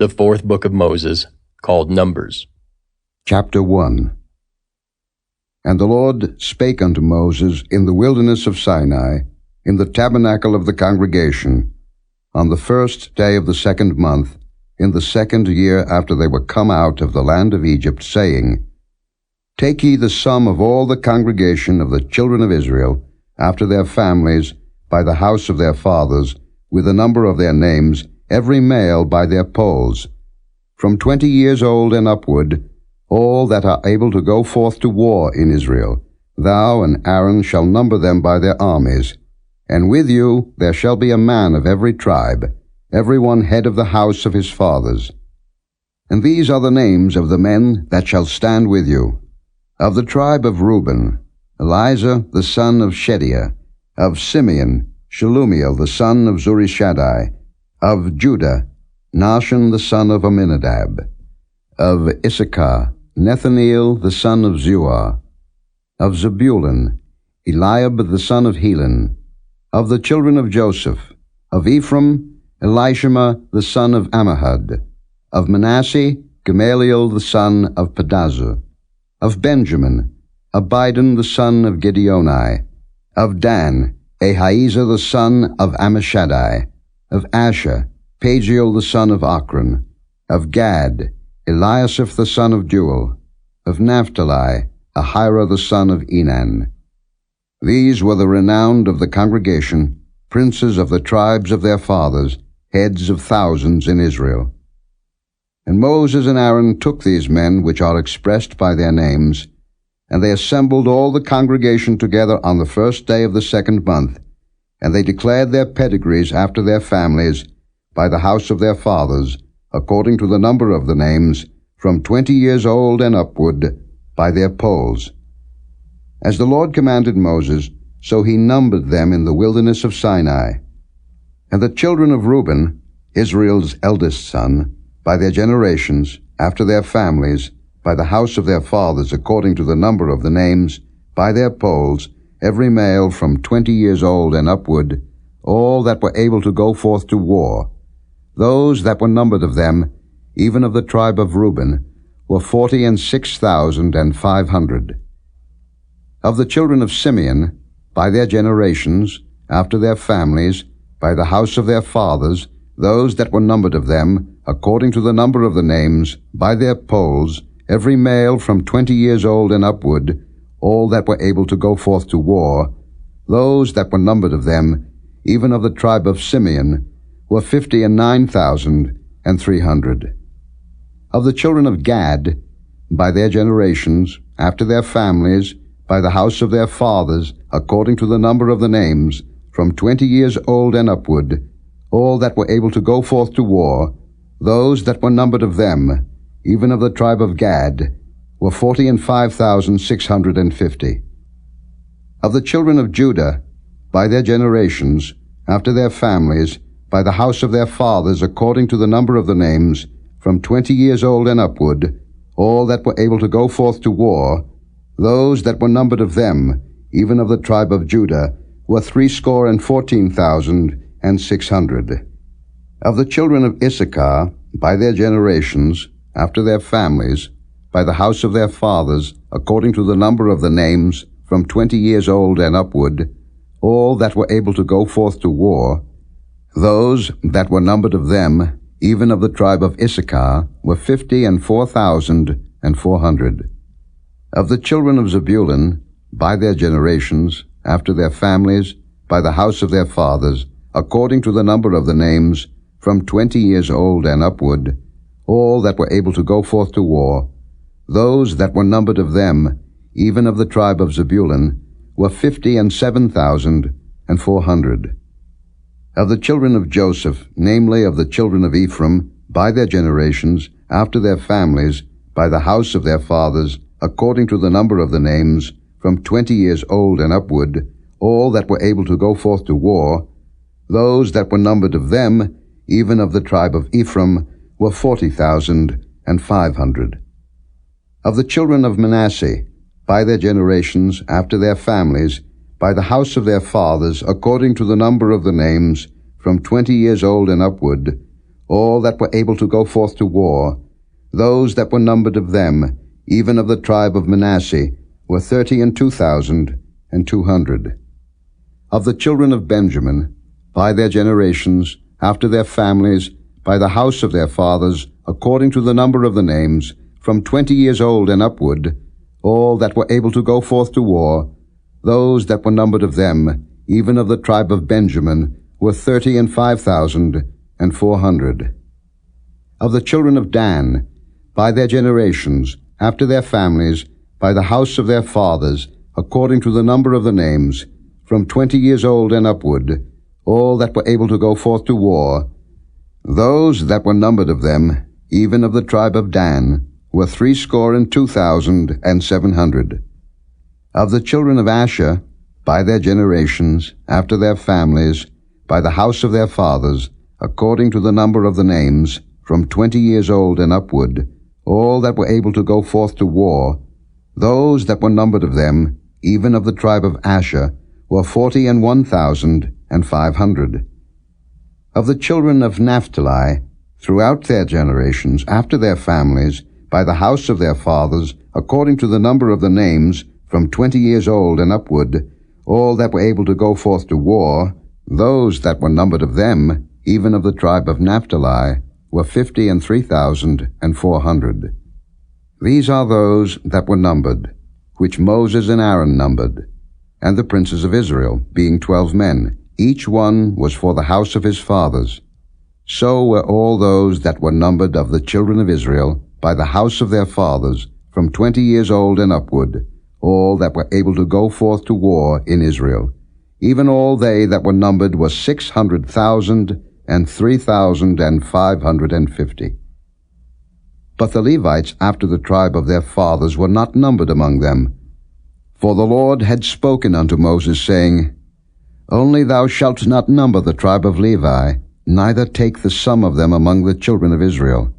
The fourth book of Moses, called Numbers. Chapter 1. And the Lord spake unto Moses in the wilderness of Sinai, in the tabernacle of the congregation, on the first day of the 2nd month, in the 2nd year after they were come out of the land of Egypt, saying, Take ye the sum of all the congregation of the children of Israel, after their families, by the house of their fathers, with the number of their names, every male by their polls, from 20 years old and upward, all that are able to go forth to war in Israel. Thou and Aaron shall number them by their armies. And with you there shall be a man of every tribe, every one head of the house of his fathers. And these are the names of the men that shall stand with you. Of the tribe of Reuben, Elizur the son of Shedeiah. Of Simeon, Shelumiel the son of Zurishaddai. Of Judah, Nahshon the son of Amminadab. Of Issachar, Nethaneel the son of Zuar. Of Zebulun, Eliab the son of Helon. Of the children of Joseph, of Ephraim, Elishama the son of Ammihud. Of Manasseh, Gamaliel the son of Pedazur. Of Benjamin, Abidan the son of Gideoni. Of Dan, Ahiezer the son of Ammishaddai. Of Asher, Pagiel the son of Ochran. Of Gad, Eliasaph the son of Deuel. Of Naphtali, Ahira the son of Enan. These were the renowned of the congregation, princes of the tribes of their fathers, heads of thousands in Israel. And Moses and Aaron took these men which are expressed by their names, and they assembled all the congregation together on the first day of the 2nd month, and they declared their pedigrees after their families, by the house of their fathers, according to the number of the names, from 20 years old and upward, by their polls. As the Lord commanded Moses, so he numbered them in the wilderness of Sinai. And the children of Reuben, Israel's eldest son, by their generations, after their families, by the house of their fathers, according to the number of the names, by their polls, every male from 20 years old and upward, all that were able to go forth to war. Those that were numbered of them, even of the tribe of Reuben, were 46,500. Of the children of Simeon, by their generations, after their families, by the house of their fathers, those that were numbered of them, according to the number of the names, by their polls, every male from 20 years old and upward, all that were able to go forth to war, those that were numbered of them, even of the tribe of Simeon, were 59,300. Of the children of Gad, by their generations, after their families, by the house of their fathers, according to the number of the names, from 20 years old and upward, all that were able to go forth to war, those that were numbered of them, even of the tribe of Gad, were 45,650. Of the children of Judah, by their generations, after their families, by the house of their fathers, according to the number of the names, from 20 years old and upward, all that were able to go forth to war, those that were numbered of them, even of the tribe of Judah, were 314,600. Of the children of Issachar, by their generations, after their families, by the house of their fathers, according to the number of the names, from 20 years old and upward, all that were able to go forth to war, those that were numbered of them, even of the tribe of Issachar, were 54,400. Of the children of Zebulun, by their generations, after their families, by the house of their fathers, according to the number of the names, from 20 years old and upward, all that were able to go forth to war, those that were numbered of them, even of the tribe of Zebulun, were 57,400. Of the children of Joseph, namely of the children of Ephraim, by their generations, after their families, by the house of their fathers, according to the number of the names, from 20 years old and upward, all that were able to go forth to war, those that were numbered of them, even of the tribe of Ephraim, were 40,500. Of the children of Manasseh, by their generations, after their families, by the house of their fathers, according to the number of the names, from 20 years old and upward, all that were able to go forth to war, those that were numbered of them, even of the tribe of Manasseh, were 32,200. Of the children of Benjamin, by their generations, after their families, by the house of their fathers, according to the number of the names, from 20 years old and upward, all that were able to go forth to war, those that were numbered of them, even of the tribe of Benjamin, were 35,400. Of the children of Dan, by their generations, after their families, by the house of their fathers, according to the number of the names, from 20 years old and upward, all that were able to go forth to war, those that were numbered of them, even of the tribe of Dan, were 62,700. Of the children of Asher, by their generations, after their families, by the house of their fathers, according to the number of the names, from 20 years old and upward, all that were able to go forth to war, those that were numbered of them, even of the tribe of Asher, were 41,500. Of the children of Naphtali, throughout their generations, after their families, by the house of their fathers, according to the number of the names, from 20 years old and upward, all that were able to go forth to war, those that were numbered of them, even of the tribe of Naphtali, were 53,400. These are those that were numbered, which Moses and Aaron numbered, and the princes of Israel, being 12 men, each one was for the house of his fathers. So were all those that were numbered of the children of Israel, by the house of their fathers, from 20 years old and upward, all that were able to go forth to war in Israel. Even all they that were numbered were 600,003,550. But the Levites after the tribe of their fathers were not numbered among them. For the Lord had spoken unto Moses, saying, Only thou shalt not number the tribe of Levi, neither take the sum of them among the children of Israel.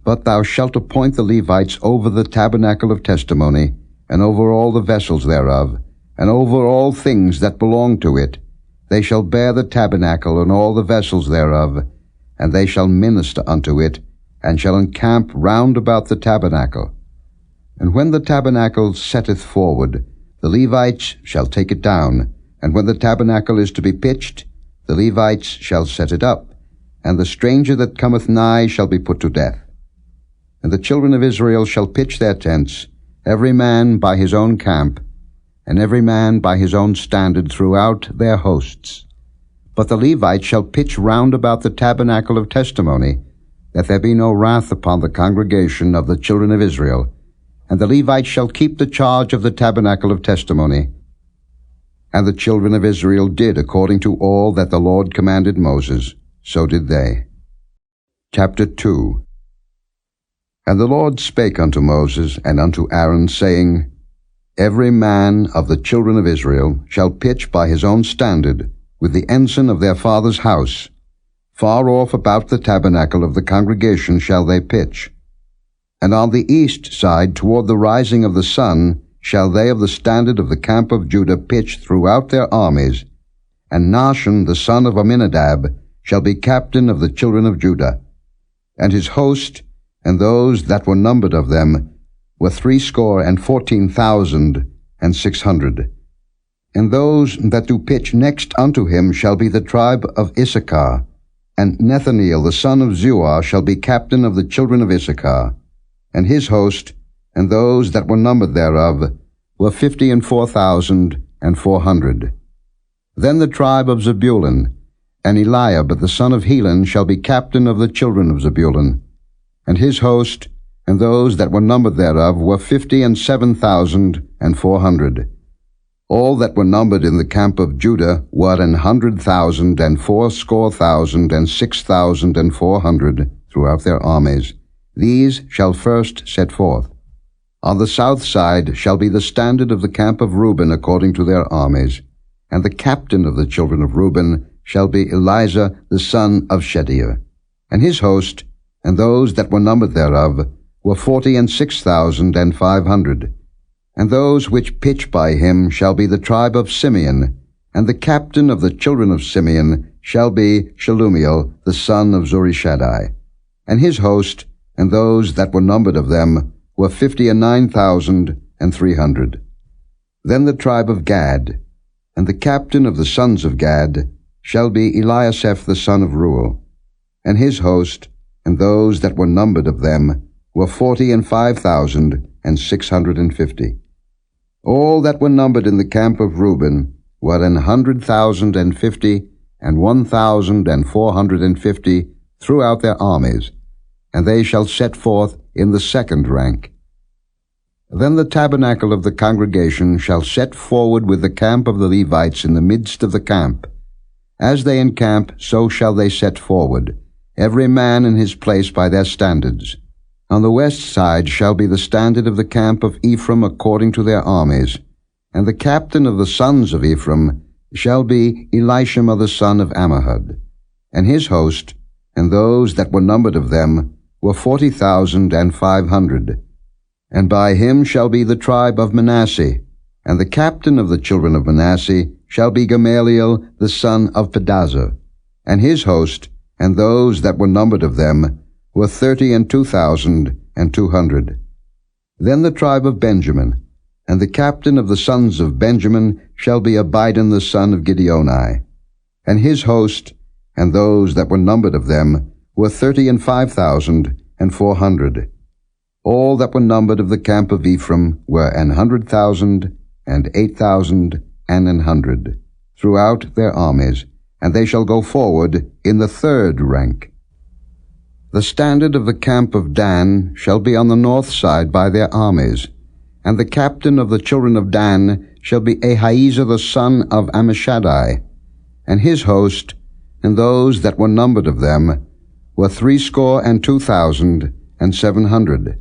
But thou shalt appoint the Levites over the tabernacle of testimony, and over all the vessels thereof, and over all things that belong to it. They shall bear the tabernacle and all the vessels thereof, and they shall minister unto it, and shall encamp round about the tabernacle. And when the tabernacle setteth forward, the Levites shall take it down, and when the tabernacle is to be pitched, the Levites shall set it up, and the stranger that cometh nigh shall be put to death. And the children of Israel shall pitch their tents, every man by his own camp, and every man by his own standard throughout their hosts. But the Levites shall pitch round about the tabernacle of testimony, that there be no wrath upon the congregation of the children of Israel. And the Levites shall keep the charge of the tabernacle of testimony. And the children of Israel did according to all that the Lord commanded Moses, so did they. Chapter 2. And the Lord spake unto Moses and unto Aaron, saying, Every man of the children of Israel shall pitch by his own standard, with the ensign of their father's house. Far off about the tabernacle of the congregation shall they pitch. And on the east side toward the rising of the sun shall they of the standard of the camp of Judah pitch throughout their armies. And Nahshon the son of Amminadab shall be captain of the children of Judah. And his host, and those that were numbered of them, were 614,600. And those that do pitch next unto him shall be the tribe of Issachar. And Nethaneel the son of Zuar shall be captain of the children of Issachar. And his host, and those that were numbered thereof, were 54,400. Then the tribe of Zebulun, and Eliab the son of Helon shall be captain of the children of Zebulun. And his host, and those that were numbered thereof, were 57,400. All that were numbered in the camp of Judah were 100,000,6,400 throughout their armies. These shall first set forth. On the south side shall be the standard of the camp of Reuben according to their armies. And the captain of the children of Reuben shall be Elizur the son of Shedeur. And his host, and those that were numbered thereof, were 46,500. And those which pitch by him shall be the tribe of Simeon, and the captain of the children of Simeon shall be Shelumiel the son of Zurishaddai, and his host, and those that were numbered of them, were 59,300. Then the tribe of Gad, and the captain of the sons of Gad, shall be Eliasaph the son of Reuel, and his host, and those that were numbered of them, were 45,650. All that were numbered in the camp of Reuben were 100,050 and 1,450 throughout their armies, and they shall set forth in the second rank. Then the tabernacle of the congregation shall set forward with the camp of the Levites in the midst of the camp. As they encamp, so shall they set forward, every man in his place by their standards. On the west side shall be the standard of the camp of Ephraim according to their armies, and the captain of the sons of Ephraim shall be Elishama the son of Ammihud, and his host, and those that were numbered of them, were 40,500. And by him shall be the tribe of Manasseh, and the captain of the children of Manasseh shall be Gamaliel the son of Pedazur, and his host, and those that were numbered of them, were 32,200. Then the tribe of Benjamin, and the captain of the sons of Benjamin shall be Abidan the son of Gideoni, and his host, and those that were numbered of them, were 35,400. All that were numbered of the camp of Ephraim were 100,000 and 8,100 throughout their armies, and they shall go forward in the third rank. The standard of the camp of Dan shall be on the north side by their armies, and the captain of the children of Dan shall be Ahiezer the son of Ammishaddai, and his host, and those that were numbered of them, were 62,700.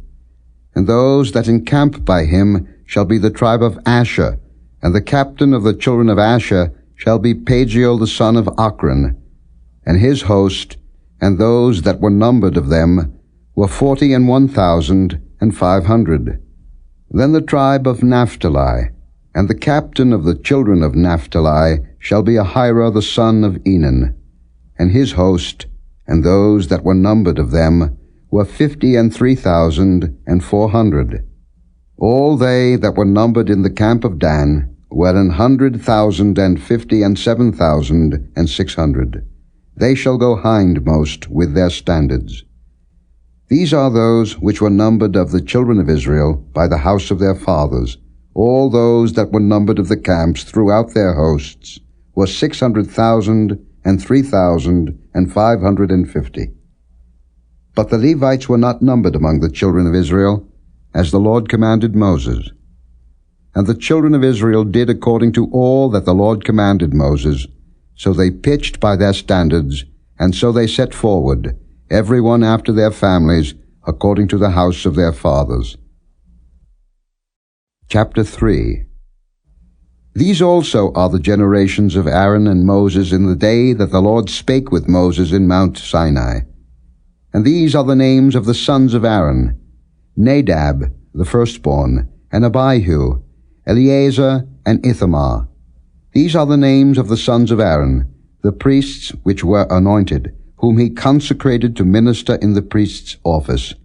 And those that encamp by him shall be the tribe of Asher, and the captain of the children of Asher shall be Pagiel the son of Ochran, and his host, and those that were numbered of them, were 41,500. Then the tribe of Naphtali, and the captain of the children of Naphtali shall be Ahira the son of Enan, and his host, and those that were numbered of them, were 53,400. All they that were numbered in the camp of Dan were 100,050 and 7,600. They shall go hindmost with their standards. These are those which were numbered of the children of Israel by the house of their fathers. All those that were numbered of the camps throughout their hosts were 600,000 and 3,550. But the Levites were not numbered among the children of Israel, as the Lord commanded Moses. And the children of Israel did according to all that the Lord commanded Moses. So they pitched by their standards, and so they set forward, every one after their families, according to the house of their fathers. Chapter 3. These also are the generations of Aaron and Moses in the day that the Lord spake with Moses in Mount Sinai. And these are the names of the sons of Aaron: Nadab, the firstborn, and Abihu, Eleazar, and Ithamar. These are the names of the sons of Aaron, the priests which were anointed, whom he consecrated to minister in the priest's office.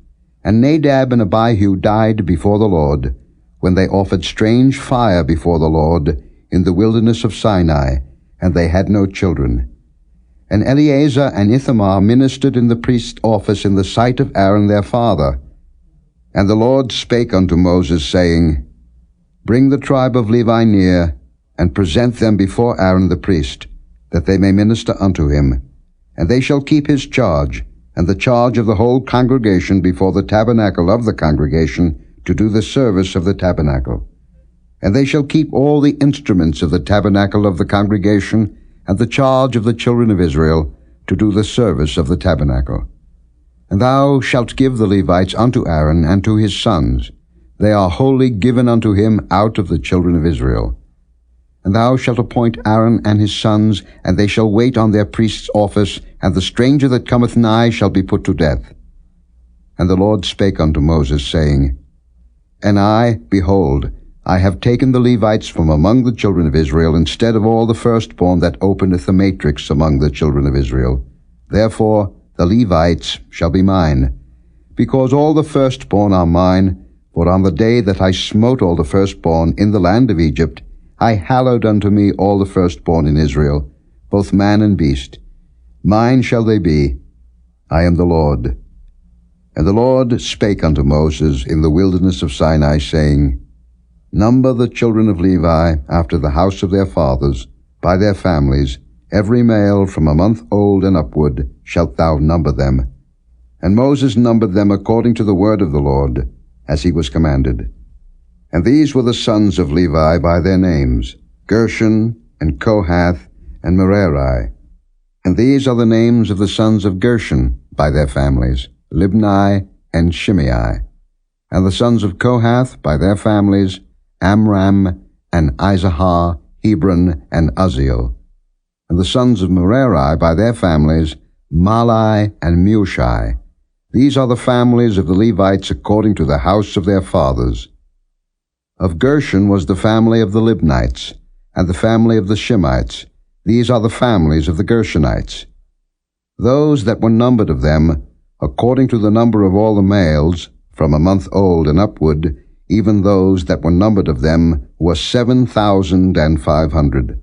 And Nadab and Abihu died before the Lord, when they offered strange fire before the Lord in the wilderness of Sinai, and they had no children. And Eleazar and Ithamar ministered in the priest's office in the sight of Aaron their father. And the Lord spake unto Moses, saying, Bring the tribe of Levi near, and present them before Aaron the priest, that they may minister unto him. And they shall keep his charge, and the charge of the whole congregation before the tabernacle of the congregation, to do the service of the tabernacle. And they shall keep all the instruments of the tabernacle of the congregation, and the charge of the children of Israel, to do the service of the tabernacle. And thou shalt give the Levites unto Aaron and to his sons. They are wholly given unto him out of the children of Israel. And thou shalt appoint Aaron and his sons, and they shall wait on their priest's office, and the stranger that cometh nigh shall be put to death. And the Lord spake unto Moses, saying, And I, behold, I have taken the Levites from among the children of Israel instead of all the firstborn that openeth the matrix among the children of Israel. Therefore the Levites shall be mine, because all the firstborn are mine. For on the day that I smote all the firstborn in the land of Egypt, I hallowed unto me all the firstborn in Israel, both man and beast. Mine shall they be. I am the Lord. And the Lord spake unto Moses in the wilderness of Sinai, saying, Number the children of Levi after the house of their fathers, by their families, every male from a month old and upward shalt thou number them. And Moses numbered them according to the word of the Lord, as he was commanded. And these were the sons of Levi by their names, Gershon, and Kohath, and Merari. And these are the names of the sons of Gershon by their families, Libni and Shimei. And the sons of Kohath by their families, Amram, and Izahar, Hebron, and Uzziel. And the sons of Merari by their families, Mahli and Mushi. These are the families of the Levites according to the house of their fathers. Of Gershon was the family of the Libnites, and the family of the Shimites. These are the families of the Gershonites. Those that were numbered of them, according to the number of all the males, from a month old and upward, even those that were numbered of them were 7,500.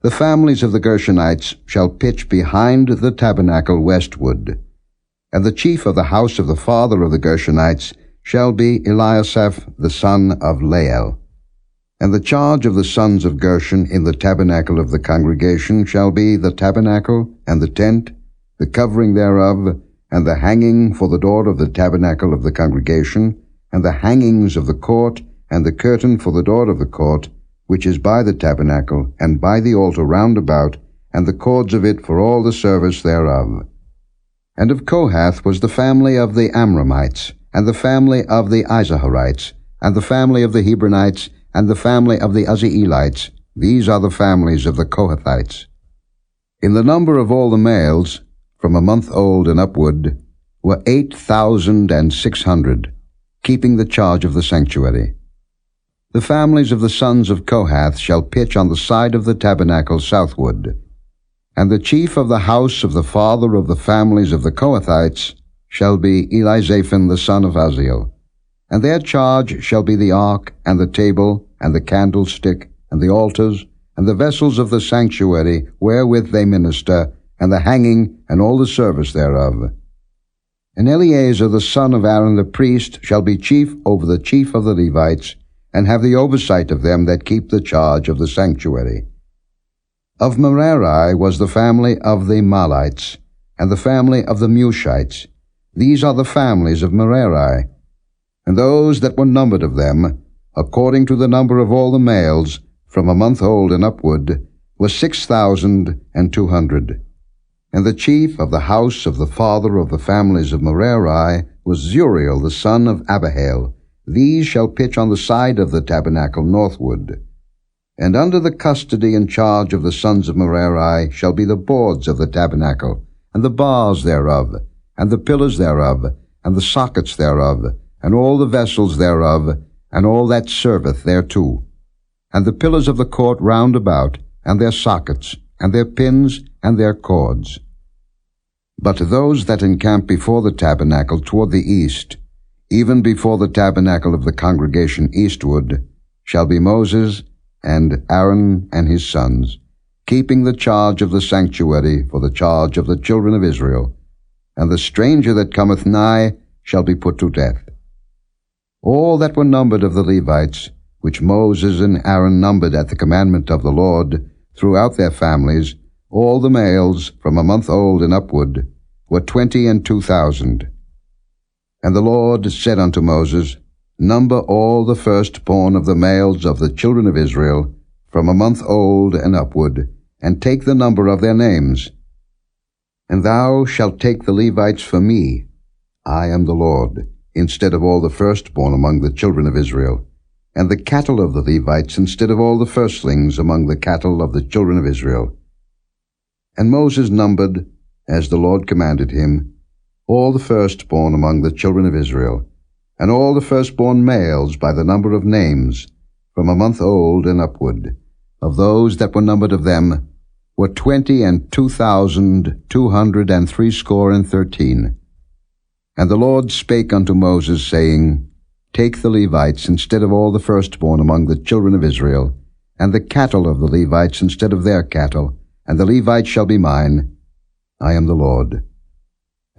The families of the Gershonites shall pitch behind the tabernacle westward. And the chief of the house of the father of the Gershonites shall be Eliasaph the son of Lael. And the charge of the sons of Gershon in the tabernacle of the congregation shall be the tabernacle, and the tent, the covering thereof, and the hanging for the door of the tabernacle of the congregation, and the hangings of the court, and the curtain for the door of the court, which is by the tabernacle, and by the altar round about, and the cords of it for all the service thereof. And of Kohath was the family of the Amramites, and the family of the Izaharites, and the family of the Hebronites, and the family of the Uzzielites. These are the families of the Kohathites. In the number of all the males, from a month old and upward, were 8,600, keeping the charge of the sanctuary. The families of the sons of Kohath shall pitch on the side of the tabernacle southward. And the chief of the house of the father of the families of the Kohathites shall be Elizaphan the son of Uzziel. And their charge shall be the ark, and the table, and the candlestick, and the altars, and the vessels of the sanctuary wherewith they minister, and the hanging, and all the service thereof. And Eleazar the son of Aaron the priest shall be chief over the chief of the Levites, and have the oversight of them that keep the charge of the sanctuary. Of Merari was the family of the Mahlites, and the family of the Mushites. These are the families of Merari. And those that were numbered of them, according to the number of all the males, from a month old and upward, were 6,200. And the chief of the house of the father of the families of Merari was Zuriel the son of Abihail. These shall pitch on the side of the tabernacle northward. And under the custody and charge of the sons of Merari shall be the boards of the tabernacle, and the bars thereof, and the pillars thereof, and the sockets thereof, and all the vessels thereof, and all that serveth thereto, and the pillars of the court round about, and their sockets, and their pins, and their cords. But those that encamp before the tabernacle toward the east, even before the tabernacle of the congregation eastward, shall be Moses and Aaron and his sons, keeping the charge of the sanctuary for the charge of the children of Israel, and the stranger that cometh nigh shall be put to death. All that were numbered of the Levites, which Moses and Aaron numbered at the commandment of the Lord, throughout their families, all the males from a month old and upward, were 22,000. And the Lord said unto Moses, Number all the firstborn of the males of the children of Israel, from a month old and upward, and take the number of their names. And thou shalt take the Levites for me, I am the Lord, instead of all the firstborn among the children of Israel, and the cattle of the Levites instead of all the firstlings among the cattle of the children of Israel. And Moses numbered, as the Lord commanded him, all the firstborn among the children of Israel, and all the firstborn males by the number of names, from a month old and upward. Of those that were numbered of them were 22,213. And the Lord spake unto Moses, saying, Take the Levites instead of all the firstborn among the children of Israel, and the cattle of the Levites instead of their cattle, and the Levites shall be mine. I am the Lord.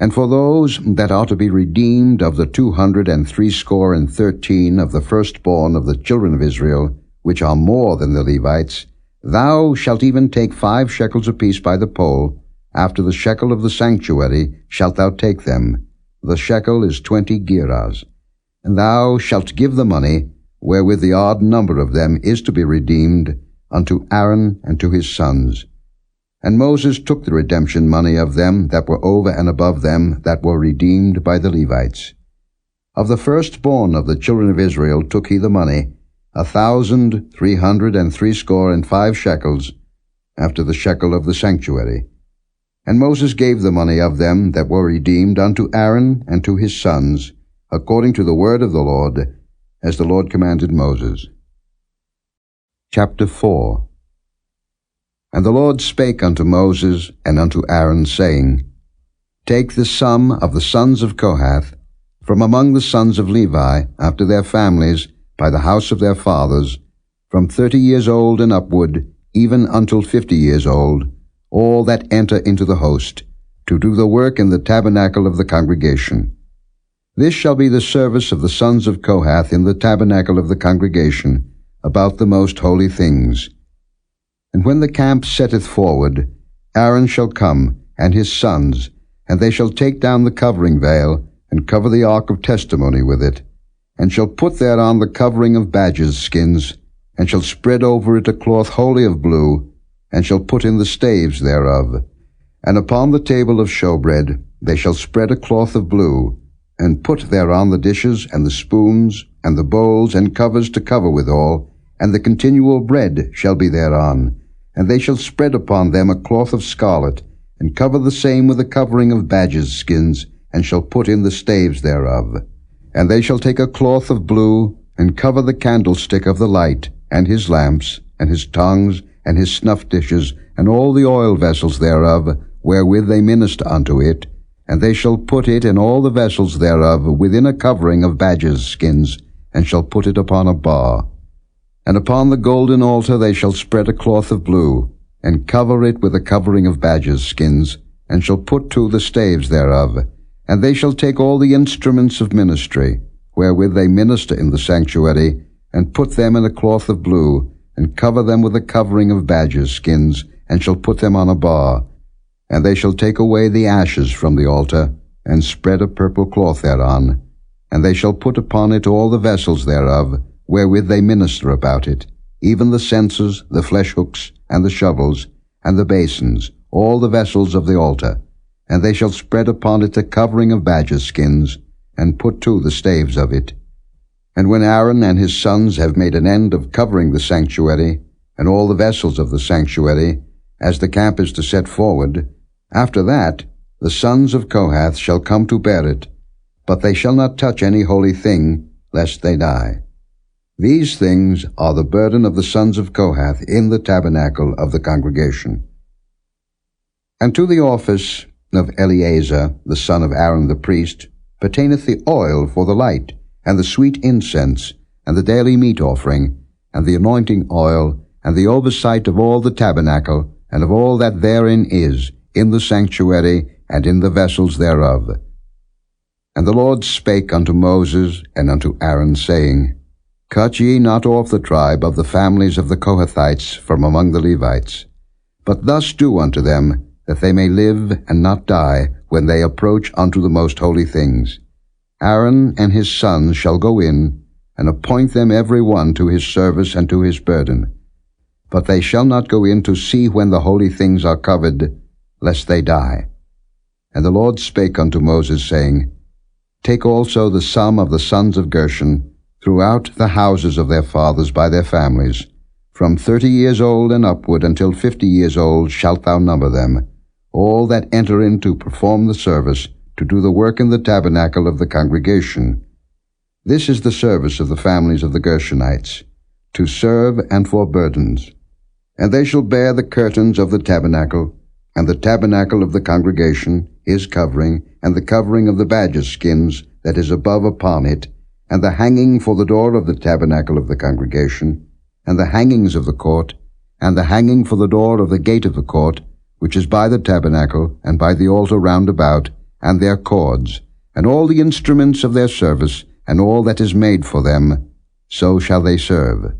And for those that are to be redeemed of the 213 of the firstborn of the children of Israel, which are more than the Levites, thou shalt even take 5 shekels apiece by the poll. After the shekel of the sanctuary shalt thou take them. The shekel is 20 gerahs. And thou shalt give the money, wherewith the odd number of them is to be redeemed, unto Aaron and to his sons. And Moses took the redemption money of them that were over and above them that were redeemed by the Levites. Of the firstborn of the children of Israel took he the money, 1,365 shekels, after the shekel of the sanctuary. And Moses gave the money of them that were redeemed unto Aaron and to his sons, according to the word of the Lord, as the Lord commanded Moses. Chapter 4. And the Lord spake unto Moses and unto Aaron, saying, Take the sum of the sons of Kohath, from among the sons of Levi, after their families, by the house of their fathers, from 30 years old and upward, even until 50 years old, all that enter into the host, to do the work in the tabernacle of the congregation. This shall be the service of the sons of Kohath in the tabernacle of the congregation, about the most holy things. And when the camp setteth forward, Aaron shall come, and his sons, and they shall take down the covering veil, and cover the ark of testimony with it, and shall put thereon the covering of badgers' skins, and shall spread over it a cloth wholly of blue, and shall put in the staves thereof. And upon the table of showbread they shall spread a cloth of blue, and put thereon the dishes, and the spoons, and the bowls, and covers to cover withal, and the continual bread shall be thereon. And they shall spread upon them a cloth of scarlet, and cover the same with a covering of badgers' skins, and shall put in the staves thereof. And they shall take a cloth of blue, and cover the candlestick of the light, and his lamps, and his tongues, and his snuff dishes, and all the oil vessels thereof, wherewith they minister unto it. And they shall put it and all the vessels thereof within a covering of badgers' skins, and shall put it upon a bar. And upon the golden altar they shall spread a cloth of blue, and cover it with a covering of badgers' skins, and shall put to the staves thereof. And they shall take all the instruments of ministry, wherewith they minister in the sanctuary, and put them in a cloth of blue, and cover them with a covering of badgers' skins, and shall put them on a bar. And they shall take away the ashes from the altar, and spread a purple cloth thereon. And they shall put upon it all the vessels thereof, wherewith they minister about it, even the censers, the flesh hooks, and the shovels, and the basins, all the vessels of the altar. And they shall spread upon it a covering of badgers' skins, and put to the staves of it. And when Aaron and his sons have made an end of covering the sanctuary, and all the vessels of the sanctuary, as the camp is to set forward, after that the sons of Kohath shall come to bear it, but they shall not touch any holy thing, lest they die. These things are the burden of the sons of Kohath in the tabernacle of the congregation. And to the office of Eleazar, the son of Aaron the priest, pertaineth the oil for the light, and the sweet incense, and the daily meat offering, and the anointing oil, and the oversight of all the tabernacle, and of all that therein is, in the sanctuary, and in the vessels thereof. And the Lord spake unto Moses and unto Aaron, saying, Cut ye not off the tribe of the families of the Kohathites from among the Levites, but thus do unto them, that they may live and not die when they approach unto the most holy things. Aaron and his sons shall go in, and appoint them every one to his service and to his burden. But they shall not go in to see when the holy things are covered, lest they die. And the Lord spake unto Moses, saying, Take also the sum of the sons of Gershon, throughout the houses of their fathers by their families. From 30 years old and upward until 50 years old shalt thou number them, all that enter in to perform the service, to do the work in the tabernacle of the congregation. This is the service of the families of the Gershonites, to serve and for burdens. And they shall bear the curtains of the tabernacle, and the tabernacle of the congregation, his covering, and the covering of the badger skins that is above upon it, and the hanging for the door of the tabernacle of the congregation, and the hangings of the court, and the hanging for the door of the gate of the court, which is by the tabernacle, and by the altar round about, and their cords, and all the instruments of their service, and all that is made for them, so shall they serve.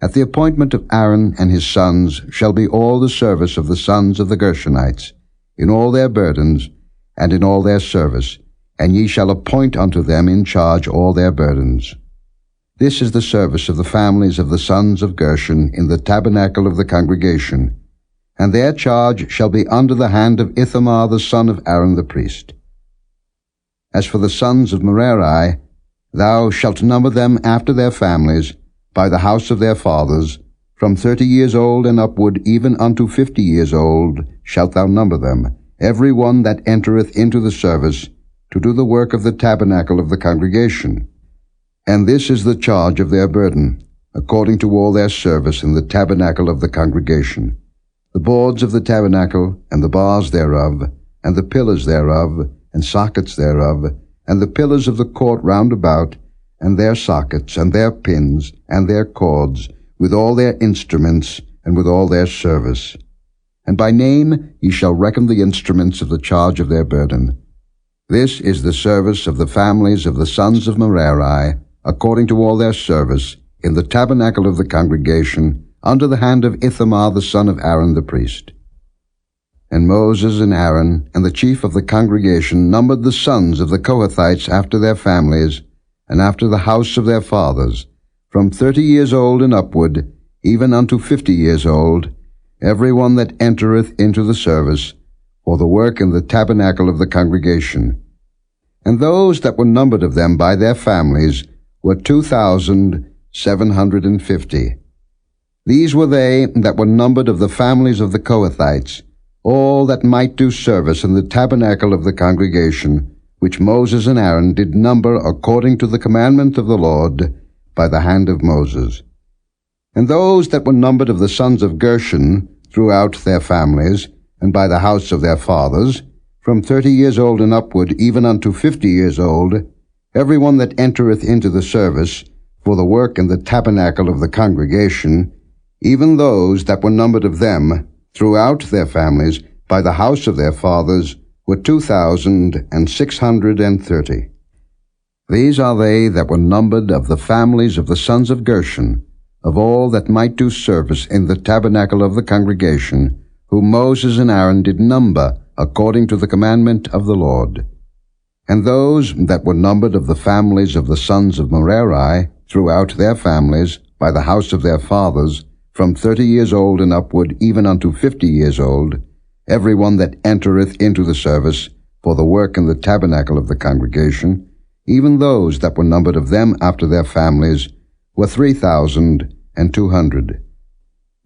At the appointment of Aaron and his sons shall be all the service of the sons of the Gershonites, in all their burdens, and in all their service, and ye shall appoint unto them in charge all their burdens. This is the service of the families of the sons of Gershon in the tabernacle of the congregation, and their charge shall be under the hand of Ithamar the son of Aaron the priest. As for the sons of Merari, thou shalt number them after their families, by the house of their fathers, from 30 years old and upward, even unto 50 years old, shalt thou number them, every one that entereth into the service, to do the work of the tabernacle of the congregation. And this is the charge of their burden, according to all their service in the tabernacle of the congregation: the boards of the tabernacle, and the bars thereof, and the pillars thereof, and sockets thereof, and the pillars of the court round about, and their sockets, and their pins, and their cords, with all their instruments, and with all their service. And by name ye shall reckon the instruments of the charge of their burden. This is the service of the families of the sons of Merari, according to all their service, in the tabernacle of the congregation, under the hand of Ithamar the son of Aaron the priest. And Moses and Aaron and the chief of the congregation numbered the sons of the Kohathites after their families, and after the house of their fathers, from 30 years old and upward, even unto 50 years old, every one that entereth into the service, for the work in the tabernacle of the congregation. And those that were numbered of them by their families were 2,750. These were they that were numbered of the families of the Kohathites, all that might do service in the tabernacle of the congregation, which Moses and Aaron did number according to the commandment of the Lord by the hand of Moses. And those that were numbered of the sons of Gershon throughout their families, and by the house of their fathers, from 30 years old and upward, even unto 50 years old, every one that entereth into the service, for the work in the tabernacle of the congregation, even those that were numbered of them, throughout their families, by the house of their fathers, were 2,630. These are they that were numbered of the families of the sons of Gershon, of all that might do service in the tabernacle of the congregation, whom Moses and Aaron did number according to the commandment of the Lord. And those that were numbered of the families of the sons of Merari, throughout their families, by the house of their fathers, from 30 years old and upward, even unto 50 years old, every one that entereth into the service, for the work in the tabernacle of the congregation, even those that were numbered of them after their families, were 3,200.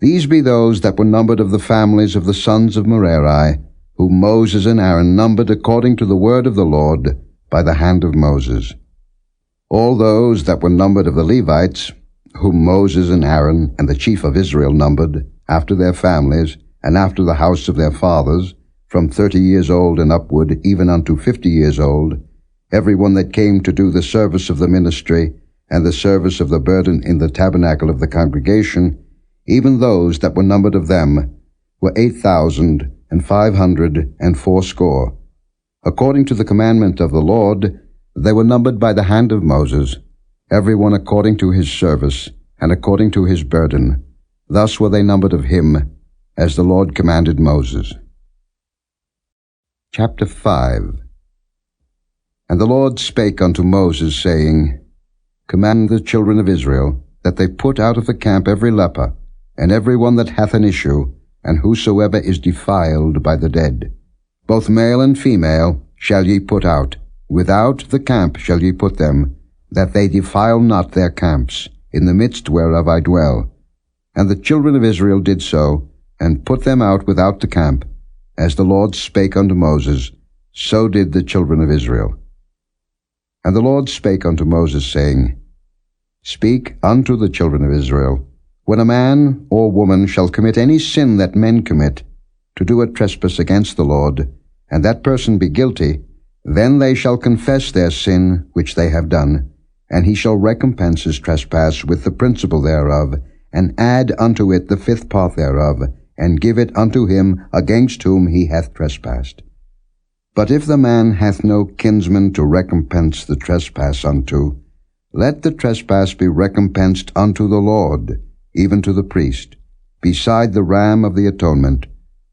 These be those that were numbered of the families of the sons of Merari, whom Moses and Aaron numbered according to the word of the Lord by the hand of Moses. All those that were numbered of the Levites, whom Moses and Aaron and the chief of Israel numbered, after their families, and after the house of their fathers, from 30 years old and upward, even unto 50 years old, every one that came to do the service of the ministry, and the service of the burden in the tabernacle of the congregation, even those that were numbered of them, were 8,580. According to the commandment of the Lord, they were numbered by the hand of Moses, every one according to his service, and according to his burden. Thus were they numbered of him, as the Lord commanded Moses. Chapter 5. And the Lord spake unto Moses, saying, Command the children of Israel, that they put out of the camp every leper, and every one that hath an issue, and whosoever is defiled by the dead. Both male and female shall ye put out, without the camp shall ye put them, that they defile not their camps, in the midst whereof I dwell. And the children of Israel did so, and put them out without the camp, as the Lord spake unto Moses, so did the children of Israel. And the Lord spake unto Moses, saying, Speak unto the children of Israel, when a man or woman shall commit any sin that men commit, to do a trespass against the Lord, and that person be guilty, then they shall confess their sin which they have done, and he shall recompense his trespass with the principal thereof, and add unto it the fifth part thereof, and give it unto him against whom he hath trespassed. But if the man hath no kinsman to recompense the trespass unto, let the trespass be recompensed unto the Lord, even to the priest, beside the ram of the atonement,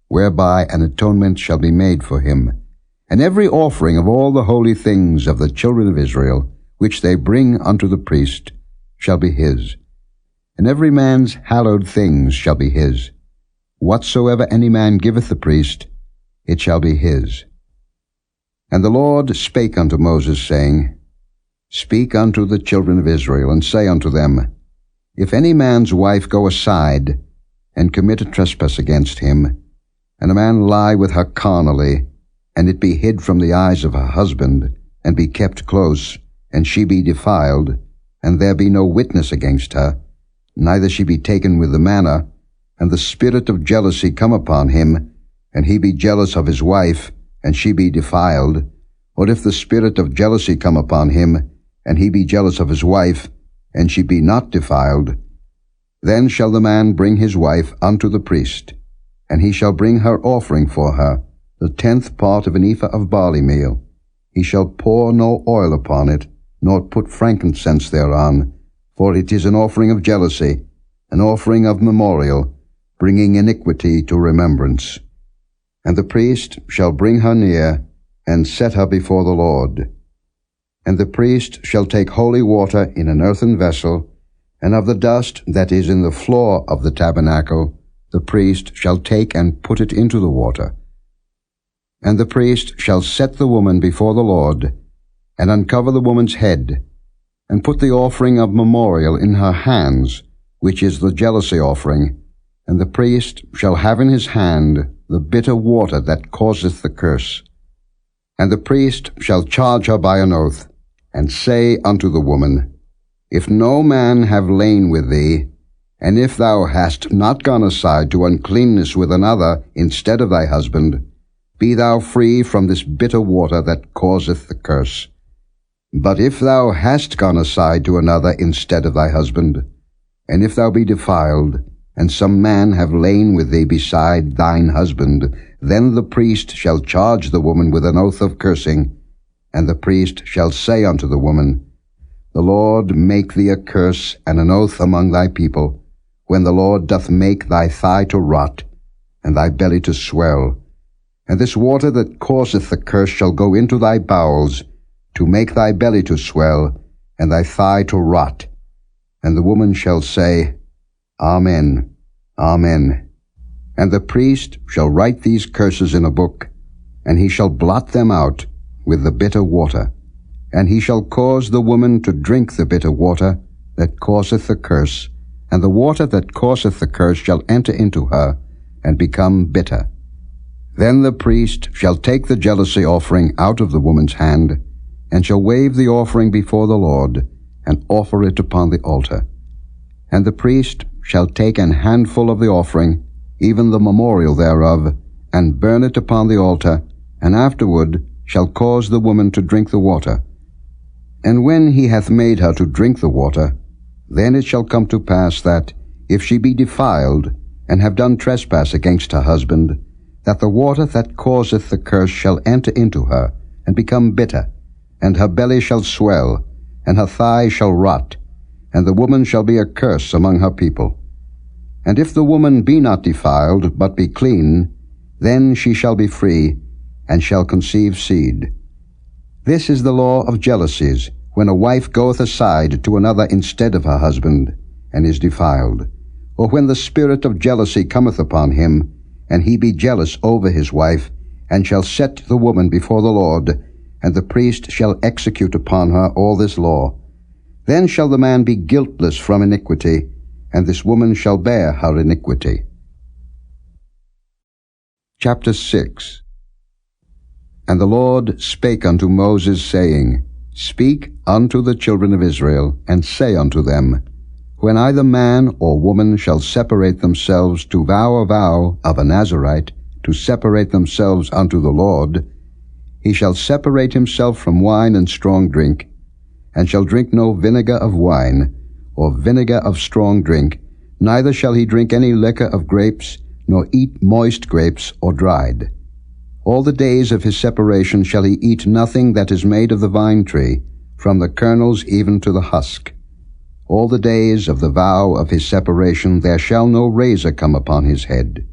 whereby an atonement shall be made for him. And every offering of all the holy things of the children of Israel, which they bring unto the priest, shall be his. And every man's hallowed things shall be his. Whatsoever any man giveth the priest, it shall be his. And the Lord spake unto Moses, saying, Speak unto the children of Israel, and say unto them, If any man's wife go aside, and commit a trespass against him, and a man lie with her carnally, and it be hid from the eyes of her husband, and be kept close, and she be defiled, and there be no witness against her, neither she be taken with the manner, and the spirit of jealousy come upon him, and he be jealous of his wife, and she be defiled, or if the spirit of jealousy come upon him, and he be jealous of his wife, and she be not defiled, then shall the man bring his wife unto the priest, and he shall bring her offering for her, the 10th part of an ephah of barley meal. He shall pour no oil upon it, nor put frankincense thereon, for it is an offering of jealousy, an offering of memorial, bringing iniquity to remembrance. And the priest shall bring her near, and set her before the Lord. And the priest shall take holy water in an earthen vessel, and of the dust that is in the floor of the tabernacle, the priest shall take and put it into the water. And the priest shall set the woman before the Lord, and uncover the woman's head, and put the offering of memorial in her hands, which is the jealousy offering, and the priest shall have in his hand the bitter water that causeth the curse. And the priest shall charge her by an oath, and say unto the woman, If no man have lain with thee, and if thou hast not gone aside to uncleanness with another instead of thy husband, be thou free from this bitter water that causeth the curse. But if thou hast gone aside to another instead of thy husband, and if thou be defiled, and some man have lain with thee beside thine husband, then the priest shall charge the woman with an oath of cursing, and the priest shall say unto the woman, The Lord make thee a curse and an oath among thy people, when the Lord doth make thy thigh to rot, and thy belly to swell. And this water that causeth the curse shall go into thy bowels, to make thy belly to swell, and thy thigh to rot. And the woman shall say, Amen, Amen. And the priest shall write these curses in a book, and he shall blot them out with the bitter water. And he shall cause the woman to drink the bitter water that causeth the curse, and the water that causeth the curse shall enter into her, and become bitter. Then the priest shall take the jealousy offering out of the woman's hand, and shall wave the offering before the Lord, and offer it upon the altar. And the priest shall take an handful of the offering, even the memorial thereof, and burn it upon the altar, and afterward shall cause the woman to drink the water. And when he hath made her to drink the water, then it shall come to pass that, if she be defiled, and have done trespass against her husband, that the water that causeth the curse shall enter into her, and become bitter, and her belly shall swell, and her thigh shall rot, and the woman shall be a curse among her people. And if the woman be not defiled, but be clean, then she shall be free, and shall conceive seed. This is the law of jealousies, when a wife goeth aside to another instead of her husband, and is defiled, or when the spirit of jealousy cometh upon him, and he be jealous over his wife, and shall set the woman before the Lord, and the priest shall execute upon her all this law. Then shall the man be guiltless from iniquity, and this woman shall bear her iniquity. Chapter 6. And the Lord spake unto Moses, saying, Speak unto the children of Israel, and say unto them, When either man or woman shall separate themselves to vow a vow of a Nazarite, to separate themselves unto the Lord, he shall separate himself from wine and strong drink, and shall drink no vinegar of wine, or vinegar of strong drink, neither shall he drink any liquor of grapes, nor eat moist grapes or dried. All the days of his separation shall he eat nothing that is made of the vine tree, from the kernels even to the husk. All the days of the vow of his separation there shall no razor come upon his head,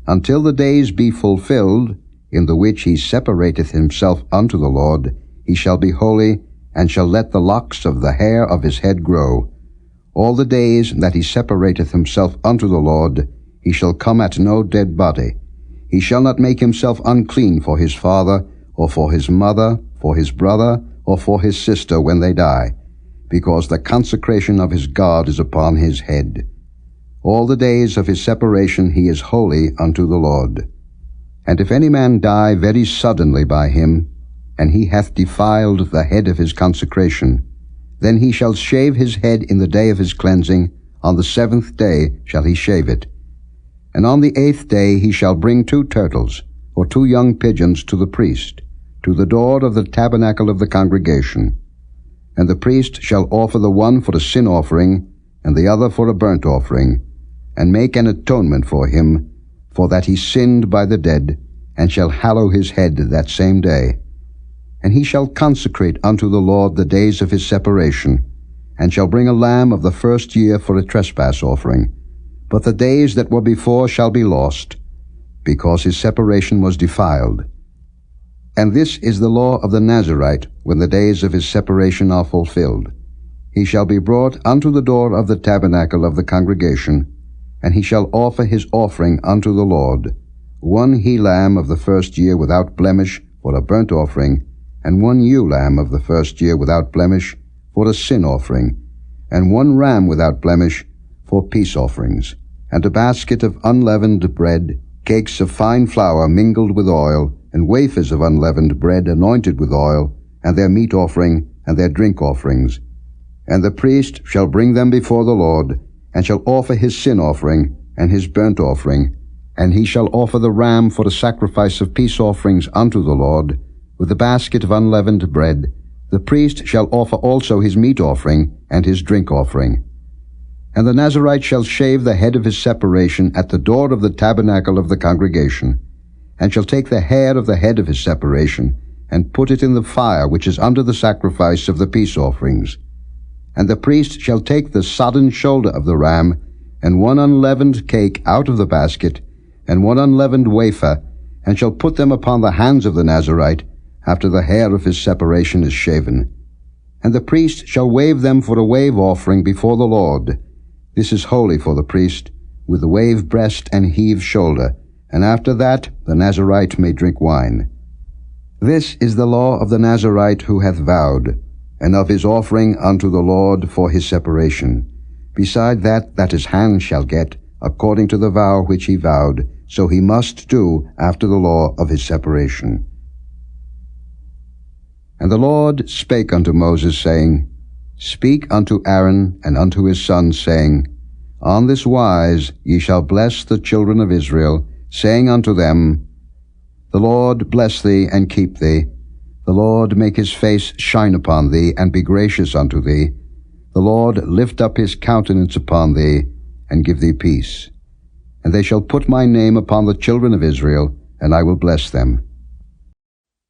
until the days be fulfilled, in the which he separateth himself unto the Lord. He shall be holy, and shall let the locks of the hair of his head grow. All the days that he separateth himself unto the Lord, he shall come at no dead body. He shall not make himself unclean for his father, or for his mother, for his brother, or for his sister when they die, because the consecration of his God is upon his head. All the days of his separation he is holy unto the Lord. And if any man die very suddenly by him, and he hath defiled the head of his consecration, then he shall shave his head in the day of his cleansing. On the 7th day shall he shave it. And on the 8th day he shall bring 2 turtles, or 2 young pigeons, to the priest, to the door of the tabernacle of the congregation. And the priest shall offer the one for a sin offering, and the other for a burnt offering, and make an atonement for him, for that he sinned by the dead, and shall hallow his head that same day. And he shall consecrate unto the Lord the days of his separation, and shall bring a lamb of the 1st year for a trespass offering. But the days that were before shall be lost, because his separation was defiled. And this is the law of the Nazarite, when the days of his separation are fulfilled. He shall be brought unto the door of the tabernacle of the congregation, and he shall offer his offering unto the Lord, 1 he-lamb of the 1st year without blemish for a burnt offering, and 1 ewe-lamb of the 1st year without blemish for a sin offering, and 1 ram without blemish for peace offerings, and a basket of unleavened bread, cakes of fine flour mingled with oil, and wafers of unleavened bread anointed with oil, and their meat offering, and their drink offerings. And the priest shall bring them before the Lord, and shall offer his sin offering, and his burnt offering, and he shall offer the ram for a sacrifice of peace offerings unto the Lord, with the basket of unleavened bread. The priest shall offer also his meat offering, and his drink offering. And the Nazarite shall shave the head of his separation at the door of the tabernacle of the congregation, and shall take the hair of the head of his separation, and put it in the fire which is under the sacrifice of the peace offerings. And the priest shall take the sodden shoulder of the ram, and 1 unleavened cake out of the basket, and 1 unleavened wafer, and shall put them upon the hands of the Nazarite, after the hair of his separation is shaven. And the priest shall wave them for a wave offering before the Lord. This is holy for the priest, with the wave breast and heave shoulder, and after that the Nazarite may drink wine. This is the law of the Nazarite who hath vowed, and of his offering unto the Lord for his separation, beside that his hand shall get, according to the vow which he vowed, so he must do after the law of his separation. And the Lord spake unto Moses, saying, Speak unto Aaron and unto his sons, saying, On this wise ye shall bless the children of Israel, saying unto them, The Lord bless thee and keep thee. The Lord make his face shine upon thee, and be gracious unto thee. The Lord lift up his countenance upon thee, and give thee peace. And they shall put my name upon the children of Israel, and I will bless them.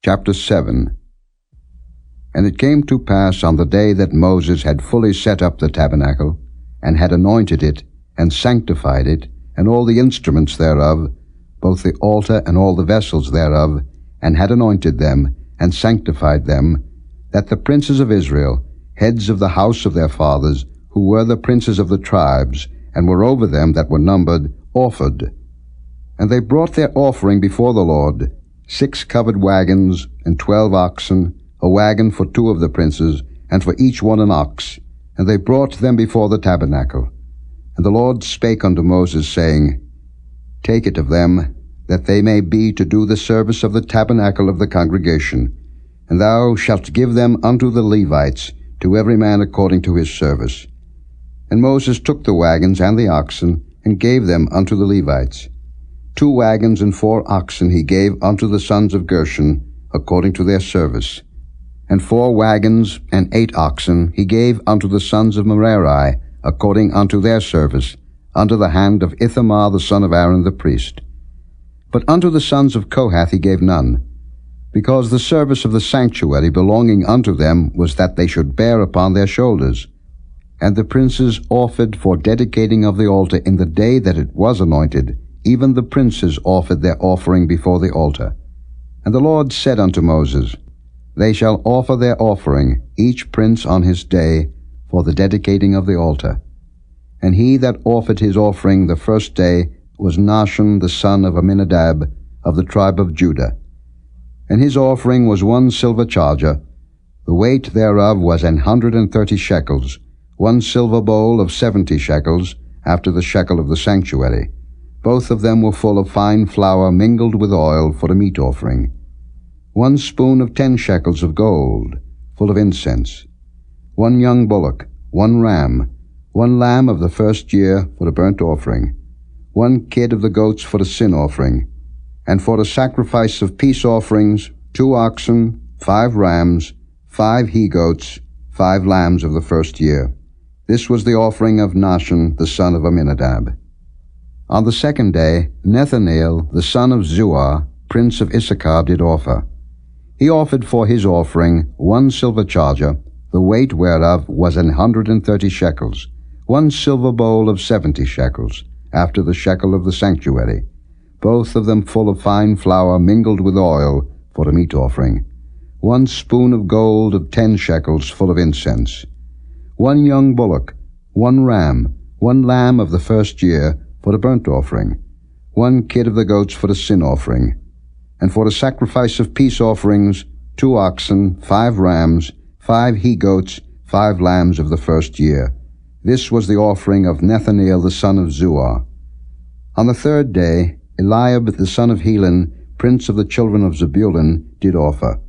Chapter 7. And it came to pass on the day that Moses had fully set up the tabernacle, and had anointed it, and sanctified it, and all the instruments thereof, both the altar and all the vessels thereof, and had anointed them, and sanctified them, that the princes of Israel, heads of the house of their fathers, who were the princes of the tribes, and were over them that were numbered, offered. And they brought their offering before the Lord, 6 covered wagons, and 12 oxen, a wagon for 2 of the princes, and for each one an ox. And they brought them before the tabernacle. And the Lord spake unto Moses, saying, Take it of them, that they may be to do the service of the tabernacle of the congregation. and thou shalt give them unto the Levites, to every man according to his service. And Moses took the wagons and the oxen, and gave them unto the Levites. 2 wagons and 4 oxen he gave unto the sons of Gershon, according to their service. And 4 wagons and 8 oxen he gave unto the sons of Merari, according unto their service, under the hand of Ithamar the son of Aaron the priest. But unto the sons of Kohath he gave none, because the service of the sanctuary belonging unto them was that they should bear upon their shoulders. And the princes offered for dedicating of the altar in the day that it was anointed, even the princes offered their offering before the altar. And the Lord said unto Moses, They shall offer their offering, each prince on his day, for the dedicating of the altar. And he that offered his offering the first day was Nahshon the son of Amminadab, of the tribe of Judah. And his offering was 1 silver charger, the weight thereof was 130 shekels, 1 silver bowl of 70 shekels, after the shekel of the sanctuary. Both of them were full of fine flour mingled with oil for a meat offering. 1 spoon of 10 shekels of gold, full of incense. 1 young bullock, 1 ram, 1 lamb of the first year for a burnt offering, 1 kid of the goats for a sin offering, and for a sacrifice of peace offerings, 2 oxen, 5 rams, 5 he-goats, 5 lambs of the first year. This was the offering of Nahshon the son of Amminadab. On the 2nd day, Nethaneel the son of Zuar, prince of Issachar, did offer. He offered for his offering 1 silver charger, the weight whereof was 130 shekels, 1 silver bowl of 70 shekels, after the shekel of the sanctuary, both of them full of fine flour mingled with oil for a meat offering, 1 spoon of gold of 10 shekels full of incense, 1 young bullock, 1 ram, 1 lamb of the first year for a burnt offering, 1 kid of the goats for a sin offering, and for a sacrifice of peace offerings, 2 oxen, 5 rams, 5 he-goats, 5 lambs of the first year. This was the offering of Nethaneel the son of Zuar. On the 3rd day, Eliab the son of Helon, prince of the children of Zebulun, did offer.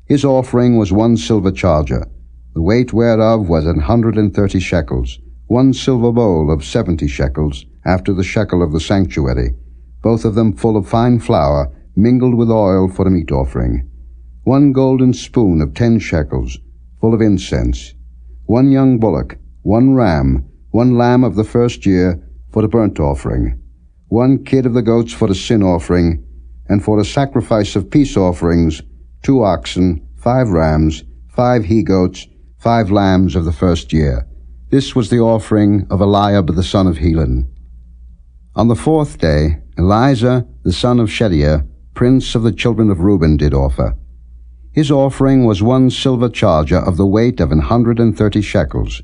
His offering was 1 silver charger, the weight whereof was 130 shekels, 1 silver bowl of 70 shekels, after the shekel of the sanctuary, both of them full of fine flour, mingled with oil for a meat offering, 1 golden spoon of 10 shekels, full of incense, 1 young bullock, 1 ram, 1 lamb of the first year for a burnt offering, 1 kid of the goats for a sin offering, and for a sacrifice of peace offerings, 2 oxen, 5 rams, 5 he-goats, 5 lambs of the first year. This was the offering of Eliab the son of Helon. On the 4th day, Eliezer the son of Shedeiah, prince of the children of Reuben, did offer. His offering was 1 silver charger of the weight of 130 shekels,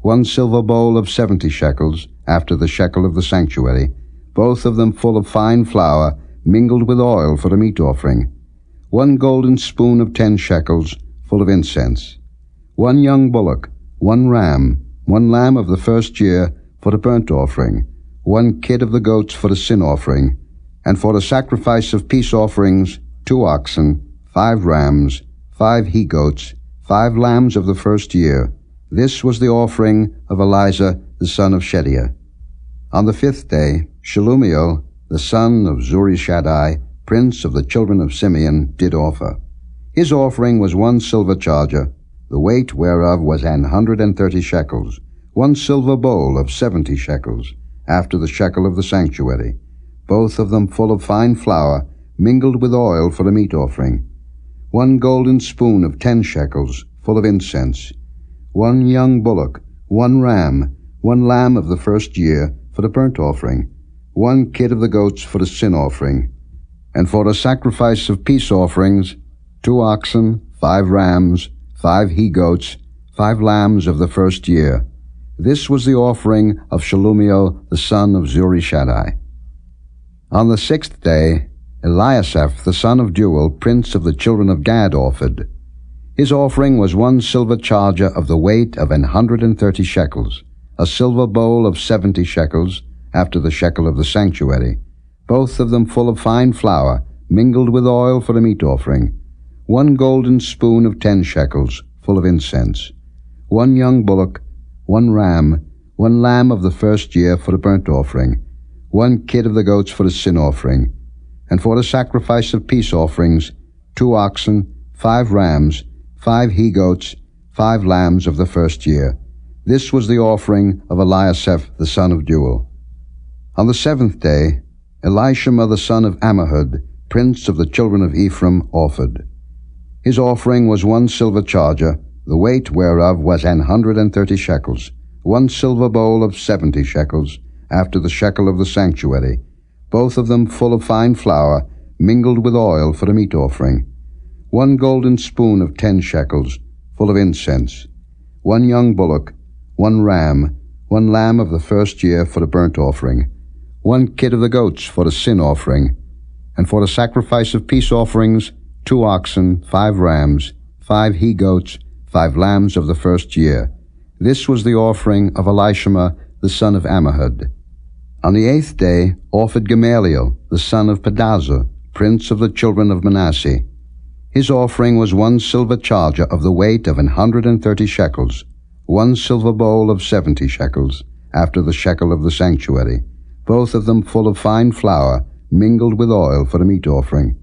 1 silver bowl of 70 shekels, after the shekel of the sanctuary, both of them full of fine flour, mingled with oil for a meat offering, 1 golden spoon of 10 shekels, full of incense, 1 young bullock, 1 ram, 1 lamb of the first year for a burnt offering, 1 kid of the goats for a sin offering, and for a sacrifice of peace offerings, 2 oxen, 5 rams, 5 he-goats, 5 lambs of the first year. This was the offering of Eliezer the son of Shedeiah. On the 5th day, Shelumiel the son of Zurishaddai, prince of the children of Simeon, did offer. His offering was 1 silver charger, the weight whereof was 130 shekels, 1 silver bowl of 70 shekels, after the shekel of the sanctuary, both of them full of fine flour, mingled with oil for a meat offering, 1 golden spoon of 10 shekels, full of incense, 1 young bullock, 1 ram, 1 lamb of the first year for the burnt offering, 1 kid of the goats for the sin offering, and for a sacrifice of peace offerings, 2 oxen, 5 rams, 5 he-goats, 5 lambs of the first year. This was the offering of Shelumiel the son of Zurishaddai. On the 6th day, Eliasaph the son of Deuel, prince of the children of Gad, offered. His offering was 1 silver charger of the weight of 130 shekels, a silver bowl of 70 shekels, after the shekel of the sanctuary, both of them full of fine flour, mingled with oil for a meat offering, 1 golden spoon of 10 shekels, full of incense, 1 young bullock, 1 ram, 1 lamb of the first year for a burnt offering, 1 kid of the goats for a sin offering, and for a sacrifice of peace offerings, 2 oxen, 5 rams, 5 he-goats, 5 lambs of the first year. This was the offering of Eliasaph the son of Deuel. On the 7th day, Elishama the son of Ammihud, prince of the children of Ephraim, offered. His offering was 1 silver charger, the weight whereof was 130 shekels, 1 silver bowl of 70 shekels, after the shekel of the sanctuary, both of them full of fine flour, mingled with oil for a meat offering, 1 golden spoon of 10 shekels, full of incense, 1 young bullock, 1 ram, 1 lamb of the first year for a burnt offering, 1 kid of the goats for a sin offering, and for a sacrifice of peace offerings, 2 oxen, 5 rams, 5 he-goats, 5 lambs of the first year. This was the offering of Elishama the son of Ammihud. On the 8th day offered Gamaliel the son of Pedazur, prince of the children of Manasseh. His offering was 1 silver charger of the weight of 130 shekels, 1 silver bowl of 70 shekels, after the shekel of the sanctuary, both of them full of fine flour, mingled with oil for a meat offering,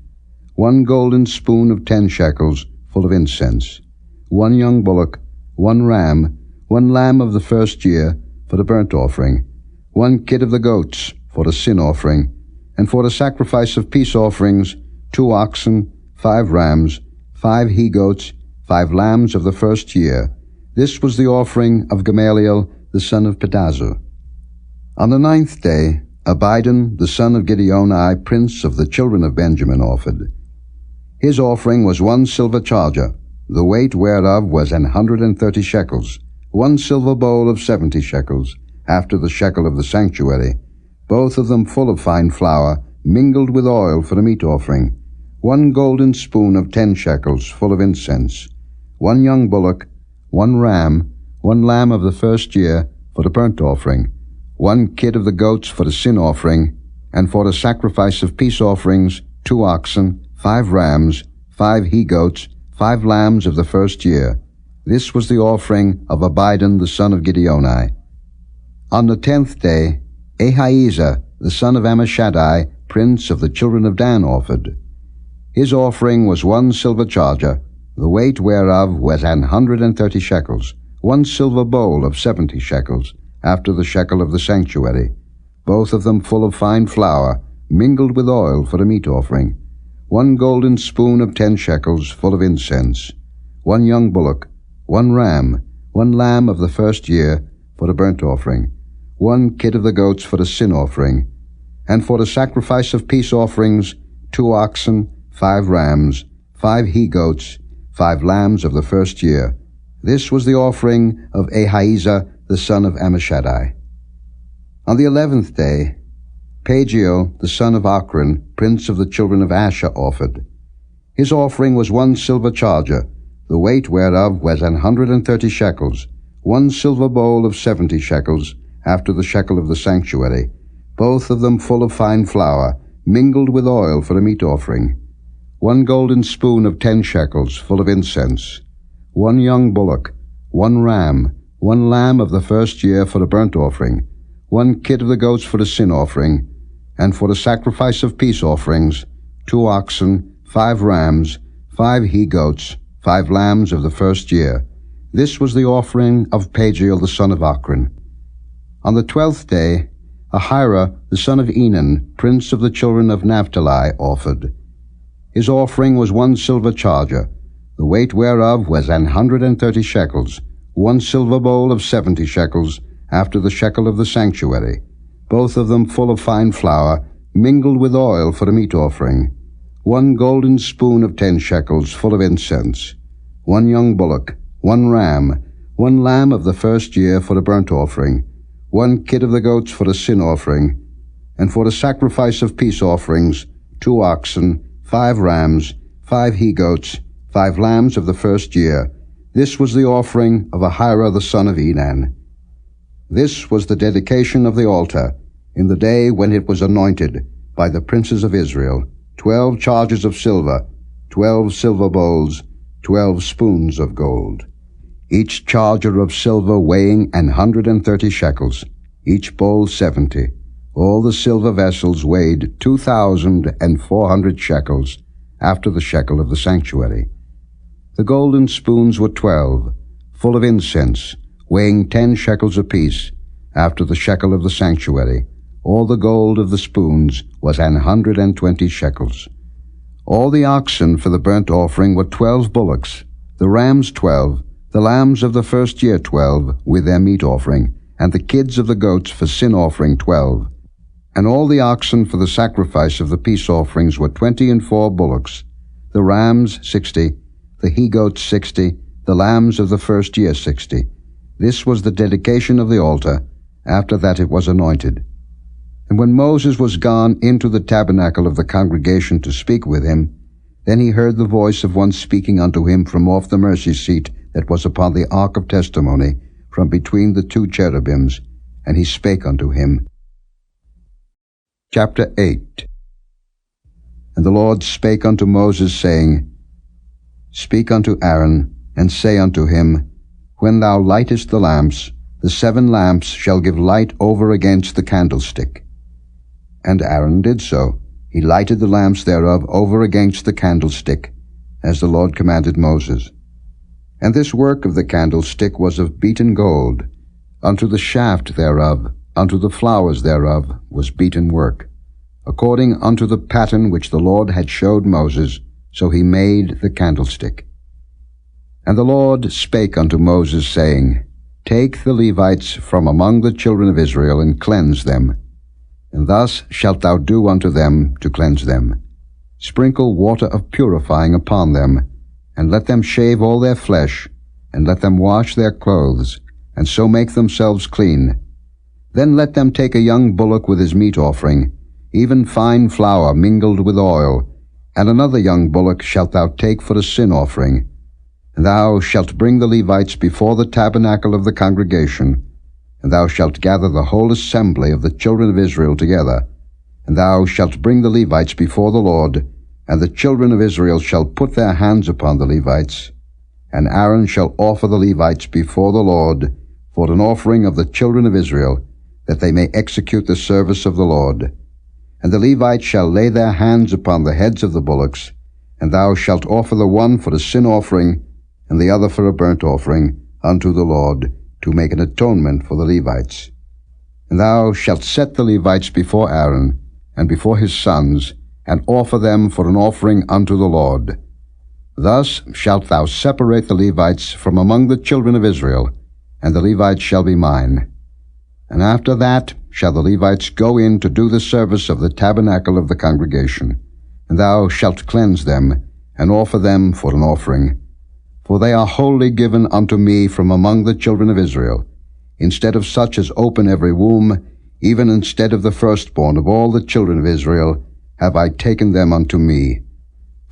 1 golden spoon of 10 shekels, full of incense, 1 young bullock, 1 ram, 1 lamb of the first year for the burnt offering, 1 kid of the goats for a sin offering, and for a sacrifice of peace offerings, 2 oxen, 5 rams, 5 he-goats, 5 lambs of the first year. This was the offering of Gamaliel the son of Pedazur. On the 9th day, Abidan the son of Gideoni, prince of the children of Benjamin, offered. His offering was 1 silver charger, the weight whereof was 130 shekels, 1 silver bowl of 70 shekels, after the shekel of the sanctuary, both of them full of fine flour, mingled with oil for a meat offering, 1 golden spoon of 10 shekels, full of incense, 1 young bullock, 1 ram, 1 lamb of the first year for the burnt offering, 1 kid of the goats for the sin offering, and for the sacrifice of peace offerings, 2 oxen, 5 rams, 5 he-goats, 5 lambs of the first year. This was the offering of Abidan the son of Gideoni. On the 10th day, Ahiezer the son of Ammishaddai, prince of the children of Dan, offered. His offering was 1 silver charger, the weight whereof was 130 shekels, 1 silver bowl of 70 shekels, after the shekel of the sanctuary, both of them full of fine flour, mingled with oil for a meat offering, 1 golden spoon of 10 shekels, full of incense, 1 young bullock, 1 ram, 1 lamb of the first year for a burnt offering, 1 kid of the goats for a sin offering, and for the sacrifice of peace offerings, 2 oxen, 5 rams, 5 he-goats, 5 lambs of the first year. This was the offering of Ahiezer the son of Ammishaddai. On the 11th day, Pagiel the son of Ochran, prince of the children of Asher, offered. His offering was 1 silver charger, the weight whereof was 130 shekels, 1 silver bowl of 70 shekels, after the shekel of the sanctuary, both of them full of fine flour, mingled with oil for a meat offering, 1 golden spoon of 10 shekels, full of incense, 1 young bullock, 1 ram, 1 lamb of the first year for a burnt offering, 1 kid of the goats for a sin offering, and for the sacrifice of peace offerings, 2 oxen, 5 rams, 5 he-goats, 5 lambs of the first year. This was the offering of Pagiel the son of Ochran. On the 12th day, Ahira the son of Enan, prince of the children of Naphtali, offered. His offering was 1 silver charger, the weight whereof was 130 shekels, 1 silver bowl of 70 shekels, after the shekel of the sanctuary, both of them full of fine flour, mingled with oil for a meat offering, 1 golden spoon of 10 shekels, full of incense, 1 young bullock, 1 ram, 1 lamb of the first year for a burnt offering, 1 kid of the goats for a sin offering, and for the sacrifice of peace offerings, 2 oxen, 5 rams, 5 he-goats, 5 lambs of the first year. This was the offering of Ahira the son of Enan. This was the dedication of the altar, in the day when it was anointed by the princes of Israel, 12 chargers of silver, 12 silver bowls, 12 spoons of gold, each charger of silver weighing 130 shekels, each bowl 70. All the silver vessels weighed 2,400 shekels, after the shekel of the sanctuary. The golden spoons were 12, full of incense, weighing 10 shekels apiece, after the shekel of the sanctuary. All the gold of the spoons was 120 shekels. All the oxen for the burnt offering were 12 bullocks, the rams 12, the lambs of the first year 12, with their meat offering, and the kids of the goats for sin offering 12. And all the oxen for the sacrifice of the peace offerings were 24 bullocks, the rams 60, the he-goats 60, the lambs of the first year 60. This was the dedication of the altar. After that it was anointed. And when Moses was gone into the tabernacle of the congregation to speak with him, then he heard the voice of one speaking unto him from off the mercy seat that was upon the ark of testimony, from between the two cherubims, and he spake unto him. Chapter 8. And the Lord spake unto Moses, saying, Speak unto Aaron, and say unto him, When thou lightest the lamps, the 7 lamps shall give light over against the candlestick. And Aaron did so. He lighted the lamps thereof over against the candlestick, as the Lord commanded Moses. And this work of the candlestick was of beaten gold. Unto the shaft thereof, unto the flowers thereof, was beaten work. According unto the pattern which the Lord had showed Moses, so he made the candlestick. And the Lord spake unto Moses, saying, Take the Levites from among the children of Israel, and cleanse them. And thus shalt thou do unto them to cleanse them. Sprinkle water of purifying upon them, and let them shave all their flesh, and let them wash their clothes, and so make themselves clean. Then let them take a young bullock with his meat offering, even fine flour mingled with oil, and another young bullock shalt thou take for a sin offering. And thou shalt bring the Levites before the tabernacle of the congregation, and thou shalt gather the whole assembly of the children of Israel together. And thou shalt bring the Levites before the Lord, and the children of Israel shall put their hands upon the Levites. And Aaron shall offer the Levites before the Lord for an offering of the children of Israel, that they may execute the service of the Lord. And the Levites shall lay their hands upon the heads of the bullocks, and thou shalt offer the one for a sin offering, and the other for a burnt offering, unto the Lord, to make an atonement for the Levites. And thou shalt set the Levites before Aaron, and before his sons, and offer them for an offering unto the Lord. Thus shalt thou separate the Levites from among the children of Israel, and the Levites shall be mine. And after that shall the Levites go in to do the service of the tabernacle of the congregation, and thou shalt cleanse them, and offer them for an offering. For they are wholly given unto me from among the children of Israel. Instead of such as open every womb, even instead of the firstborn of all the children of Israel, have I taken them unto me.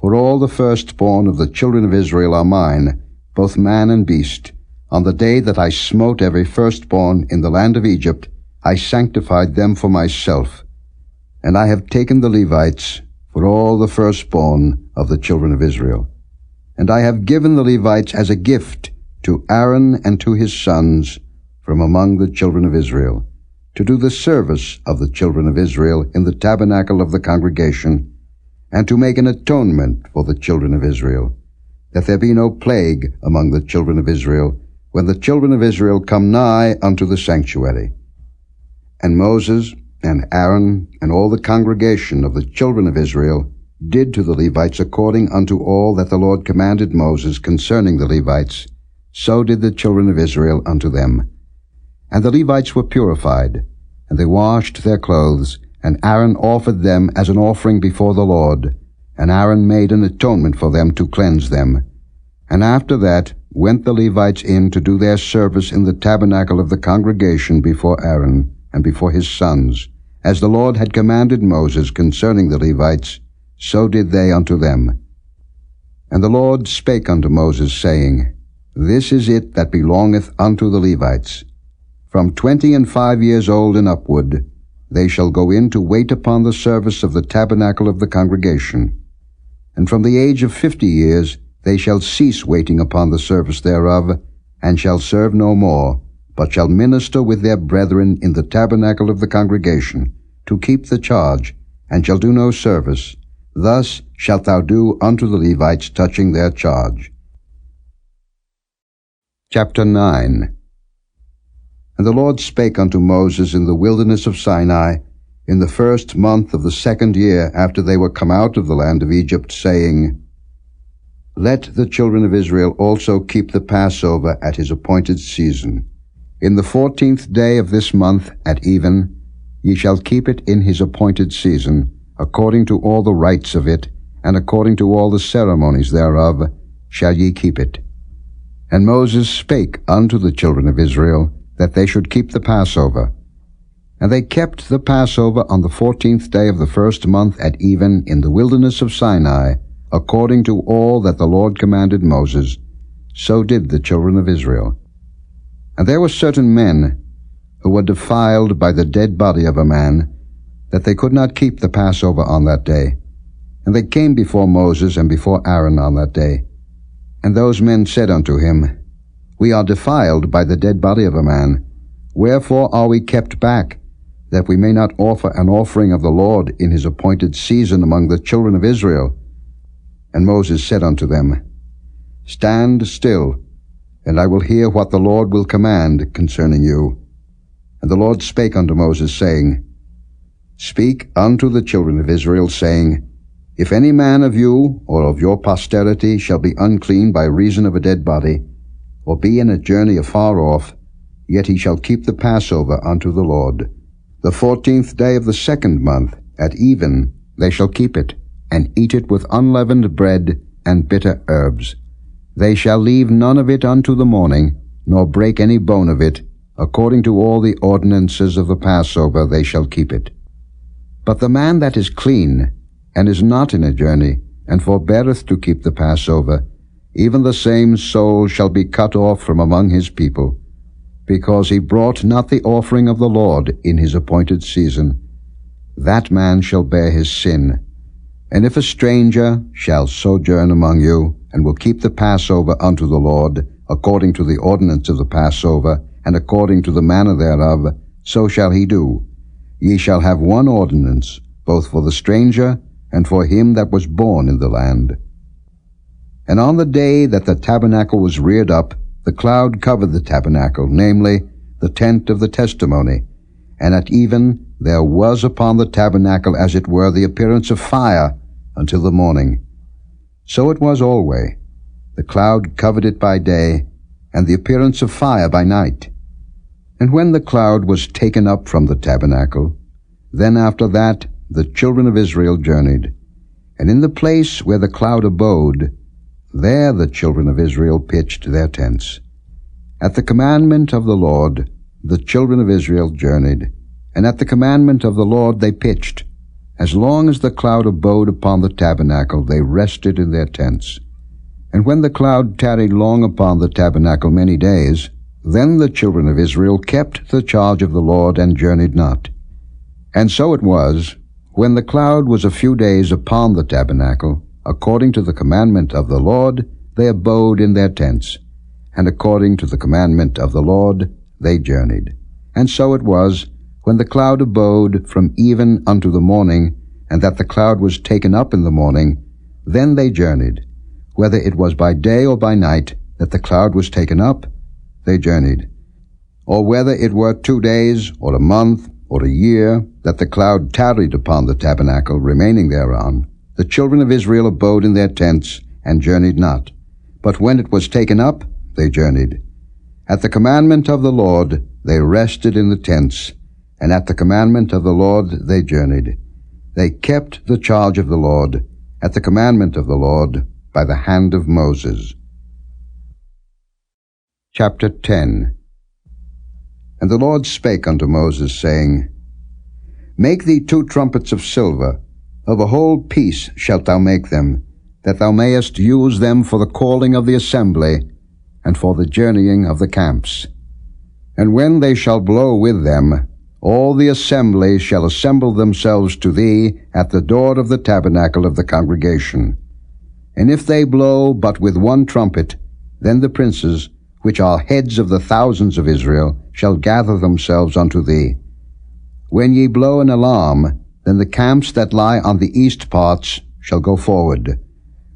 For all the firstborn of the children of Israel are mine, both man and beast. On the day that I smote every firstborn in the land of Egypt, I sanctified them for myself. And I have taken the Levites for all the firstborn of the children of Israel. And I have given the Levites as a gift to Aaron and to his sons from among the children of Israel, to do the service of the children of Israel in the tabernacle of the congregation, and to make an atonement for the children of Israel, that there be no plague among the children of Israel, when the children of Israel come nigh unto the sanctuary. And Moses and Aaron and all the congregation of the children of Israel did to the Levites according unto all that the Lord commanded Moses concerning the Levites, so did the children of Israel unto them. And the Levites were purified, and they washed their clothes, and Aaron offered them as an offering before the Lord, and Aaron made an atonement for them to cleanse them. And after that went the Levites in to do their service in the tabernacle of the congregation before Aaron and before his sons, as the Lord had commanded Moses concerning the Levites, so did they unto them. And the Lord spake unto Moses, saying, This is it that belongeth unto the Levites. From 25 years old and upward, they shall go in to wait upon the service of the tabernacle of the congregation. and from the age of 50 years they shall cease waiting upon the service thereof, and shall serve no more, but shall minister with their brethren in the tabernacle of the congregation, to keep the charge, and shall do no service. Thus shalt thou do unto the Levites touching their charge. Chapter 9. And the Lord spake unto Moses in the wilderness of Sinai, in the 1st month of the 2nd year after they were come out of the land of Egypt, saying, Let the children of Israel also keep the Passover at his appointed season. In the 14th day of this month at even, ye shall keep it in his appointed season, according to all the rites of it, and according to all the ceremonies thereof, shall ye keep it. And Moses spake unto the children of Israel, that they should keep the Passover. And they kept the Passover on the 14th day of the 1st month at even in the wilderness of Sinai, according to all that the Lord commanded Moses. So did the children of Israel. And there were certain men who were defiled by the dead body of a man, that they could not keep the Passover on that day. And they came before Moses and before Aaron on that day. And those men said unto him, We are defiled by the dead body of a man. Wherefore are we kept back, that we may not offer an offering of the Lord in his appointed season among the children of Israel? And Moses said unto them, Stand still, and I will hear what the Lord will command concerning you. And the Lord spake unto Moses, saying, Speak unto the children of Israel, saying, If any man of you or of your posterity shall be unclean by reason of a dead body, or be in a journey afar off, yet he shall keep the Passover unto the Lord. The 14th day of the 2nd month, at even, they shall keep it, and eat it with unleavened bread and bitter herbs. They shall leave none of it unto the morning, nor break any bone of it. According to all the ordinances of the Passover they shall keep it. But the man that is clean, and is not in a journey, and forbeareth to keep the Passover, even the same soul shall be cut off from among his people, because he brought not the offering of the Lord in his appointed season. That man shall bear his sin. And if a stranger shall sojourn among you, and will keep the Passover unto the Lord, according to the ordinance of the Passover, and according to the manner thereof, so shall he do. Ye shall have one ordinance, both for the stranger and for him that was born in the land. And on the day that the tabernacle was reared up, the cloud covered the tabernacle, namely, the tent of the testimony. And at even there was upon the tabernacle as it were the appearance of fire until the morning. So it was always. The cloud covered it by day, and the appearance of fire by night. And when the cloud was taken up from the tabernacle, then after that the children of Israel journeyed. And in the place where the cloud abode, there the children of Israel pitched their tents. At the commandment of the Lord the children of Israel journeyed, and at the commandment of the Lord they pitched. As long as the cloud abode upon the tabernacle, they rested in their tents. And when the cloud tarried long upon the tabernacle many days, then the children of Israel kept the charge of the Lord and journeyed not. And so it was, when the cloud was a few days upon the tabernacle, according to the commandment of the Lord, they abode in their tents, and according to the commandment of the Lord they journeyed. And so it was, when the cloud abode from even unto the morning, and that the cloud was taken up in the morning, then they journeyed. Whether it was by day or by night that the cloud was taken up, they journeyed. Or whether it were 2 days, or a month, or a year, that the cloud tarried upon the tabernacle, remaining thereon, the children of Israel abode in their tents, and journeyed not. But when it was taken up, they journeyed. At the commandment of the Lord they rested in the tents, and at the commandment of the Lord they journeyed. They kept the charge of the Lord, at the commandment of the Lord, by the hand of Moses. Chapter 10. And the Lord spake unto Moses, saying, Make thee 2 trumpets of silver, of a whole piece shalt thou make them, that thou mayest use them for the calling of the assembly, and for the journeying of the camps. And when they shall blow with them, all the assembly shall assemble themselves to thee at the door of the tabernacle of the congregation. And if they blow but with one trumpet, then the princes, which are heads of the thousands of Israel, shall gather themselves unto thee. When ye blow an alarm, then the camps that lie on the east parts shall go forward.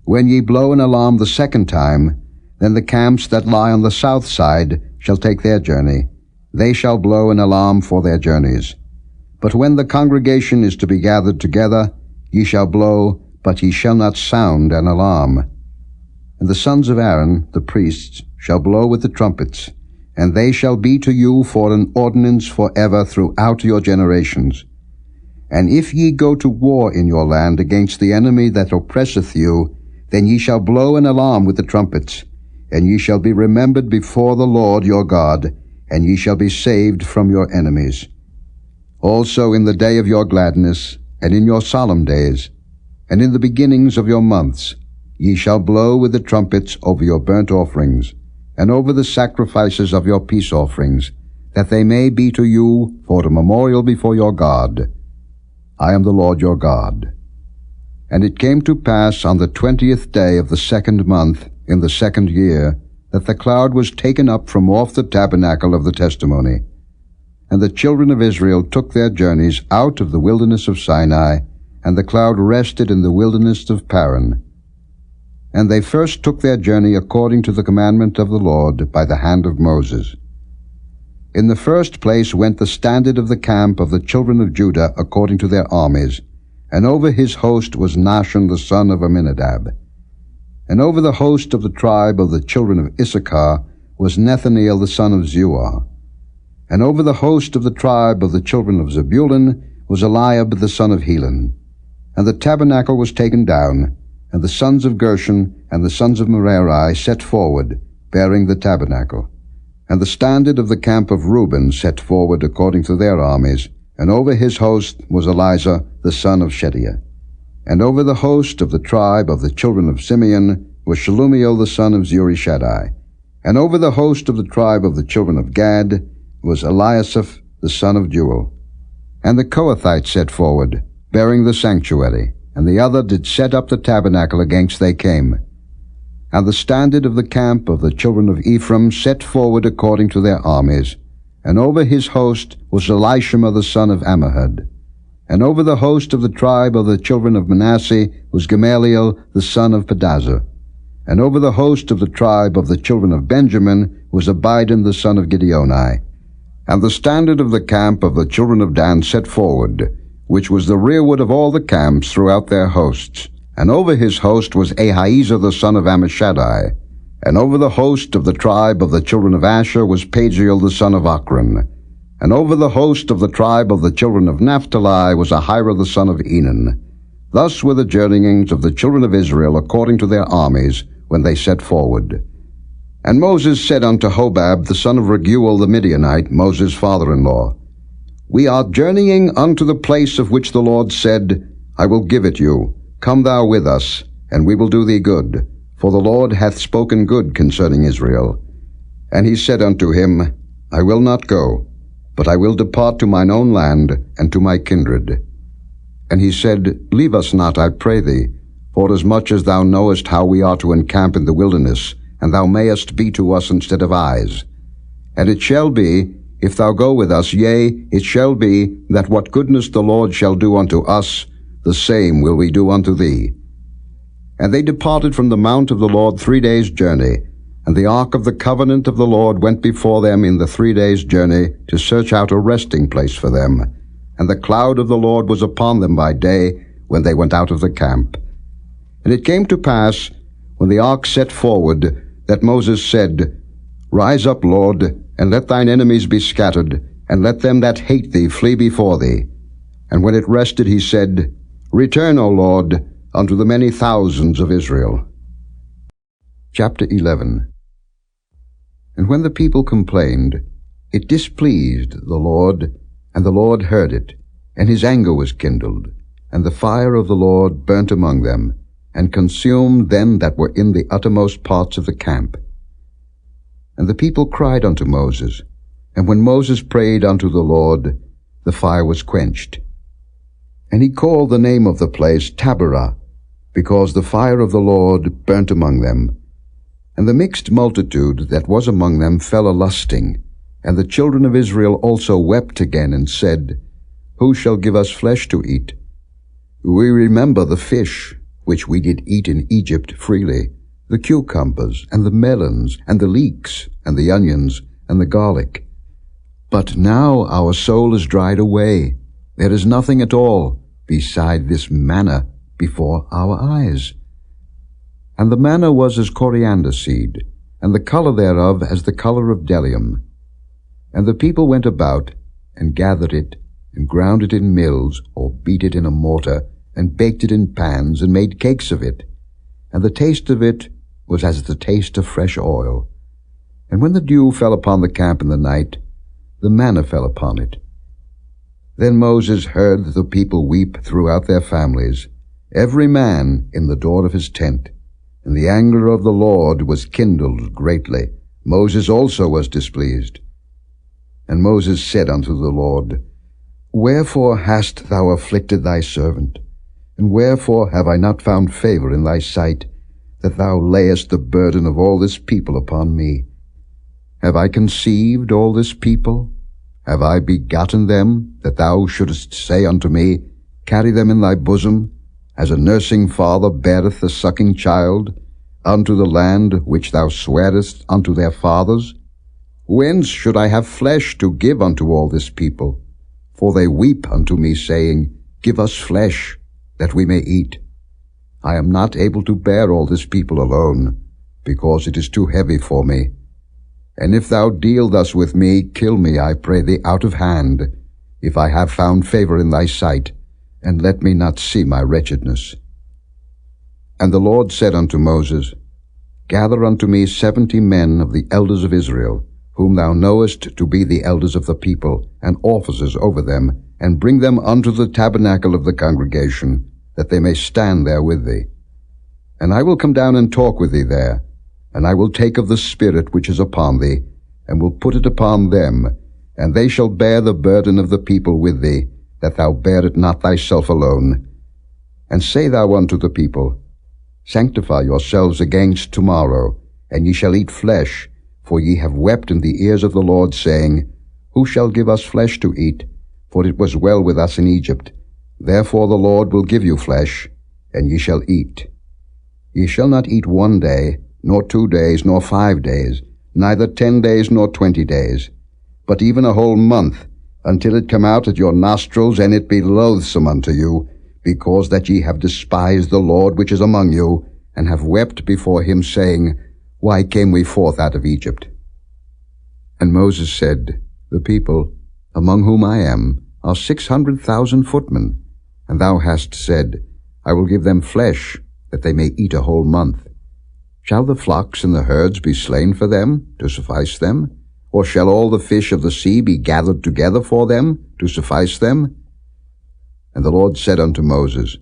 When ye blow an alarm the second time, then the camps that lie on the south side shall take their journey. They shall blow an alarm for their journeys. But when the congregation is to be gathered together, ye shall blow, but ye shall not sound an alarm. And the sons of Aaron, the priests, shall blow with the trumpets, and they shall be to you for an ordinance forever throughout your generations. And if ye go to war in your land against the enemy that oppresseth you, then ye shall blow an alarm with the trumpets, and ye shall be remembered before the Lord your God, and ye shall be saved from your enemies. Also in the day of your gladness, and in your solemn days, and in the beginnings of your months, ye shall blow with the trumpets over your burnt offerings, and over the sacrifices of your peace offerings, that they may be to you for a memorial before your God. I am the Lord your God. And it came to pass on the 20th day of the second month, in the second year, that the cloud was taken up from off the tabernacle of the testimony. And the children of Israel took their journeys out of the wilderness of Sinai, and the cloud rested in the wilderness of Paran. And they first took their journey according to the commandment of the Lord by the hand of Moses. In the first place went the standard of the camp of the children of Judah according to their armies, and over his host was Nahshon the son of Amminadab. And over the host of the tribe of the children of Issachar was Nethaneel the son of Zuar. And over the host of the tribe of the children of Zebulun was Eliab the son of Helon. And the tabernacle was taken down, and the sons of Gershon and the sons of Merari set forward, bearing the tabernacle. And the standard of the camp of Reuben set forward according to their armies, and over his host was Elizur the son of Shedeiah. And over the host of the tribe of the children of Simeon was Shelumiel the son of Zurishaddai. And over the host of the tribe of the children of Gad was Eliasaph the son of Jeuel. And the Kohathites set forward, bearing the sanctuary, and the other did set up the tabernacle against they came. And the standard of the camp of the children of Ephraim set forward according to their armies, and over his host was Elishama the son of Ammihud. And over the host of the tribe of the children of Manasseh was Gamaliel the son of Pedazur. And over the host of the tribe of the children of Benjamin was Abidan the son of Gideoni. And the standard of the camp of the children of Dan set forward, which was the rearward of all the camps throughout their hosts. And over his host was Ahiezer the son of Ammishaddai. And over the host of the tribe of the children of Asher was Pagiel the son of Ochran. And over the host of the tribe of the children of Naphtali was Ahira the son of Enan. Thus were the journeyings of the children of Israel according to their armies when they set forward. And Moses said unto Hobab the son of Reguel the Midianite, Moses' father-in-law, We are journeying unto the place of which the Lord said, I will give it you. Come thou with us, and we will do thee good. For the Lord hath spoken good concerning Israel. And he said unto him, I will not go, but I will depart to mine own land, and to my kindred. And he said, Leave us not, I pray thee, forasmuch as thou knowest how we are to encamp in the wilderness, and thou mayest be to us instead of eyes. And it shall be, if thou go with us, yea, it shall be, that what goodness the Lord shall do unto us, the same will we do unto thee. And they departed from the mount of the Lord 3 days' journey, and the ark of the covenant of the Lord went before them in the 3 days' journey to search out a resting place for them. And the cloud of the Lord was upon them by day when they went out of the camp. And it came to pass, when the ark set forward, that Moses said, Rise up, Lord, and let thine enemies be scattered, and let them that hate thee flee before thee. And when it rested, he said, Return, O Lord, unto the many thousands of Israel. Chapter 11. And when the people complained, it displeased the Lord, and the Lord heard it, and his anger was kindled, and the fire of the Lord burnt among them, and consumed them that were in the uttermost parts of the camp. And the people cried unto Moses, and when Moses prayed unto the Lord, the fire was quenched. And he called the name of the place Taberah, because the fire of the Lord burnt among them. And the mixed multitude that was among them fell a-lusting, and the children of Israel also wept again, and said, Who shall give us flesh to eat? We remember the fish, which we did eat in Egypt freely, the cucumbers, and the melons, and the leeks, and the onions, and the garlic. But now our soul is dried away. There is nothing at all beside this manna before our eyes. And the manna was as coriander seed, and the color thereof as the color of bdellium. And the people went about, and gathered it, and ground it in mills, or beat it in a mortar, and baked it in pans, and made cakes of it. And the taste of it was as the taste of fresh oil. And when the dew fell upon the camp in the night, the manna fell upon it. Then Moses heard the people weep throughout their families, every man in the door of his tent. And the anger of the Lord was kindled greatly. Moses also was displeased. And Moses said unto the Lord, Wherefore hast thou afflicted thy servant? And wherefore have I not found favor in thy sight, that thou layest the burden of all this people upon me? Have I conceived all this people? Have I begotten them, that thou shouldest say unto me, Carry them in thy bosom, as a nursing father beareth a sucking child, unto the land which thou swarest unto their fathers? Whence should I have flesh to give unto all this people? For they weep unto me, saying, Give us flesh, that we may eat. I am not able to bear all this people alone, because it is too heavy for me. And if thou deal thus with me, kill me, I pray thee, out of hand, if I have found favor in thy sight, and let me not see my wretchedness. And the Lord said unto Moses, Gather unto me 70 men of the elders of Israel, whom thou knowest to be the elders of the people, and officers over them, and bring them unto the tabernacle of the congregation, that they may stand there with thee. And I will come down and talk with thee there, and I will take of the Spirit which is upon thee, and will put it upon them, and they shall bear the burden of the people with thee, that thou bear it not thyself alone. And say thou unto the people, Sanctify yourselves against tomorrow, and ye shall eat flesh, for ye have wept in the ears of the Lord, saying, Who shall give us flesh to eat? For it was well with us in Egypt. Therefore the Lord will give you flesh, and ye shall eat. Ye shall not eat 1 day, nor 2 days, nor 5 days, neither 10 days, nor 20 days, but even a whole month, until it come out at your nostrils, and it be loathsome unto you, because that ye have despised the Lord which is among you, and have wept before him, saying, Why came we forth out of Egypt? And Moses said, The people, among whom I am, are 600,000 footmen, and thou hast said, I will give them flesh, that they may eat a whole month. Shall the flocks and the herds be slain for them, to suffice them? Or shall all the fish of the sea be gathered together for them, to suffice them? And the Lord said unto Moses,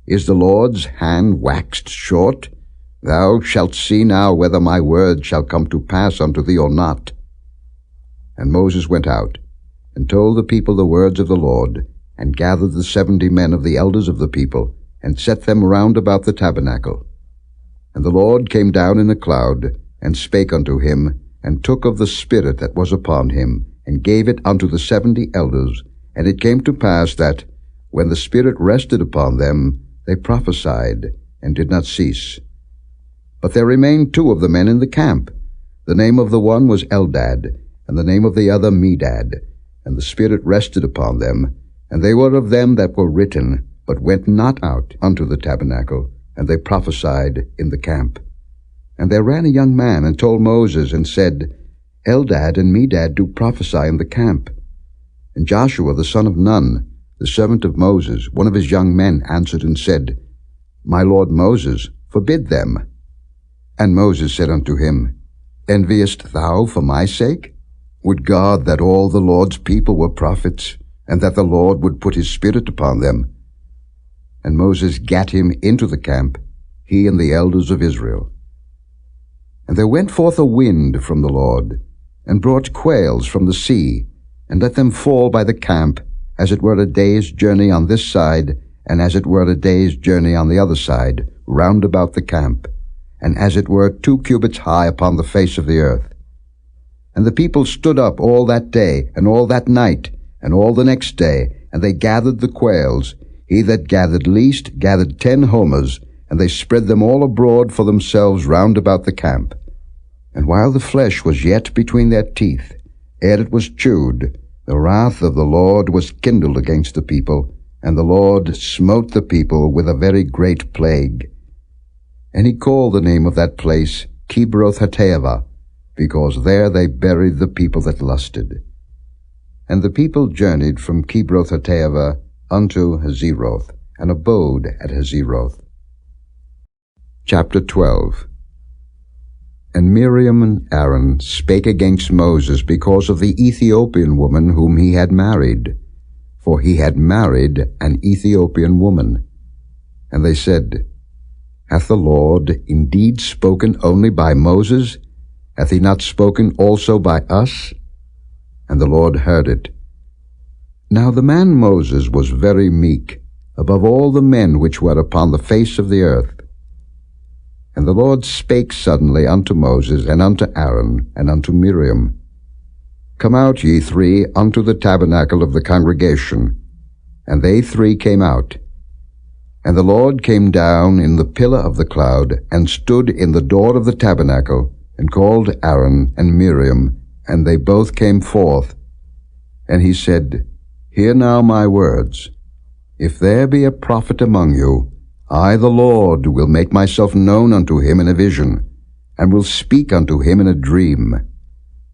Is the Lord's hand waxed short? Thou shalt see now whether my word shall come to pass unto thee or not. And Moses went out, and told the people the words of the Lord, and gathered the 70 men of the elders of the people, and set them round about the tabernacle. And the Lord came down in a cloud, and spake unto him, and took of the Spirit that was upon him, and gave it unto the 70 elders. And it came to pass that, when the Spirit rested upon them, they prophesied, and did not cease. But there remained 2 of the men in the camp. The name of the one was Eldad, and the name of the other Medad. And the Spirit rested upon them, and they were of them that were written, but went not out unto the tabernacle, and they prophesied in the camp. And there ran a young man, and told Moses, and said, Eldad and Medad do prophesy in the camp. And Joshua the son of Nun, the servant of Moses, one of his young men, answered and said, My lord Moses, forbid them. And Moses said unto him, Enviest thou for my sake? Would God that all the Lord's people were prophets, and that the Lord would put his Spirit upon them? And Moses gat him into the camp, he and the elders of Israel. And there went forth a wind from the Lord, and brought quails from the sea, and let them fall by the camp, as it were a day's journey on this side, and as it were a day's journey on the other side, round about the camp, and as it were 2 cubits high upon the face of the earth. And the people stood up all that day, and all that night, and all the next day, and they gathered the quails. He that gathered least gathered 10 homers, and they spread them all abroad for themselves round about the camp. And while the flesh was yet between their teeth, ere it was chewed, the wrath of the Lord was kindled against the people, and the Lord smote the people with a very great plague. And he called the name of that place Kibroth-hattaavah, because there they buried the people that lusted. And the people journeyed from Kibroth-hattaavah unto Hazeroth, and abode at Hazeroth. Chapter 12. And Miriam and Aaron spake against Moses because of the Ethiopian woman whom he had married, for he had married an Ethiopian woman. And they said, Hath the Lord indeed spoken only by Moses? Hath he not spoken also by us? And the Lord heard it. Now the man Moses was very meek, above all the men which were upon the face of the earth. And the Lord spake suddenly unto Moses, and unto Aaron, and unto Miriam, Come out, ye 3, unto the tabernacle of the congregation. And they 3 came out. And the Lord came down in the pillar of the cloud, and stood in the door of the tabernacle, and called Aaron and Miriam, and they both came forth. And he said, Hear now my words. If there be a prophet among you, I, the Lord, will make myself known unto him in a vision, and will speak unto him in a dream.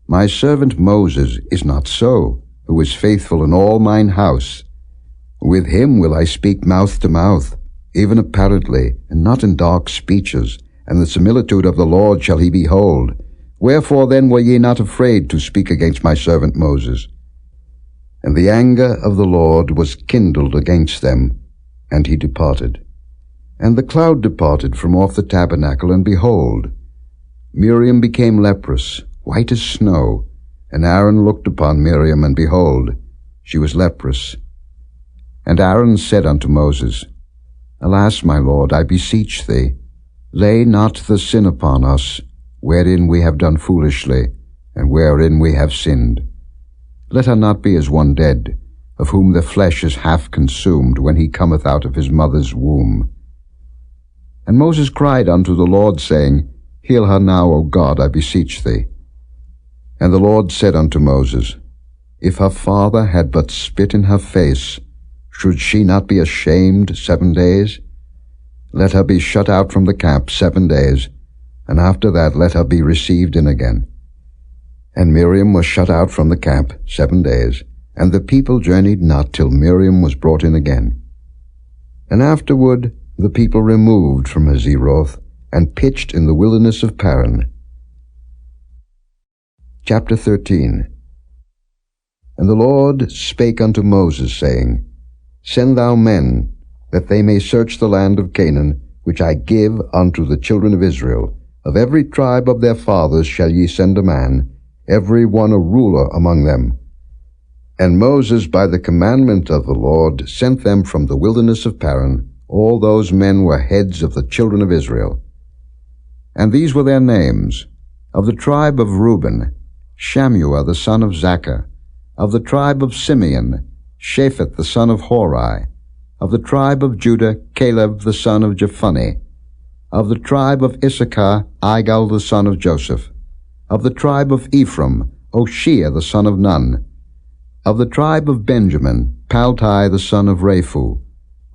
My servant Moses is not so, who is faithful in all mine house. With him will I speak mouth to mouth, even apparently, and not in dark speeches, and the similitude of the Lord shall he behold. Wherefore then were ye not afraid to speak against my servant Moses? And the anger of the Lord was kindled against them, and he departed. And the cloud departed from off the tabernacle, and behold, Miriam became leprous, white as snow. And Aaron looked upon Miriam, and behold, she was leprous. And Aaron said unto Moses, Alas, my Lord, I beseech thee, lay not the sin upon us, wherein we have done foolishly, and wherein we have sinned. Let her not be as one dead, of whom the flesh is half consumed when he cometh out of his mother's womb. And Moses cried unto the Lord, saying, Heal her now, O God, I beseech thee. And the Lord said unto Moses, If her father had but spit in her face, should she not be ashamed 7 days? Let her be shut out from the camp 7 days, and after that let her be received in again. And Miriam was shut out from the camp 7 days, and the people journeyed not till Miriam was brought in again. And afterward the people removed from Hazeroth, and pitched in the wilderness of Paran. Chapter 13. And the Lord spake unto Moses, saying, Send thou men, that they may search the land of Canaan, which I give unto the children of Israel. Of every tribe of their fathers shall ye send a man, every one a ruler among them. And Moses, by the commandment of the Lord, sent them from the wilderness of Paran. All those men were heads of the children of Israel. And these were their names: of the tribe of Reuben, Shammua the son of Zaccur; of the tribe of Simeon, Shaphat the son of Hori; of the tribe of Judah, Caleb the son of Jephunneh; of the tribe of Issachar, Igal the son of Joseph; of the tribe of Ephraim, Oshea the son of Nun; of the tribe of Benjamin, Paltai the son of Raphu;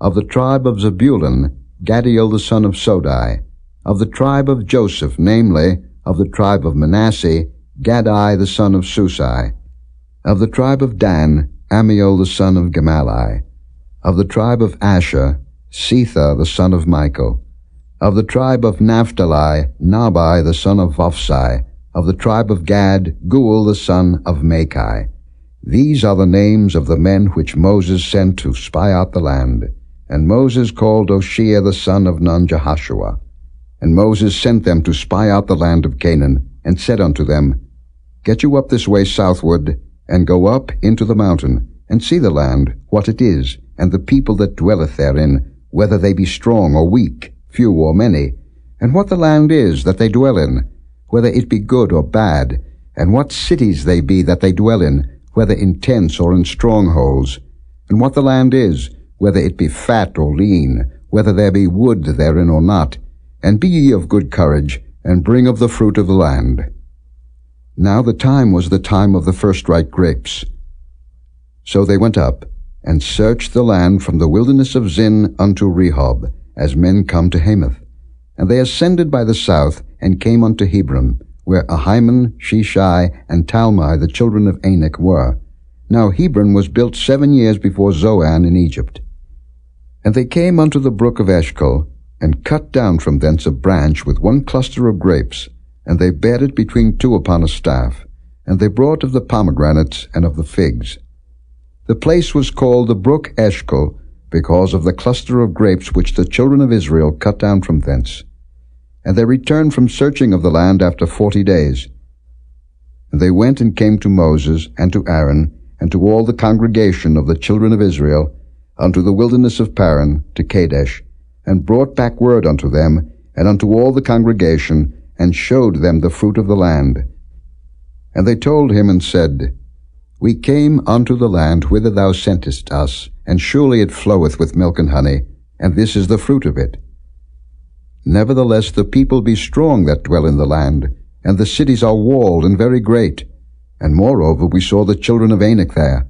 of the tribe of Zebulun, Gadiel the son of Sodai; of the tribe of Joseph, namely, of the tribe of Manasseh, Gadai the son of Susai; of the tribe of Dan, Amiel the son of Gemalli; of the tribe of Asher, Setha the son of Michael; of the tribe of Naphtali, Nabai the son of Vophsi; of the tribe of Gad, Guel the son of Machai. These are the names of the men which Moses sent to spy out the land. And Moses called Oshea the son of Nun Jehoshua. And Moses sent them to spy out the land of Canaan, and said unto them, Get you up this way southward, and go up into the mountain, and see the land, what it is, and the people that dwelleth therein, whether they be strong or weak, few or many, and what the land is that they dwell in, whether it be good or bad, and what cities they be that they dwell in, whether in tents or in strongholds, and what the land is, whether it be fat or lean, whether there be wood therein or not, and be ye of good courage, and bring of the fruit of the land. Now the time was the time of the first-ripe grapes. So they went up, and searched the land from the wilderness of Zin unto Rehob, as men come to Hamath. And they ascended by the south, and came unto Hebron, where Ahiman, Sheshai, and Talmai the children of Anak were. Now Hebron was built 7 years before Zoan in Egypt. And they came unto the brook of Eshcol, and cut down from thence a branch with one cluster of grapes, and they bare it between two upon a staff, and they brought of the pomegranates and of the figs. The place was called the brook Eshcol, because of the cluster of grapes which the children of Israel cut down from thence. And they returned from searching of the land after 40 days. And they went and came to Moses, and to Aaron, and to all the congregation of the children of Israel, unto the wilderness of Paran, to Kadesh, and brought back word unto them, and unto all the congregation, and showed them the fruit of the land. And they told him and said, We came unto the land whither thou sentest us, and surely it floweth with milk and honey, and this is the fruit of it. Nevertheless the people be strong that dwell in the land, and the cities are walled and very great. And moreover we saw the children of Anak there.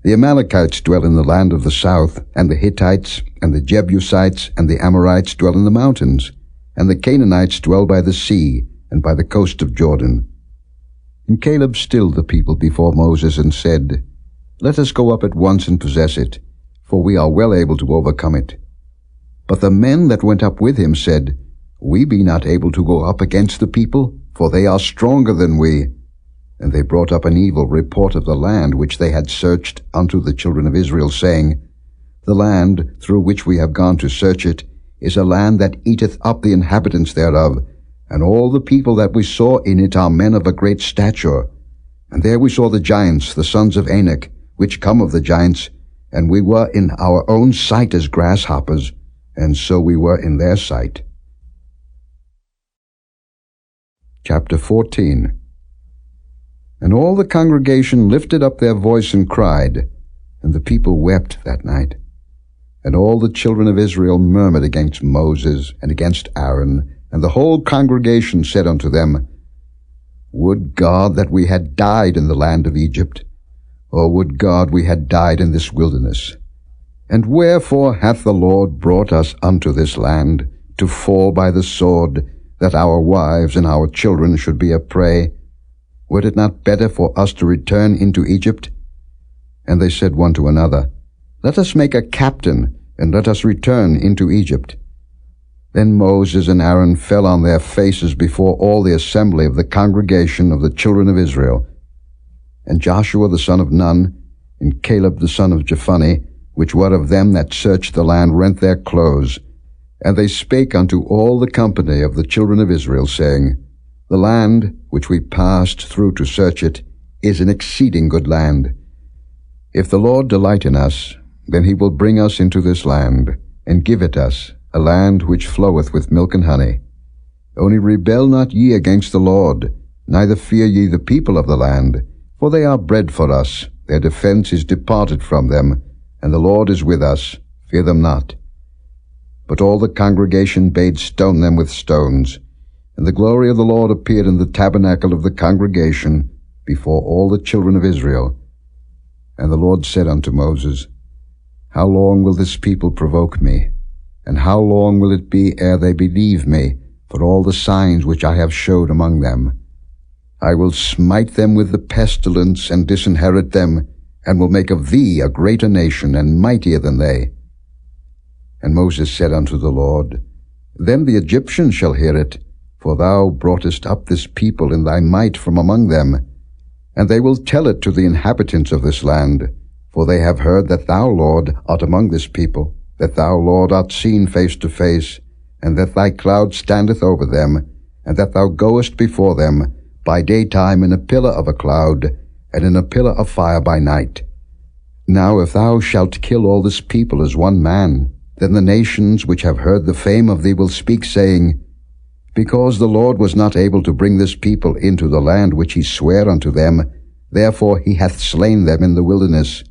The Amalekites dwell in the land of the south, and the Hittites, and the Jebusites, and the Amorites dwell in the mountains, and the Canaanites dwell by the sea, and by the coast of Jordan. And Caleb stilled the people before Moses, and said, Let us go up at once and possess it, for we are well able to overcome it. But the men that went up with him said, We be not able to go up against the people, for they are stronger than we. And they brought up an evil report of the land which they had searched unto the children of Israel, saying, The land through which we have gone to search it is a land that eateth up the inhabitants thereof, and all the people that we saw in it are men of a great stature. And there we saw the giants, the sons of Anak, which come of the giants, and we were in our own sight as grasshoppers, and so we were in their sight. Chapter 14. And all the congregation lifted up their voice and cried, and the people wept that night. And all the children of Israel murmured against Moses and against Aaron, and the whole congregation said unto them, Would God that we had died in the land of Egypt, or would God we had died in this wilderness? And wherefore hath the Lord brought us unto this land, to fall by the sword, that our wives and our children should be a prey? Were it not better for us to return into Egypt? And they said one to another, Let us make a captain, and let us return into Egypt. Then Moses and Aaron fell on their faces before all the assembly of the congregation of the children of Israel. And Joshua the son of Nun, and Caleb the son of Jephunneh, which were of them that searched the land, rent their clothes. And they spake unto all the company of the children of Israel, saying, The land which we passed through to search it is an exceeding good land. If the Lord delight in us, then he will bring us into this land, and give it us, a land which floweth with milk and honey. Only rebel not ye against the Lord, neither fear ye the people of the land, for they are bread for us, their defense is departed from them, and the Lord is with us, fear them not. But all the congregation bade stone them with stones, and the glory of the Lord appeared in the tabernacle of the congregation before all the children of Israel. And the Lord said unto Moses, How long will this people provoke me? And how long will it be ere they believe me for all the signs which I have showed among them? I will smite them with the pestilence, and disinherit them, and will make of thee a greater nation, and mightier than they. And Moses said unto the Lord, Then the Egyptians shall hear it, for thou broughtest up this people in thy might from among them. And they will tell it to the inhabitants of this land, for they have heard that thou, Lord, art among this people, that thou, Lord, art seen face to face, and that thy cloud standeth over them, and that thou goest before them by daytime in a pillar of a cloud, and in a pillar of fire by night. Now if thou shalt kill all this people as one man, then the nations which have heard the fame of thee will speak, saying, Because the Lord was not able to bring this people into the land which he sware unto them, therefore he hath slain them in the wilderness.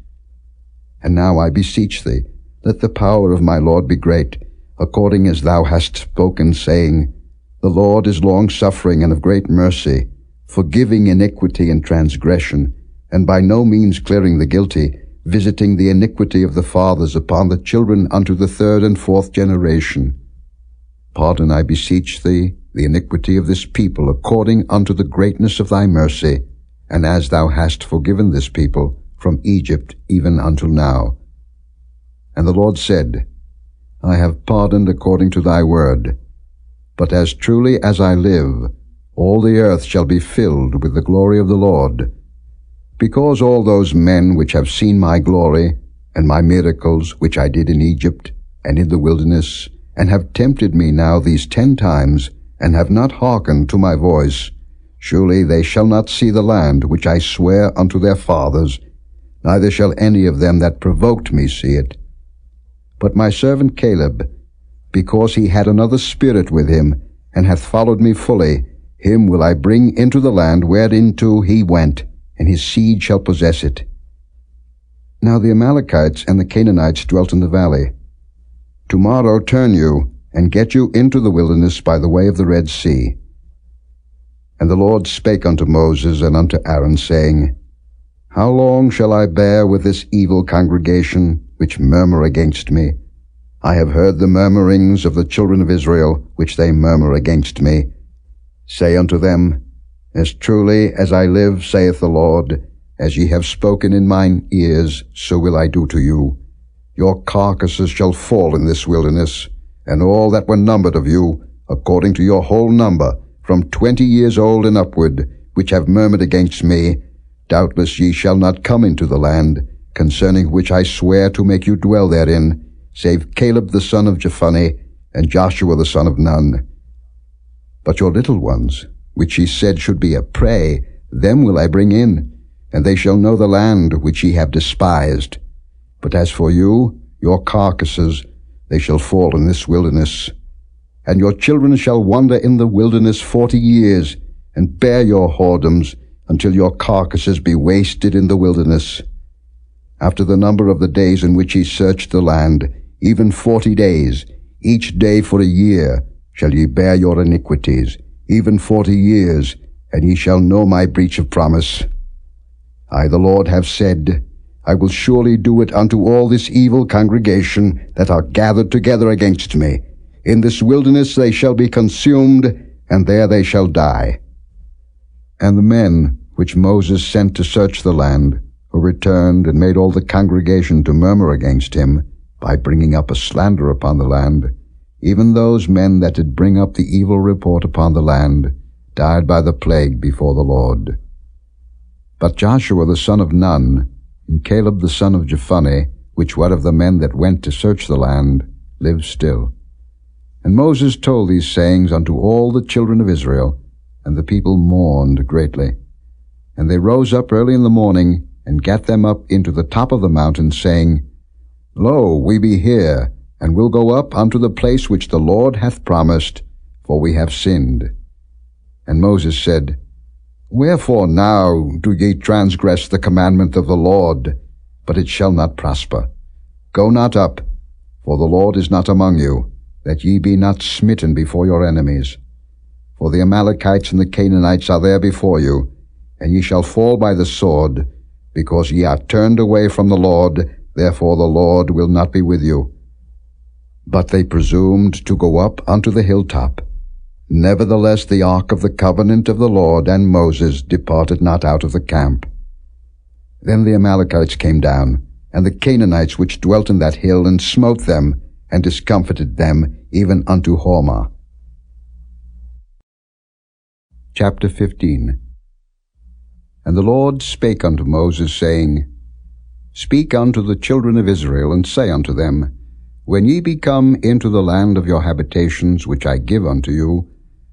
And now I beseech thee, let the power of my Lord be great, according as thou hast spoken, saying, The Lord is long-suffering and of great mercy, forgiving iniquity and transgression, and by no means clearing the guilty, visiting the iniquity of the fathers upon the children unto the third and fourth generation. Pardon, I beseech thee, the iniquity of this people according unto the greatness of thy mercy, and as thou hast forgiven this people from Egypt even until now. And the Lord said, I have pardoned according to thy word. But as truly as I live, all the earth shall be filled with the glory of the Lord. Because all those men which have seen my glory, and my miracles which I did in Egypt, and in the wilderness, and have tempted me now these 10 times, and have not hearkened to my voice, surely they shall not see the land which I swear unto their fathers, neither shall any of them that provoked me see it. But my servant Caleb, because he had another spirit with him, and hath followed me fully, him will I bring into the land whereinto he went, and his seed shall possess it. Now the Amalekites and the Canaanites dwelt in the valley. Tomorrow turn you, and get you into the wilderness by the way of the Red Sea. And the Lord spake unto Moses and unto Aaron, saying, How long shall I bear with this evil congregation, which murmur against me? I have heard the murmurings of the children of Israel, which they murmur against me. Say unto them, As truly as I live, saith the Lord, as ye have spoken in mine ears, so will I do to you. Your carcasses shall fall in this wilderness, and all that were numbered of you, according to your whole number, from 20 years old and upward, which have murmured against me, doubtless ye shall not come into the land, concerning which I swear to make you dwell therein, save Caleb the son of Jephunneh, and Joshua the son of Nun. But your little ones, which ye said should be a prey, them will I bring in, and they shall know the land which ye have despised. But as for you, your carcasses, they shall fall in this wilderness. And your children shall wander in the wilderness 40 years, and bear your whoredoms, until your carcasses be wasted in the wilderness. After the number of the days in which ye searched the land, even 40 days, each day for a year, shall ye bear your iniquities, even 40 years, and ye shall know my breach of promise. I, the Lord, have said, I will surely do it unto all this evil congregation that are gathered together against me. In this wilderness they shall be consumed, and there they shall die. And the men which Moses sent to search the land, who returned and made all the congregation to murmur against him, by bringing up a slander upon the land, even those men that did bring up the evil report upon the land, died by the plague before the Lord. But Joshua the son of Nun, and Caleb the son of Jephunneh, which were of the men that went to search the land, lived still. And Moses told these sayings unto all the children of Israel, and the people mourned greatly. And they rose up early in the morning, and gat them up into the top of the mountain, saying, Lo, we be here, and will go up unto the place which the Lord hath promised, for we have sinned. And Moses said, Wherefore now do ye transgress the commandment of the Lord? But it shall not prosper. Go not up, for the Lord is not among you, that ye be not smitten before your enemies. For the Amalekites and the Canaanites are there before you, and ye shall fall by the sword, because ye are turned away from the Lord, therefore the Lord will not be with you. But they presumed to go up unto the hilltop. Nevertheless the ark of the covenant of the Lord and Moses departed not out of the camp. Then the Amalekites came down, and the Canaanites which dwelt in that hill, and smote them, and discomfited them, even unto Hormah. Chapter 15. And the Lord spake unto Moses, saying, Speak unto the children of Israel, and say unto them, When ye be come into the land of your habitations, which I give unto you,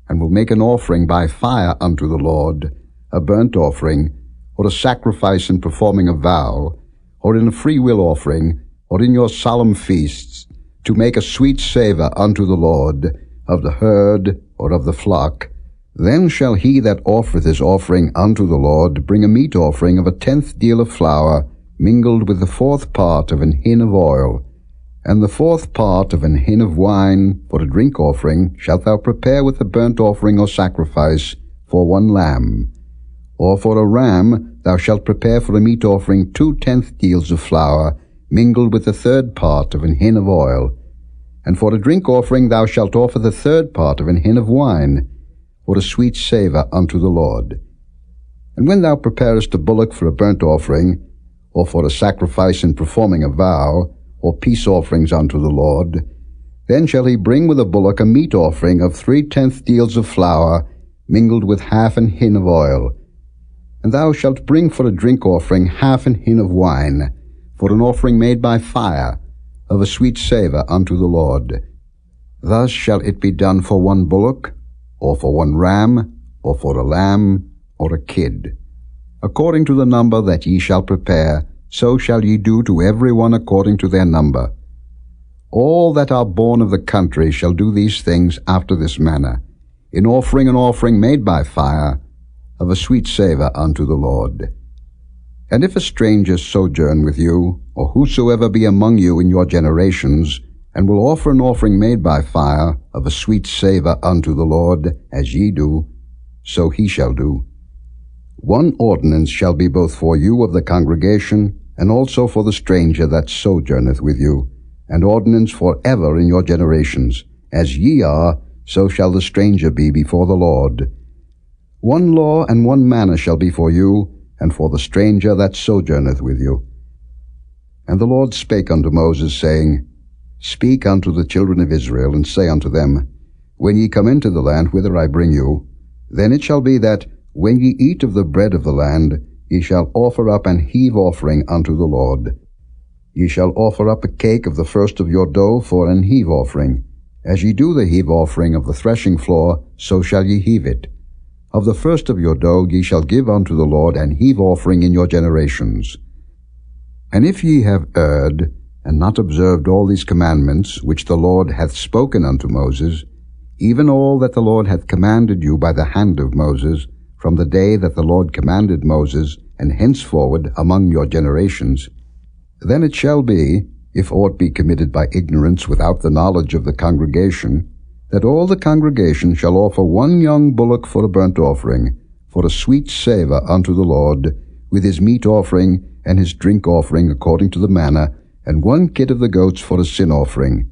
and will make an offering by fire unto the Lord, a burnt offering, or a sacrifice in performing a vow, or in a freewill offering, or in your solemn feasts, to make a sweet savour unto the Lord, of the herd or of the flock, then shall he that offereth his offering unto the Lord bring a meat offering of 1/10 deal of flour, mingled with the 4th part of an hin of oil, and the 4th part of an hin of wine. For a drink offering shalt thou prepare with the burnt offering or sacrifice for 1 lamb. Or for a ram thou shalt prepare for a meat offering 2/10 deals of flour, mingled with the 3rd part of an hin of oil. And for a drink offering thou shalt offer the 3rd part of an hin of wine, for a sweet savour unto the Lord. And when thou preparest a bullock for a burnt offering, or for a sacrifice in performing a vow, or peace offerings unto the Lord, then shall he bring with a bullock a meat offering of 3/10 deals of flour, mingled with half an hin of oil. And thou shalt bring for a drink offering half an hin of wine, for an offering made by fire, of a sweet savour unto the Lord. Thus shall it be done for 1 bullock, or for 1 ram, or for a lamb, or a kid. According to the number that ye shall prepare, so shall ye do to every one according to their number. All that are born of the country shall do these things after this manner, in offering an offering made by fire, of a sweet savour unto the Lord. And if a stranger sojourn with you, or whosoever be among you in your generations, and will offer an offering made by fire, of a sweet savour unto the Lord, as ye do, so he shall do. 1 ordinance shall be both for you of the congregation, and also for the stranger that sojourneth with you, an ordinance for ever in your generations. As ye are, so shall the stranger be before the Lord. 1 law and 1 manner shall be for you, and for the stranger that sojourneth with you. And the Lord spake unto Moses, saying, Speak unto the children of Israel, and say unto them, When ye come into the land whither I bring you, then it shall be that, when ye eat of the bread of the land, ye shall offer up an heave offering unto the Lord. Ye shall offer up a cake of the first of your dough for an heave offering. As ye do the heave offering of the threshing floor, so shall ye heave it. Of the first of your dough ye shall give unto the Lord an heave offering in your generations. And if ye have erred, and not observed all these commandments which the Lord hath spoken unto Moses, even all that the Lord hath commanded you by the hand of Moses, from the day that the Lord commanded Moses, and henceforward among your generations, then it shall be, if aught be committed by ignorance without the knowledge of the congregation, that all the congregation shall offer 1 young bullock for a burnt offering, for a sweet savour unto the Lord, with his meat offering and his drink offering according to the manner, and 1 kid of the goats for a sin offering.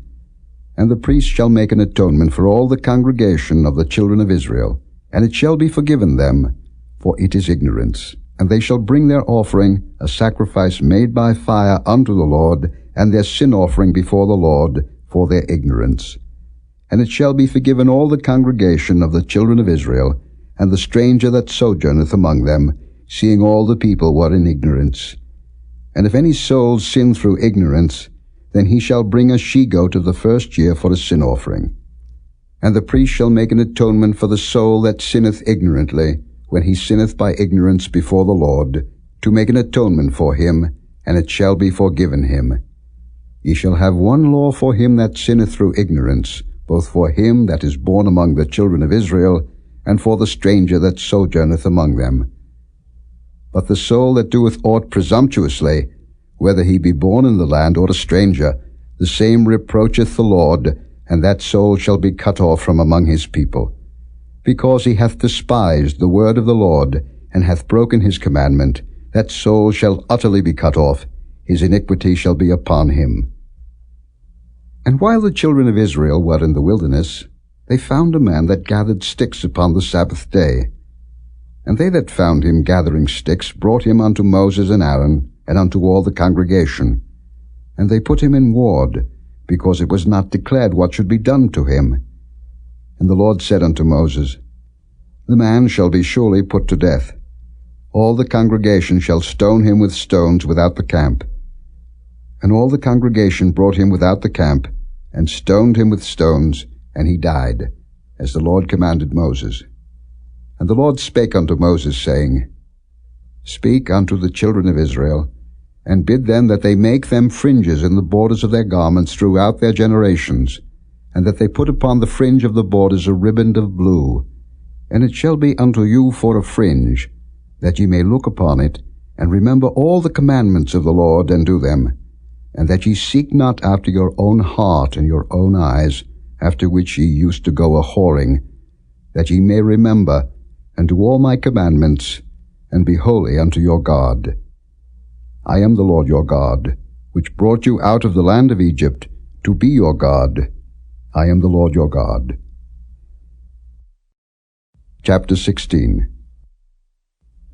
And the priest shall make an atonement for all the congregation of the children of Israel, and it shall be forgiven them, for it is ignorance. And they shall bring their offering, a sacrifice made by fire unto the Lord, and their sin offering before the Lord, for their ignorance. And it shall be forgiven all the congregation of the children of Israel, and the stranger that sojourneth among them, seeing all the people were in ignorance. And if any soul sin through ignorance, then he shall bring a she-goat of the first year for a sin offering. And the priest shall make an atonement for the soul that sinneth ignorantly, when he sinneth by ignorance before the Lord, to make an atonement for him, and it shall be forgiven him. Ye shall have 1 law for him that sinneth through ignorance, both for him that is born among the children of Israel, and for the stranger that sojourneth among them. But the soul that doeth aught presumptuously, whether he be born in the land or a stranger, the same reproacheth the Lord, and that soul shall be cut off from among his people. Because he hath despised the word of the Lord, and hath broken his commandment, that soul shall utterly be cut off, his iniquity shall be upon him. And while the children of Israel were in the wilderness, they found a man that gathered sticks upon the Sabbath day. And they that found him gathering sticks brought him unto Moses and Aaron, and unto all the congregation. And they put him in ward, because it was not declared what should be done to him. And the Lord said unto Moses, The man shall be surely put to death. All the congregation shall stone him with stones without the camp. And all the congregation brought him without the camp, and stoned him with stones, and he died, as the Lord commanded Moses. And the Lord spake unto Moses, saying, Speak unto the children of Israel, and bid them that they make them fringes in the borders of their garments throughout their generations, and that they put upon the fringe of the borders a riband of blue. And it shall be unto you for a fringe, that ye may look upon it, and remember all the commandments of the Lord, and do them, and that ye seek not after your own heart and your own eyes, after which ye used to go a-whoring, that ye may remember, and do all my commandments, and be holy unto your God. I am the Lord your God, which brought you out of the land of Egypt, to be your God. I am the Lord your God. Chapter 16.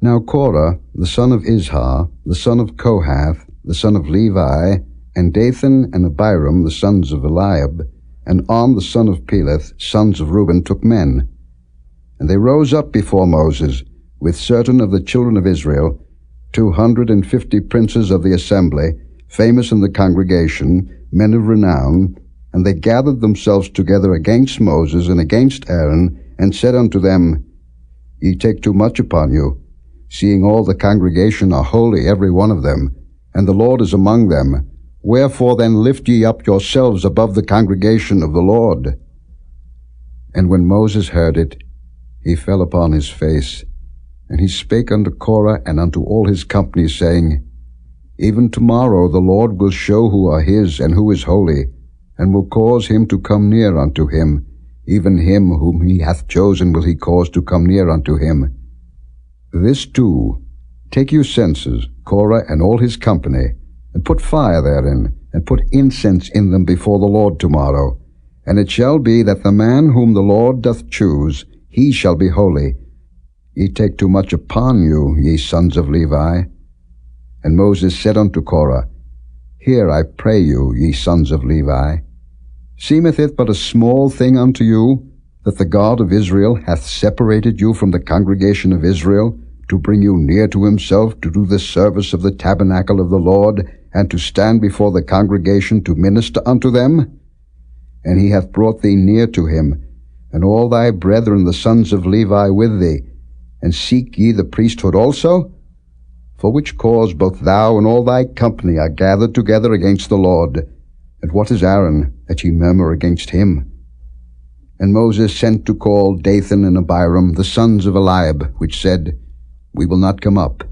Now Korah, the son of Izhar, the son of Kohath, the son of Levi, and Dathan and Abiram, the sons of Eliab, and On, the son of Peleth, sons of Reuben, took men. And they rose up before Moses, with certain of the children of Israel, 250 princes of the assembly, famous in the congregation, men of renown, and they gathered themselves together against Moses and against Aaron, and said unto them, Ye take too much upon you, seeing all the congregation are holy, every one of them, and the Lord is among them. Wherefore then lift ye up yourselves above the congregation of the Lord? And when Moses heard it, he fell upon his face, and he spake unto Korah and unto all his company, saying, Even tomorrow the Lord will show who are his and who is holy, and will cause him to come near unto him. Even him whom he hath chosen will he cause to come near unto him. This too, take you censers, Korah and all his company, and put fire therein, and put incense in them before the Lord tomorrow. And it shall be that the man whom the Lord doth choose, he shall be holy. Ye take too much upon you, ye sons of Levi. And Moses said unto Korah, Hear, I pray you, ye sons of Levi. Seemeth it but a small thing unto you, that the God of Israel hath separated you from the congregation of Israel, to bring you near to himself, to do the service of the tabernacle of the Lord, and to stand before the congregation to minister unto them? And he hath brought thee near to him, and all thy brethren the sons of Levi with thee, and seek ye the priesthood also? For which cause both thou and all thy company are gathered together against the Lord. And what is Aaron, that ye murmur against him? And Moses sent to call Dathan and Abiram, the sons of Eliab, which said, We will not come up.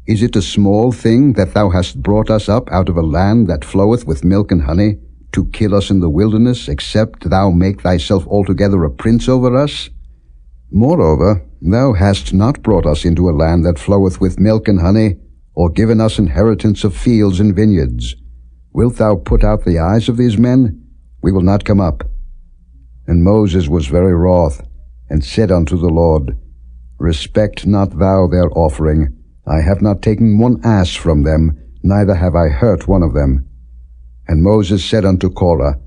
Is it a small thing that thou hast brought us up out of a land that floweth with milk and honey, to kill us in the wilderness, except thou make thyself altogether a prince over us? Moreover, thou hast not brought us into a land that floweth with milk and honey, or given us inheritance of fields and vineyards. Wilt thou put out the eyes of these men? We will not come up. And Moses was very wroth, and said unto the Lord, Respect not thou their offering. I have not taken one ass from them, neither have I hurt one of them. And Moses said unto Korah,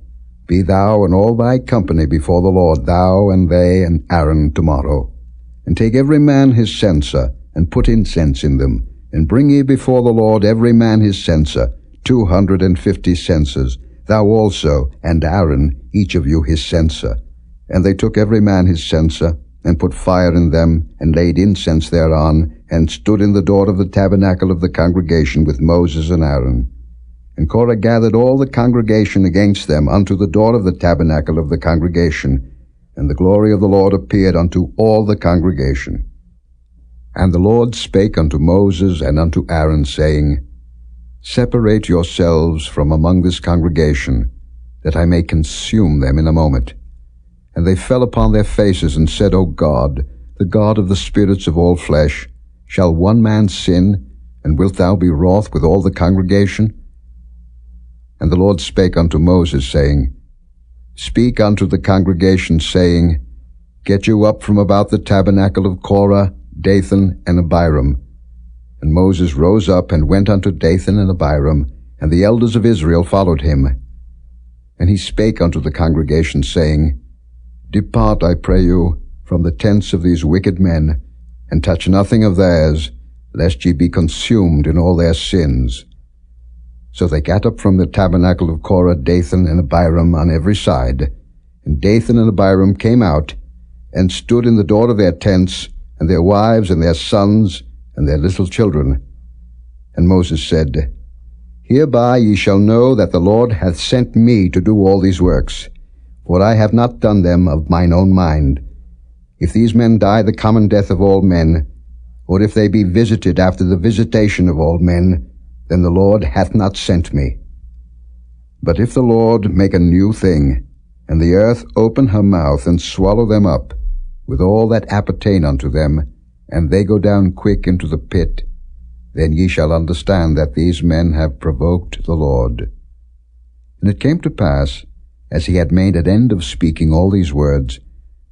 Be thou and all thy company before the Lord, thou and they and Aaron tomorrow. And take every man his censer, and put incense in them, and bring ye before the Lord every man his censer, 250 censers, thou also, and Aaron, each of you his censer. And they took every man his censer, and put fire in them, and laid incense thereon, and stood in the door of the tabernacle of the congregation with Moses and Aaron. And Korah gathered all the congregation against them unto the door of the tabernacle of the congregation, and the glory of the Lord appeared unto all the congregation. And the Lord spake unto Moses and unto Aaron, saying, Separate yourselves from among this congregation, that I may consume them in a moment. And they fell upon their faces, and said, O God, the God of the spirits of all flesh, shall one man sin, and wilt thou be wroth with all the congregation? And the Lord spake unto Moses, saying, Speak unto the congregation, saying, Get you up from about the tabernacle of Korah, Dathan, and Abiram. And Moses rose up, and went unto Dathan and Abiram, and the elders of Israel followed him. And he spake unto the congregation, saying, Depart, I pray you, from the tents of these wicked men, and touch nothing of theirs, lest ye be consumed in all their sins. So they gat up from the tabernacle of Korah, Dathan, and Abiram on every side. And Dathan and Abiram came out, and stood in the door of their tents, and their wives, and their sons, and their little children. And Moses said, Hereby ye shall know that the Lord hath sent me to do all these works, for I have not done them of mine own mind. If these men die the common death of all men, or if they be visited after the visitation of all men, then the Lord hath not sent me. But if the Lord make a new thing, and the earth open her mouth and swallow them up, with all that appertain unto them, and they go down quick into the pit, then ye shall understand that these men have provoked the Lord. And it came to pass, as he had made an end of speaking all these words,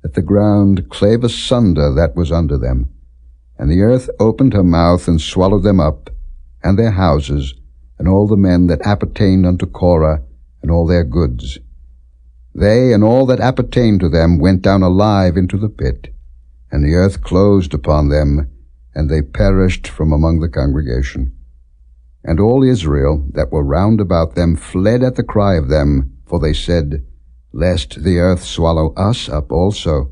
that the ground clave asunder that was under them, and the earth opened her mouth and swallowed them up, and their houses, and all the men that appertained unto Korah, and all their goods. They and all that appertained to them went down alive into the pit, and the earth closed upon them, and they perished from among the congregation. And all Israel that were round about them fled at the cry of them, for they said, Lest the earth swallow us up also.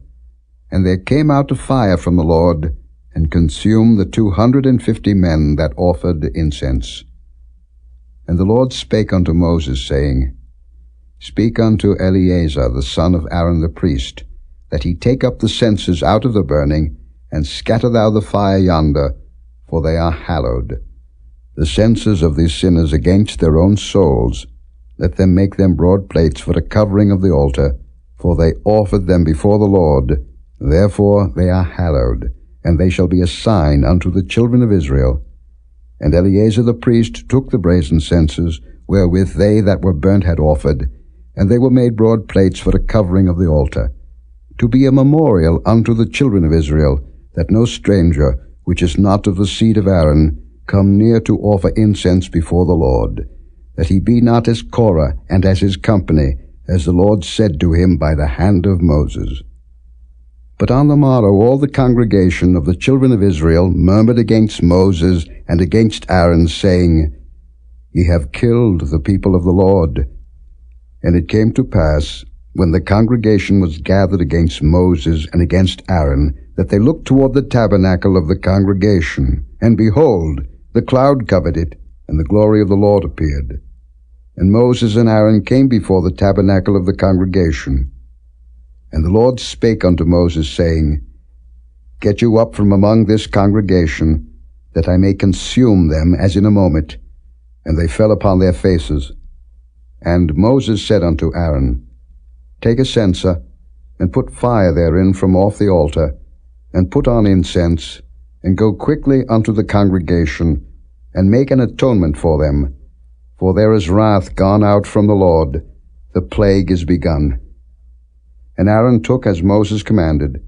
And there came out a fire from the Lord, and consumed the 250 men that offered incense. And the Lord spake unto Moses, saying, Speak unto Eleazar the son of Aaron the priest, that he take up the censers out of the burning, and scatter thou the fire yonder, for they are hallowed. The censers of these sinners against their own souls, let them make them broad plates for the covering of the altar, for they offered them before the Lord, therefore they are hallowed, and they shall be a sign unto the children of Israel. And Eleazar the priest took the brazen censers, wherewith they that were burnt had offered, and they were made broad plates for the covering of the altar, to be a memorial unto the children of Israel, that no stranger, which is not of the seed of Aaron, come near to offer incense before the Lord, that he be not as Korah and as his company, as the Lord said to him by the hand of Moses. But on the morrow all the congregation of the children of Israel murmured against Moses and against Aaron, saying, Ye have killed the people of the Lord. And it came to pass, when the congregation was gathered against Moses and against Aaron, that they looked toward the tabernacle of the congregation, and behold, the cloud covered it, and the glory of the Lord appeared. And Moses and Aaron came before the tabernacle of the congregation. And the Lord spake unto Moses, saying, Get you up from among this congregation, that I may consume them as in a moment. And they fell upon their faces. And Moses said unto Aaron, Take a censer, and put fire therein from off the altar, and put on incense, and go quickly unto the congregation, and make an atonement for them. For there is wrath gone out from the Lord, the plague is begun. And Aaron took as Moses commanded,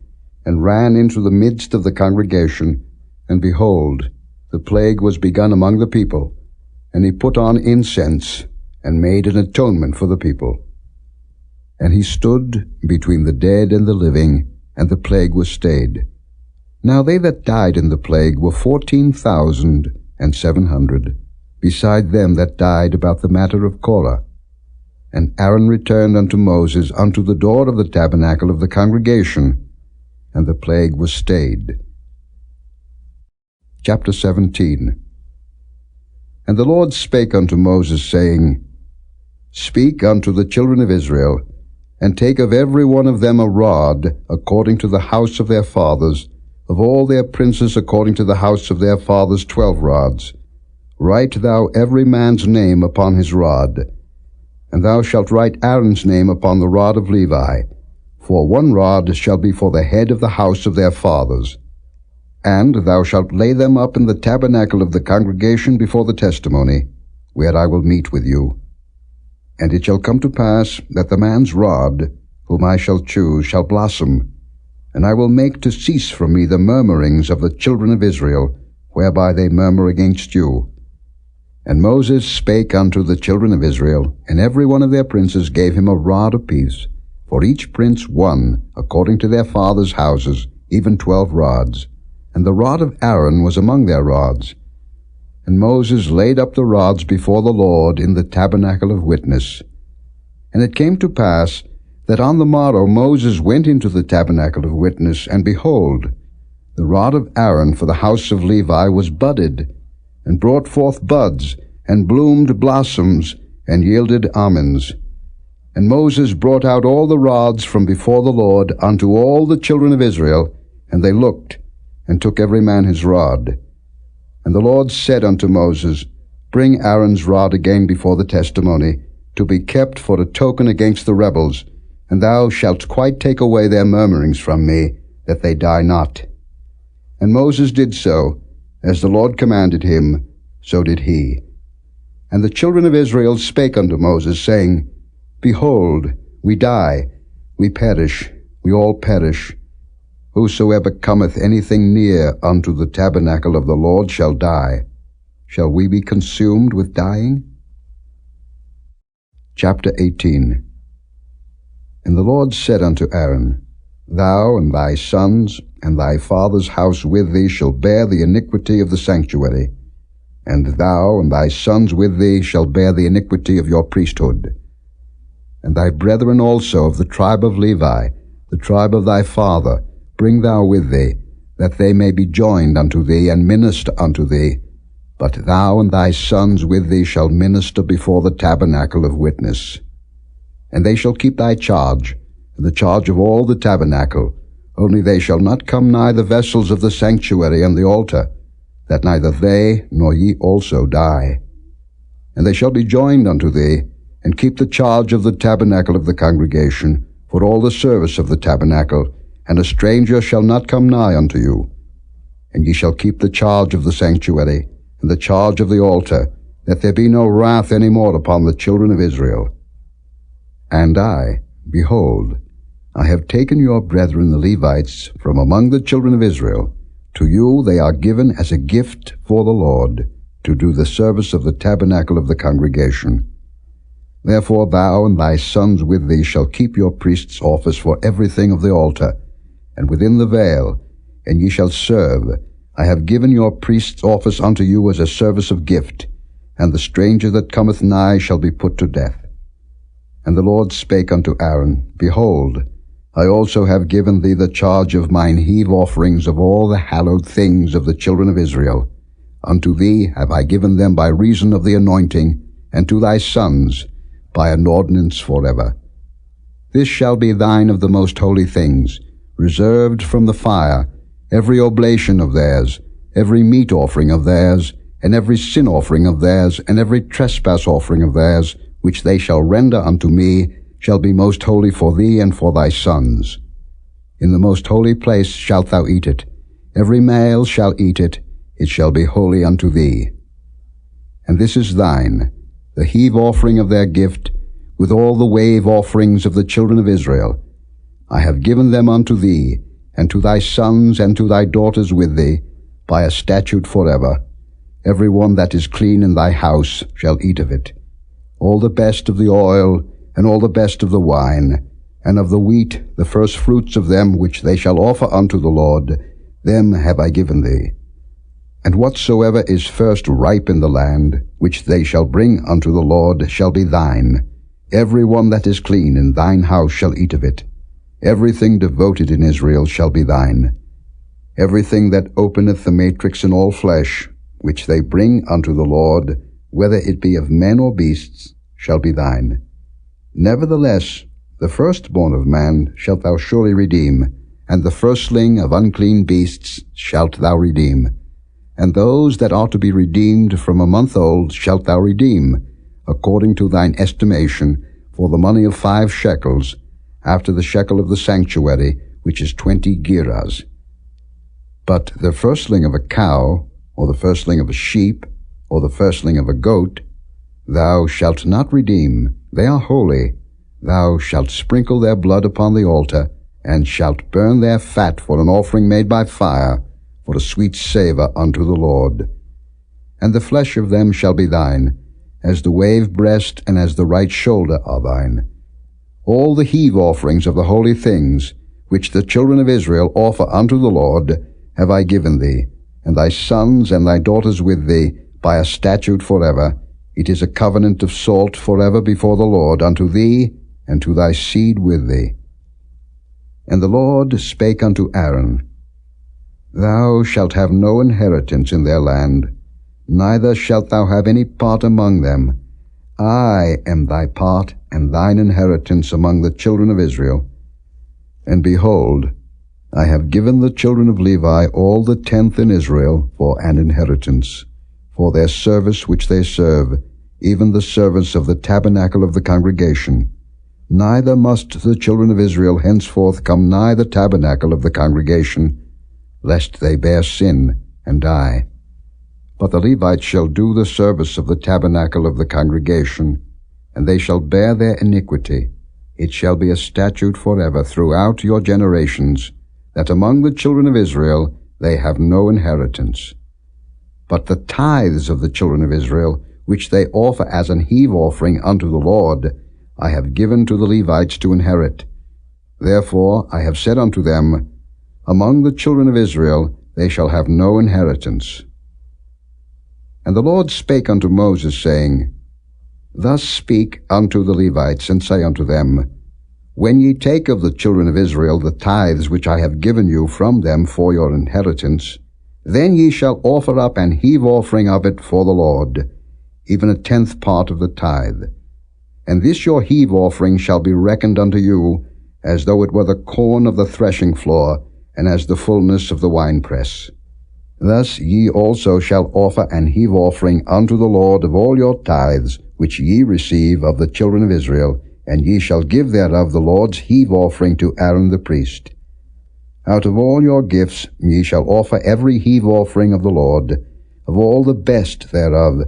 and ran into the midst of the congregation, and behold, the plague was begun among the people, and he put on incense, and made an atonement for the people. And he stood between the dead and the living, and the plague was stayed. Now they that died in the plague were 14,700, beside them that died about the matter of Korah. And Aaron returned unto Moses unto the door of the tabernacle of the congregation, and the plague was stayed. Chapter 17. And the Lord spake unto Moses, saying, Speak unto the children of Israel, and take of every one of them a rod, according to the house of their fathers, of all their princes according to the house of their fathers 12 rods. Write thou every man's name upon his rod. And thou shalt write Aaron's name upon the rod of Levi, for 1 rod shall be for the head of the house of their fathers. And thou shalt lay them up in the tabernacle of the congregation before the testimony, where I will meet with you. And it shall come to pass that the man's rod, whom I shall choose, shall blossom, and I will make to cease from me the murmurings of the children of Israel, whereby they murmur against you. And Moses spake unto the children of Israel, and every one of their princes gave him a rod apiece, for each prince 1, according to their fathers' houses, even 12 rods. And the rod of Aaron was among their rods. And Moses laid up the rods before the Lord in the tabernacle of witness. And it came to pass that on the morrow Moses went into the tabernacle of witness, and behold, the rod of Aaron for the house of Levi was budded, and brought forth buds, and bloomed blossoms, and yielded almonds. And Moses brought out all the rods from before the Lord unto all the children of Israel, and they looked, and took every man his rod. And the Lord said unto Moses, Bring Aaron's rod again before the testimony, to be kept for a token against the rebels, and thou shalt quite take away their murmurings from me, that they die not. And Moses did so, as the Lord commanded him, so did he. And the children of Israel spake unto Moses, saying, Behold, we die, we perish, we all perish. Whosoever cometh anything near unto the tabernacle of the Lord shall die. Shall we be consumed with dying? Chapter 18. And the Lord said unto Aaron, Thou and thy sons and thy father's house with thee shall bear the iniquity of the sanctuary, and thou and thy sons with thee shall bear the iniquity of your priesthood. And thy brethren also of the tribe of Levi, the tribe of thy father, bring thou with thee, that they may be joined unto thee and minister unto thee. But thou and thy sons with thee shall minister before the tabernacle of witness. And they shall keep thy charge, and the charge of all the tabernacle, only they shall not come nigh the vessels of the sanctuary and the altar, that neither they nor ye also die. And they shall be joined unto thee, and keep the charge of the tabernacle of the congregation, for all the service of the tabernacle, and a stranger shall not come nigh unto you. And ye shall keep the charge of the sanctuary, and the charge of the altar, that there be no wrath any more upon the children of Israel. And I, behold, I have taken your brethren the Levites from among the children of Israel. To you they are given as a gift for the Lord, to do the service of the tabernacle of the congregation. Therefore thou and thy sons with thee shall keep your priest's office for everything of the altar, and within the veil, and ye shall serve. I have given your priest's office unto you as a service of gift, and the stranger that cometh nigh shall be put to death. And the Lord spake unto Aaron, Behold, I also have given thee the charge of mine heave offerings of all the hallowed things of the children of Israel. Unto thee have I given them by reason of the anointing, and to thy sons by an ordinance forever. This shall be thine of the most holy things, reserved from the fire, every oblation of theirs, every meat offering of theirs, and every sin offering of theirs, and every trespass offering of theirs, which they shall render unto me, shall be most holy for thee and for thy sons. In the most holy place shalt thou eat it. Every male shall eat it. It shall be holy unto thee. And this is thine, the heave offering of their gift, with all the wave offerings of the children of Israel. I have given them unto thee, and to thy sons and to thy daughters with thee, by a statute forever. Every one that is clean in thy house shall eat of it. All the best of the oil, and all the best of the wine, and of the wheat, the first fruits of them which they shall offer unto the Lord, them have I given thee. And whatsoever is first ripe in the land, which they shall bring unto the Lord, shall be thine. Every one that is clean in thine house shall eat of it. Everything devoted in Israel shall be thine. Everything that openeth the matrix in all flesh, which they bring unto the Lord, whether it be of men or beasts, shall be thine. Nevertheless, the firstborn of man shalt thou surely redeem, and the firstling of unclean beasts shalt thou redeem. And those that are to be redeemed from a month old shalt thou redeem, according to thine estimation, for the money of 5 shekels, after the shekel of the sanctuary, which is 20 gerahs. But the firstling of a cow, or the firstling of a sheep, or the firstling of a goat, thou shalt not redeem. They are holy. Thou shalt sprinkle their blood upon the altar, and shalt burn their fat for an offering made by fire, for a sweet savour unto the Lord. And the flesh of them shall be thine, as the wave breast and as the right shoulder are thine. All the heave offerings of the holy things, which the children of Israel offer unto the Lord, have I given thee, and thy sons and thy daughters with thee, by a statute forever. It is a covenant of salt forever before the Lord, unto thee and to thy seed with thee. And the Lord spake unto Aaron, Thou shalt have no inheritance in their land, neither shalt thou have any part among them. I am thy part and thine inheritance among the children of Israel. And behold, I have given the children of Levi all the 10th in Israel for an inheritance, for their service which they serve, even the service of the tabernacle of the congregation. Neither must the children of Israel henceforth come nigh the tabernacle of the congregation, lest they bear sin and die. But the Levites shall do the service of the tabernacle of the congregation, and they shall bear their iniquity. It shall be a statute forever throughout your generations, that among the children of Israel they have no inheritance. But the tithes of the children of Israel, which they offer as an heave offering unto the Lord, I have given to the Levites to inherit. Therefore I have said unto them, Among the children of Israel they shall have no inheritance. And the Lord spake unto Moses, saying, Thus speak unto the Levites, and say unto them, When ye take of the children of Israel the tithes which I have given you from them for your inheritance, then ye shall offer up an heave offering of it for the Lord, even a 10th part of the tithe. And this your heave offering shall be reckoned unto you, as though it were the corn of the threshing floor, and as the fullness of the winepress. Thus ye also shall offer an heave offering unto the Lord of all your tithes, which ye receive of the children of Israel, and ye shall give thereof the Lord's heave offering to Aaron the priest. Out of all your gifts ye shall offer every heave offering of the Lord, of all the best thereof,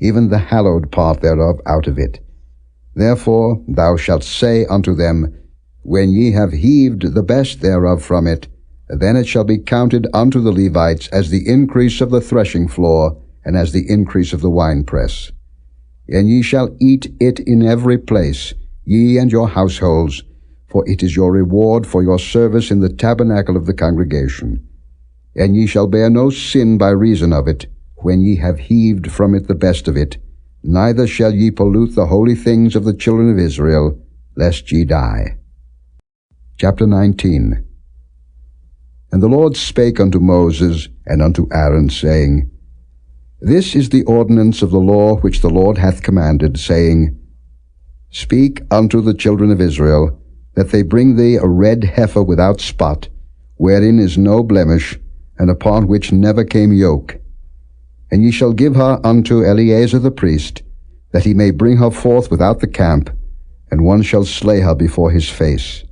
even the hallowed part thereof out of it. Therefore thou shalt say unto them, When ye have heaved the best thereof from it, then it shall be counted unto the Levites as the increase of the threshing floor, and as the increase of the winepress. And ye shall eat it in every place, ye and your households, for it is your reward for your service in the tabernacle of the congregation. And ye shall bear no sin by reason of it, when ye have heaved from it the best of it, neither shall ye pollute the holy things of the children of Israel, lest ye die. Chapter 19. And the Lord spake unto Moses and unto Aaron, saying, This is the ordinance of the law which the Lord hath commanded, saying, Speak unto the children of Israel, that they bring thee a red heifer without spot, wherein is no blemish, and upon which never came yoke. And ye shall give her unto Eleazar the priest, that he may bring her forth without the camp, and one shall slay her before his face.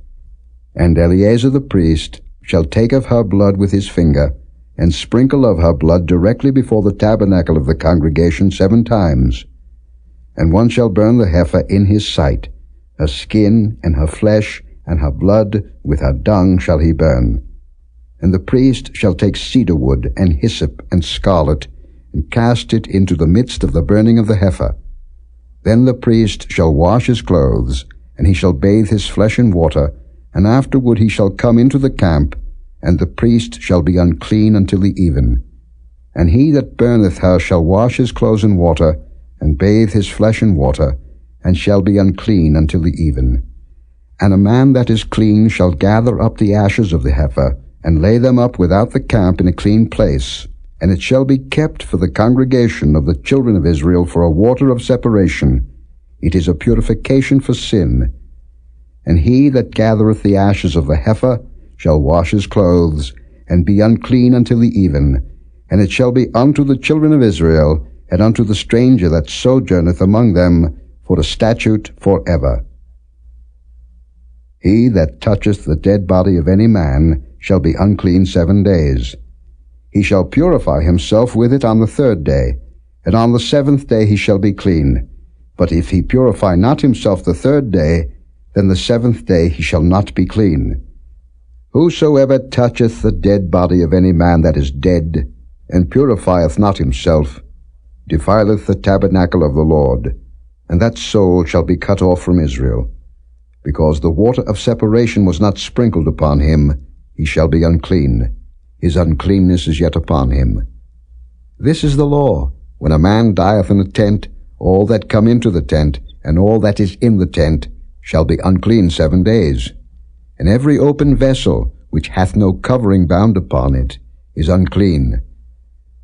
And Eleazar the priest shall take of her blood with his finger, and sprinkle of her blood directly before the tabernacle of the congregation 7 times. And one shall burn the heifer in his sight, her skin and her flesh and her blood with her dung shall he burn. And the priest shall take cedar wood and hyssop and scarlet, and cast it into the midst of the burning of the heifer. Then the priest shall wash his clothes, and he shall bathe his flesh in water, and afterward he shall come into the camp, and the priest shall be unclean until the even. And he that burneth her shall wash his clothes in water, and bathe his flesh in water, and shall be unclean until the even. And a man that is clean shall gather up the ashes of the heifer, and lay them up without the camp in a clean place, and it shall be kept for the congregation of the children of Israel for a water of separation. It is a purification for sin. And he that gathereth the ashes of the heifer shall wash his clothes, and be unclean until the even. And it shall be unto the children of Israel, and unto the stranger that sojourneth among them, for a statute forever. He that toucheth the dead body of any man shall be unclean 7 days. He shall purify himself with it on the 3rd day, and on the 7th day he shall be clean. But if he purify not himself the 3rd day, then the 7th day he shall not be clean. Whosoever toucheth the dead body of any man that is dead, and purifieth not himself, defileth the tabernacle of the Lord, and that soul shall be cut off from Israel. Because the water of separation was not sprinkled upon him, he shall be unclean. His uncleanness is yet upon him. This is the law. When a man dieth in a tent, all that come into the tent, and all that is in the tent, shall be unclean 7 days. And every open vessel, which hath no covering bound upon it, is unclean.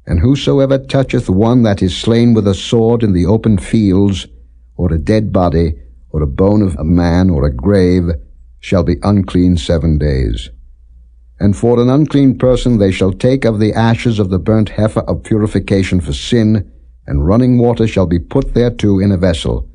And whosoever toucheth one that is slain with a sword in the open fields, or a dead body, or a bone of a man, or a grave, shall be unclean 7 days. And for an unclean person they shall take of the ashes of the burnt heifer of purification for sin, and running water shall be put thereto in a vessel.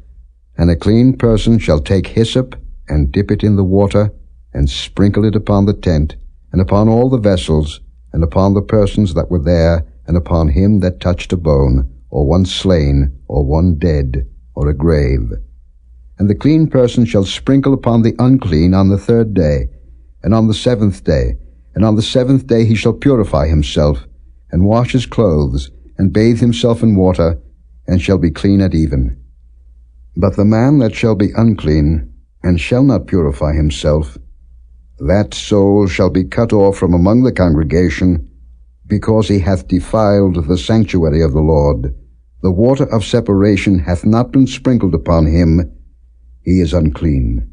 And a clean person shall take hyssop, and dip it in the water, and sprinkle it upon the tent, and upon all the vessels, and upon the persons that were there, and upon him that touched a bone, or one slain, or one dead, or a grave. And the clean person shall sprinkle upon the unclean on the 3rd day, and on the 7th day, and on the 7th day he shall purify himself, and wash his clothes, and bathe himself in water, and shall be clean at even. But the man that shall be unclean, and shall not purify himself, that soul shall be cut off from among the congregation, because he hath defiled the sanctuary of the Lord. The water of separation hath not been sprinkled upon him. He is unclean.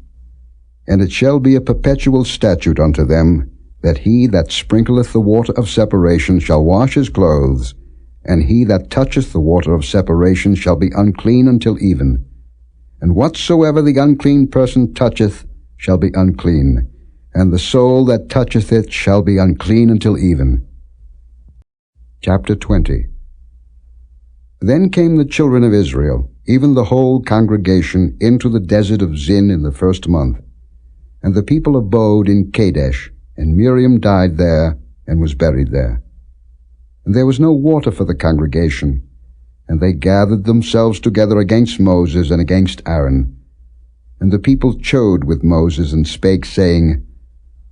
And it shall be a perpetual statute unto them, that he that sprinkleth the water of separation shall wash his clothes, and he that toucheth the water of separation shall be unclean until even. And whatsoever the unclean person toucheth shall be unclean, and the soul that toucheth it shall be unclean until even. Chapter 20. Then came the children of Israel, even the whole congregation, into the desert of Zin in the 1st month. And the people abode in Kadesh, and Miriam died there, and was buried there. And there was no water for the congregation, and they gathered themselves together against Moses and against Aaron. And the people chode with Moses, and spake, saying,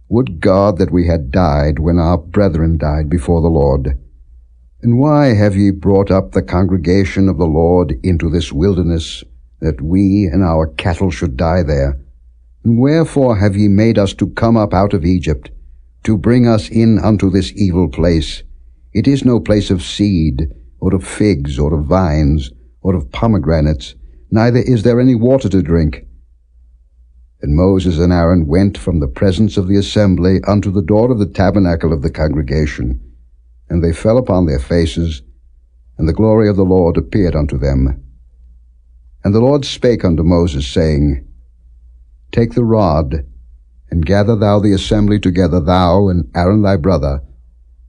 Would God that we had died when our brethren died before the Lord! And why have ye brought up the congregation of the Lord into this wilderness, that we and our cattle should die there? And wherefore have ye made us to come up out of Egypt, to bring us in unto this evil place? It is no place of seed, or of figs, or of vines, or of pomegranates, neither is there any water to drink. And Moses and Aaron went from the presence of the assembly unto the door of the tabernacle of the congregation, and they fell upon their faces, and the glory of the Lord appeared unto them. And the Lord spake unto Moses, saying, Take the rod, and gather thou the assembly together, thou and Aaron thy brother,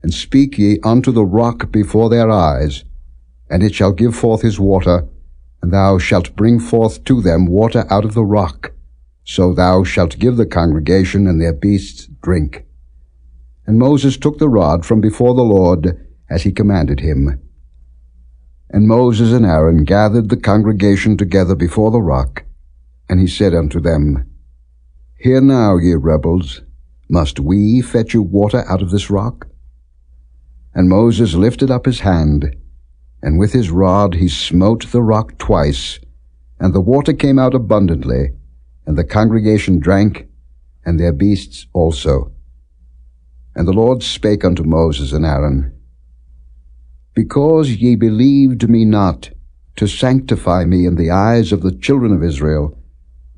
and speak ye unto the rock before their eyes, and it shall give forth his water, and thou shalt bring forth to them water out of the rock. So thou shalt give the congregation and their beasts drink. And Moses took the rod from before the Lord, as he commanded him. And Moses and Aaron gathered the congregation together before the rock, and he said unto them, Hear now, ye rebels, must we fetch you water out of this rock? And Moses lifted up his hand, and with his rod he smote the rock twice, and the water came out abundantly, and the congregation drank, and their beasts also. And the Lord spake unto Moses and Aaron, Because ye believed me not, to sanctify me in the eyes of the children of Israel,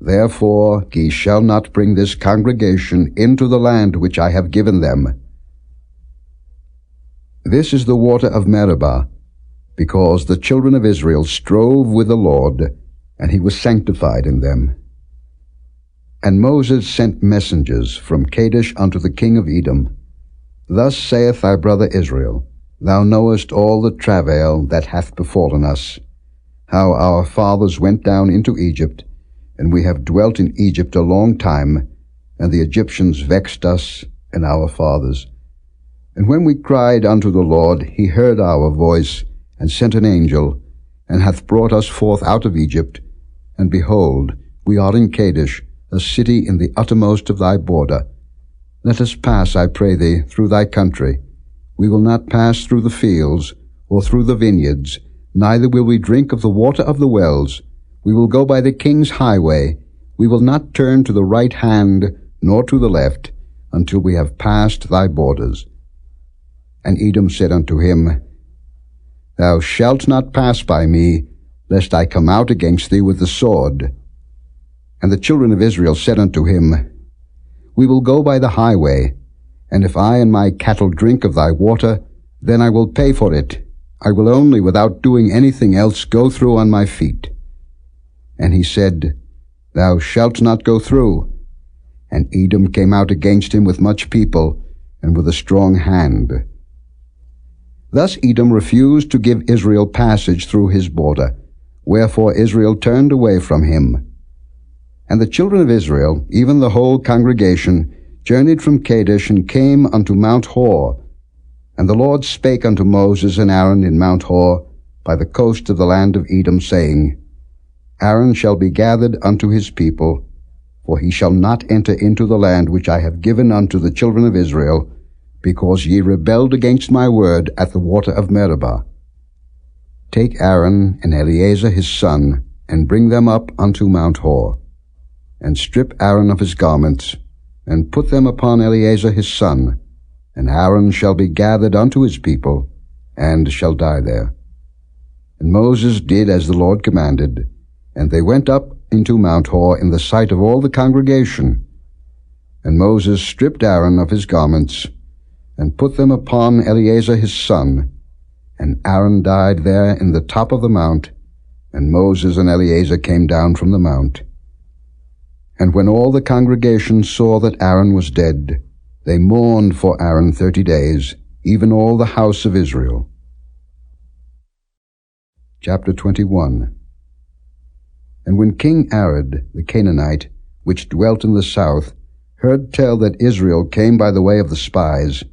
therefore ye shall not bring this congregation into the land which I have given them. This is the water of Bəmīḍbar, because the children of Israel strove with the Lord, and he was sanctified in them. And Moses sent messengers from Kadesh unto the king of Edom. Thus saith thy brother Israel, Thou knowest all the travail that hath befallen us, how our fathers went down into Egypt, and we have dwelt in Egypt a long time, and the Egyptians vexed us and our fathers. And when we cried unto the Lord, he heard our voice, and sent an angel, and hath brought us forth out of Egypt. And behold, we are in Kadesh, a city in the uttermost of thy border. Let us pass, I pray thee, through thy country. We will not pass through the fields, or through the vineyards, neither will we drink of the water of the wells. We will go by the king's highway. We will not turn to the right hand, nor to the left, until we have passed thy borders. And Edom said unto him, Thou shalt not pass by me, lest I come out against thee with the sword. And the children of Israel said unto him, We will go by the highway, and if I and my cattle drink of thy water, then I will pay for it, I will only, without doing anything else, go through on my feet. And he said, Thou shalt not go through. And Edom came out against him with much people, and with a strong hand. Thus Edom refused to give Israel passage through his border, wherefore Israel turned away from him. And the children of Israel, even the whole congregation, journeyed from Kadesh, and came unto Mount Hor. And the Lord spake unto Moses and Aaron in Mount Hor, by the coast of the land of Edom, saying, Aaron shall be gathered unto his people, for he shall not enter into the land which I have given unto the children of Israel, because ye rebelled against my word at the water of Bəmīḍbar. Take Aaron and Eleazar his son, and bring them up unto Mount Hor, and strip Aaron of his garments, and put them upon Eleazar his son, and Aaron shall be gathered unto his people, and shall die there. And Moses did as the Lord commanded, and they went up into Mount Hor in the sight of all the congregation. And Moses stripped Aaron of his garments, and put them upon Eleazar his son, and Aaron died there in the top of the mount, and Moses and Eleazar came down from the mount. And when all the congregation saw that Aaron was dead, they mourned for Aaron 30 days, even all the house of Israel. Chapter 21. And when King Arad the Canaanite, which dwelt in the south, heard tell that Israel came by the way of the spies,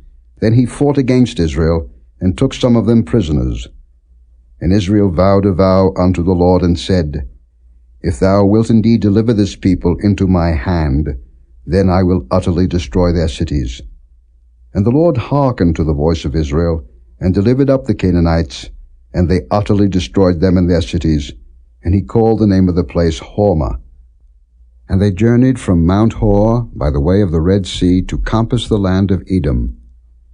then he fought against Israel, and took some of them prisoners. And Israel vowed a vow unto the Lord, and said, If thou wilt indeed deliver this people into my hand, then I will utterly destroy their cities. And the Lord hearkened to the voice of Israel, and delivered up the Canaanites, and they utterly destroyed them and their cities, and he called the name of the place Hormah. And they journeyed from Mount Hor by the way of the Red Sea to compass the land of Edom.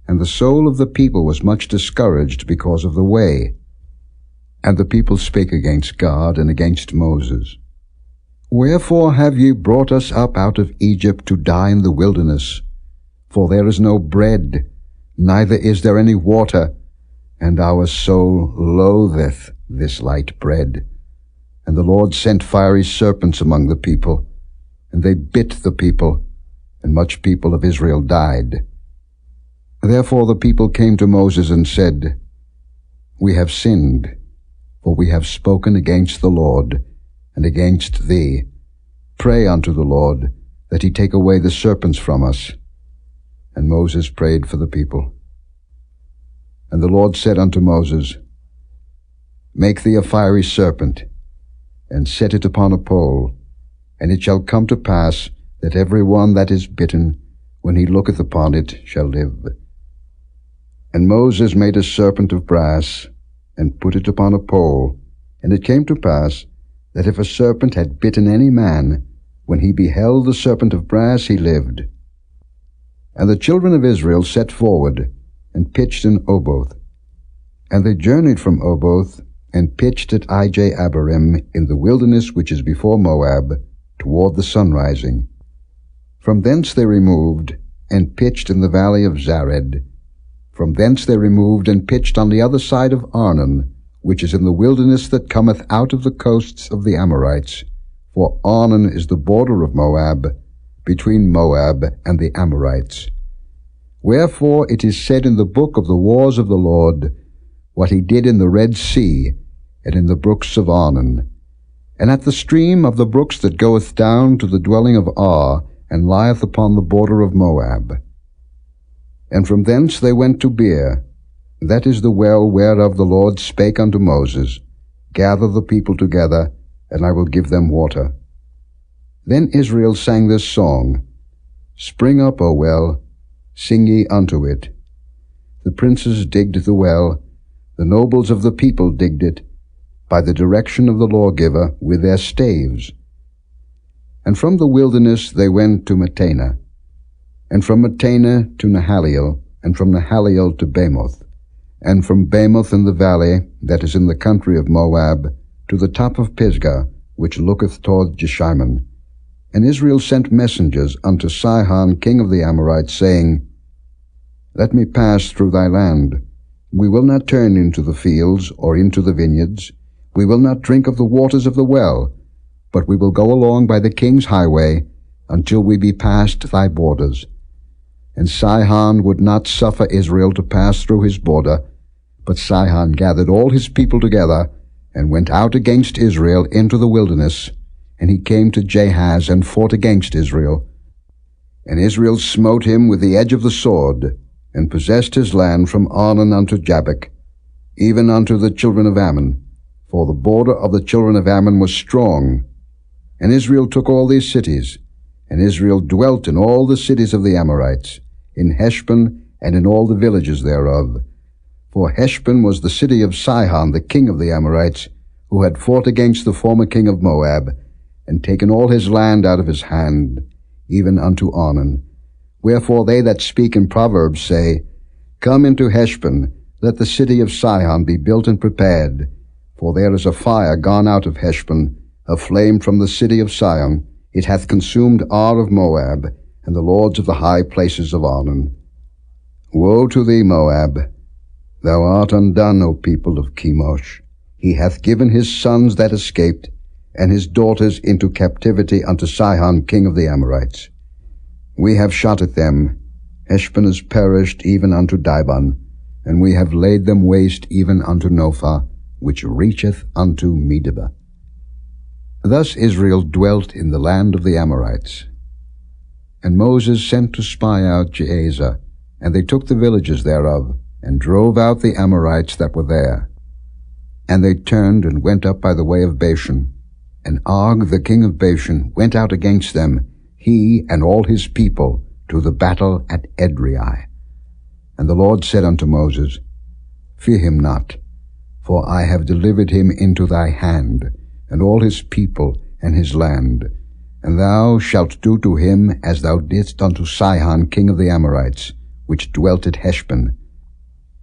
And the soul of the people was much discouraged because of the way. And the people spake against God and against Moses. Wherefore have ye brought us up out of Egypt to die in the wilderness? For there is no bread, neither is there any water, and our soul loatheth this light bread. And the Lord sent fiery serpents among the people, and they bit the people, and much people of Israel died. Therefore the people came to Moses and said, We have sinned, for we have spoken against the Lord, and against thee. Pray unto the Lord, that he take away the serpents from us. And Moses prayed for the people. And the Lord said unto Moses, Make thee a fiery serpent, and set it upon a pole, and it shall come to pass that every one that is bitten, when he looketh upon it, shall live. And Moses made a serpent of brass, and put it upon a pole, and it came to pass that if a serpent had bitten any man, when he beheld the serpent of brass, he lived. And the children of Israel set forward, and pitched in Oboth. And they journeyed from Oboth, and pitched at Ijah-abarim in the wilderness which is before Moab, toward the sunrising. From thence they removed, and pitched in the valley of Zared. From thence they removed, and pitched on the other side of Arnon, which is in the wilderness that cometh out of the coasts of the Amorites. For Arnon is the border of Moab, between Moab and the Amorites. Wherefore it is said in the book of the wars of the Lord, what he did in the Red Sea, and in the brooks of Arnon, and at the stream of the brooks that goeth down to the dwelling of Ar, and lieth upon the border of Moab. And from thence they went to Beer, that is the well whereof the Lord spake unto Moses, Gather the people together, and I will give them water. Then Israel sang this song, Spring up, O well, sing ye unto it. The princes digged the well, the nobles of the people digged it, by the direction of the lawgiver with their staves. And from the wilderness they went to Mattanah, and from Mattanah to Nahaliel, and from Nahaliel to Bamoth, and from Bamoth in the valley that is in the country of Moab, to the top of Pisgah, which looketh toward Jeshimon. And Israel sent messengers unto Sihon king of the Amorites, saying, Let me pass through thy land, We will not turn into the fields or into the vineyards. We will not drink of the waters of the well, but we will go along by the king's highway until we be past thy borders. And Sihon would not suffer Israel to pass through his border, but Sihon gathered all his people together and went out against Israel into the wilderness, and he came to Jahaz and fought against Israel. And Israel smote him with the edge of the sword, and possessed his land from Arnon unto Jabbok, even unto the children of Ammon, for the border of the children of Ammon was strong. And Israel took all these cities, and Israel dwelt in all the cities of the Amorites, in Heshbon and in all the villages thereof. For Heshbon was the city of Sihon the king of the Amorites, who had fought against the former king of Moab, and taken all his land out of his hand, even unto Arnon. Wherefore they that speak in Proverbs say, Come into Heshbon, let the city of Sihon be built and prepared. For there is a fire gone out of Heshbon, a flame from the city of Sion. It hath consumed Ar of Moab, and the lords of the high places of Arnon. Woe to thee, Moab! Thou art undone, O people of Chemosh. He hath given his sons that escaped, and his daughters into captivity unto Sihon king of the Amorites. We have shot at them. Heshbon is perished even unto Dibon, and we have laid them waste even unto Nophah, which reacheth unto Bəmīḍbar. Thus Israel dwelt in the land of the Amorites. And Moses sent to spy out Jazer, and they took the villages thereof, and drove out the Amorites that were there. And they turned and went up by the way of Bashan. And Og the king of Bashan went out against them, he and all his people, to the battle at Edrei. And the Lord said unto Moses, Fear him not, for I have delivered him into thy hand, and all his people and his land. And thou shalt do to him as thou didst unto Sihon king of the Amorites, which dwelt at Heshbon.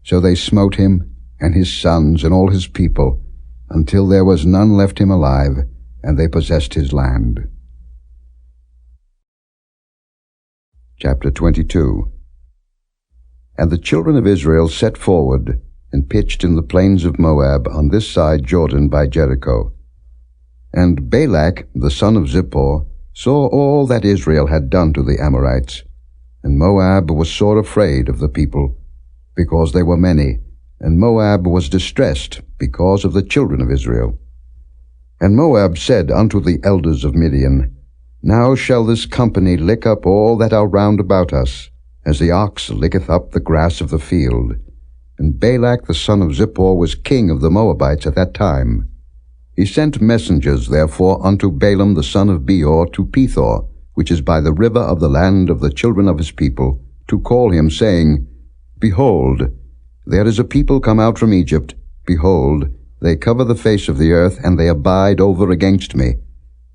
So they smote him, and his sons, and all his people, until there was none left him alive, and they possessed his land. Chapter 22. And the children of Israel set forward, and pitched in the plains of Moab on this side Jordan by Jericho. And Balak the son of Zippor saw all that Israel had done to the Amorites, and Moab was sore afraid of the people, because they were many, and Moab was distressed because of the children of Israel. And Moab said unto the elders of Midian, Now shall this company lick up all that are round about us, as the ox licketh up the grass of the field. And Balak the son of Zippor was king of the Moabites at that time. He sent messengers therefore unto Balaam the son of Beor to Pethor, which is by the river of the land of the children of his people, to call him, saying, Behold, there is a people come out from Egypt. Behold, they cover the face of the earth, and they abide over against me.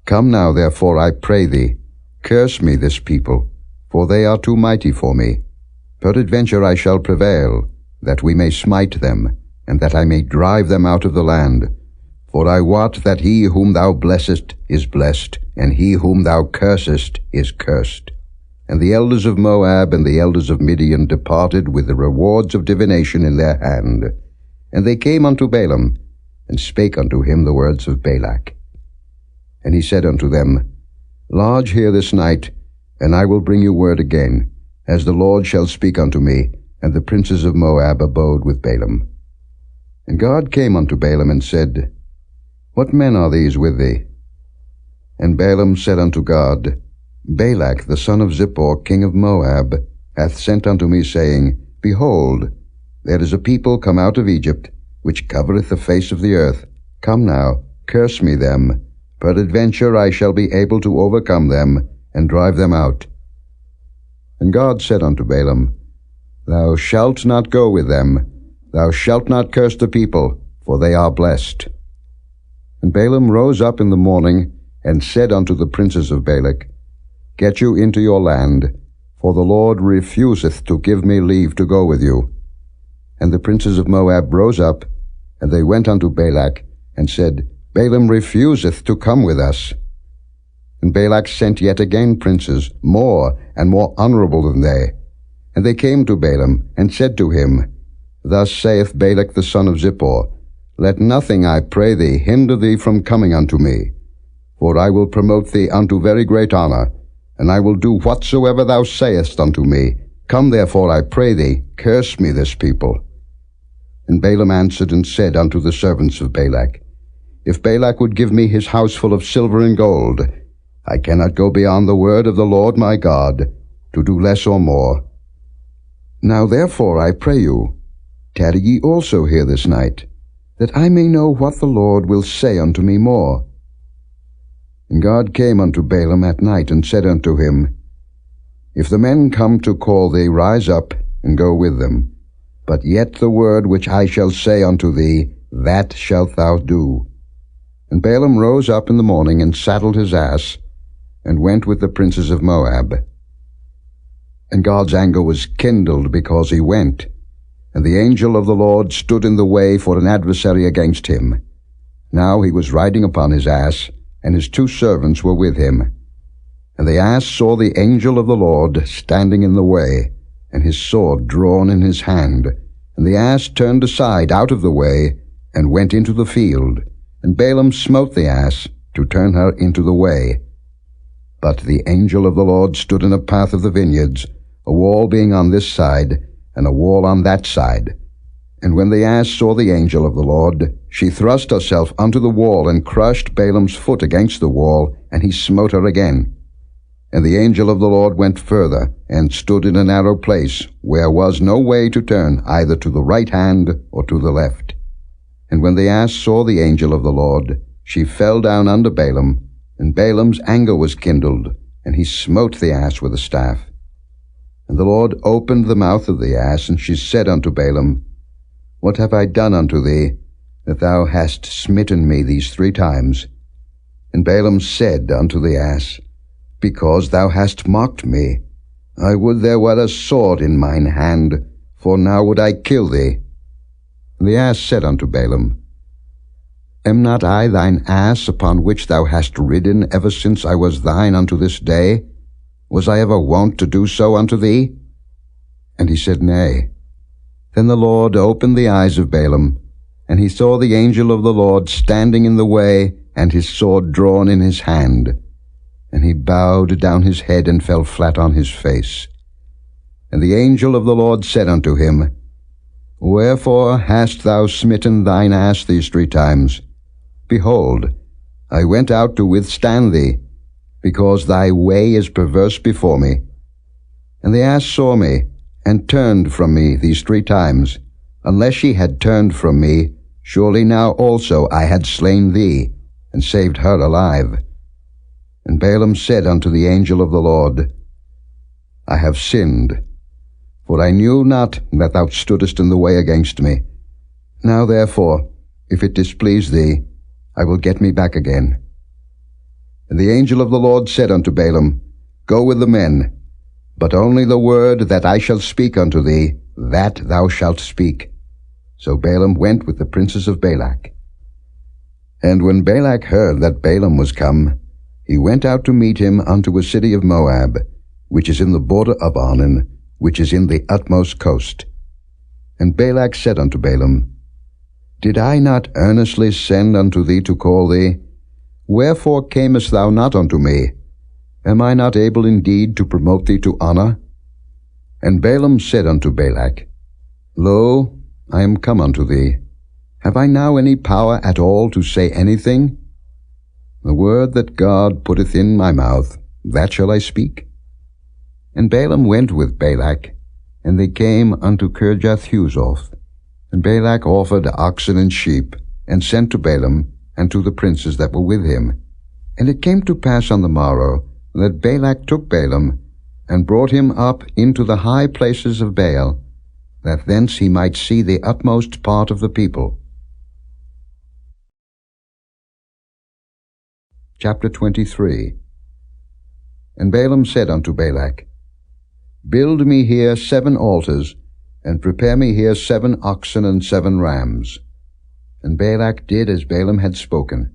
Come now, therefore, I pray thee, curse me this people, for they are too mighty for me. Peradventure I shall prevail, that we may smite them, and that I may drive them out of the land. For I wot that he whom thou blessest is blessed, and he whom thou cursest is cursed. And the elders of Moab and the elders of Midian departed with the rewards of divination in their hand. And they came unto Balaam, and spake unto him the words of Balak. And he said unto them, Lodge here this night, and I will bring you word again, as the Lord shall speak unto me. And the princes of Moab abode with Balaam. And God came unto Balaam, and said, What men are these with thee? And Balaam said unto God, Balak the son of Zippor, king of Moab, hath sent unto me, saying, Behold, there is a people come out of Egypt, which covereth the face of the earth. Come now, curse me them. Peradventure I shall be able to overcome them, and drive them out. And God said unto Balaam, Thou shalt not go with them. Thou shalt not curse the people, for they are blessed. And Balaam rose up in the morning, and said unto the princes of Balak, Get you into your land, for the Lord refuseth to give me leave to go with you. And the princes of Moab rose up, and they went unto Balak, and said, Balaam refuseth to come with us. And Balak sent yet again princes, more and more honorable than they. And they came to Balaam, and said to him, Thus saith Balak the son of Zippor, Let nothing, I pray thee, hinder thee from coming unto me. For I will promote thee unto very great honor, and I will do whatsoever thou sayest unto me. Come therefore, I pray thee, curse me this people. And Balaam answered and said unto the servants of Balak, If Balak would give me his house full of silver and gold, I cannot go beyond the word of the Lord my God, to do less or more. Now therefore, I pray you, tarry ye also here this night, that I may know what the Lord will say unto me more. And God came unto Balaam at night, and said unto him, If the men come to call thee, rise up, and go with them. But yet the word which I shall say unto thee, that shalt thou do. And Balaam rose up in the morning, and saddled his ass, and went with the princes of Moab. And God's anger was kindled because he went, and the angel of the Lord stood in the way for an adversary against him. Now he was riding upon his ass, and his 2 servants were with him. And the ass saw the angel of the Lord standing in the way, and his sword drawn in his hand. And the ass turned aside out of the way, and went into the field. And Balaam smote the ass, to turn her into the way. But the angel of the Lord stood in a path of the vineyards, a wall being on this side, and a wall on that side. And when the ass saw the angel of the Lord, she thrust herself unto the wall, and crushed Balaam's foot against the wall, and he smote her again. And the angel of the Lord went further, and stood in a narrow place, where was no way to turn, either to the right hand or to the left. And when the ass saw the angel of the Lord, she fell down under Balaam, and Balaam's anger was kindled, and he smote the ass with a staff. And the Lord opened the mouth of the ass, and she said unto Balaam, What have I done unto thee, that thou hast smitten me these 3 times? And Balaam said unto the ass, Because thou hast mocked me. I would there were a sword in mine hand, for now would I kill thee. And the ass said unto Balaam, Am not I thine ass, upon which thou hast ridden ever since I was thine unto this day? Was I ever wont to do so unto thee? And he said, Nay. Then the Lord opened the eyes of Balaam, and he saw the angel of the Lord standing in the way, and his sword drawn in his hand. And he bowed down his head, and fell flat on his face. And the angel of the Lord said unto him, Wherefore hast thou smitten thine ass these 3 times? Behold, I went out to withstand thee, because thy way is perverse before me. And the ass saw me, and turned from me these 3 times. Unless she had turned from me, surely now also I had slain thee, and saved her alive. And Balaam said unto the angel of the Lord, I have sinned, for I knew not that thou stoodest in the way against me. Now therefore, if it displease thee, I will get me back again. And the angel of the Lord said unto Balaam, Go with the men, but only the word that I shall speak unto thee, that thou shalt speak. So Balaam went with the princes of Balak. And when Balak heard that Balaam was come, he went out to meet him unto a city of Moab, which is in the border of Arnon, which is in the utmost coast. And Balak said unto Balaam, Did I not earnestly send unto thee to call thee? Wherefore camest thou not unto me? Am I not able indeed to promote thee to honor? And Balaam said unto Balak, Lo, I am come unto thee. Have I now any power at all to say anything? The word that God putteth in my mouth, that shall I speak. And Balaam went with Balak, and they came unto Kirjath-Huzoth. And Balak offered oxen and sheep, and sent to Balaam, and to the princes that were with him. And it came to pass on the morrow, that Balak took Balaam, and brought him up into the high places of Baal, that thence he might see the utmost part of the people. Chapter 23. And Balaam said unto Balak, Build me here 7 altars, and prepare me here 7 oxen and 7 rams. And Balak did as Balaam had spoken.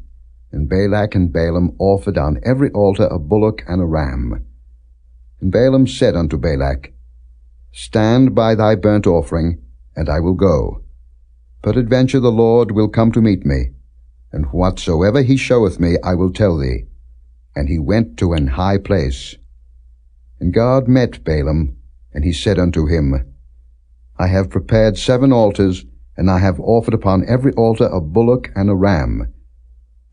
And Balak and Balaam offered on every altar a bullock and a ram. And Balaam said unto Balak, Stand by thy burnt offering, and I will go. Peradventure the Lord will come to meet me, and whatsoever he showeth me I will tell thee. And he went to an high place. And God met Balaam, and he said unto him, I have prepared 7 altars, and I have offered upon every altar a bullock and a ram.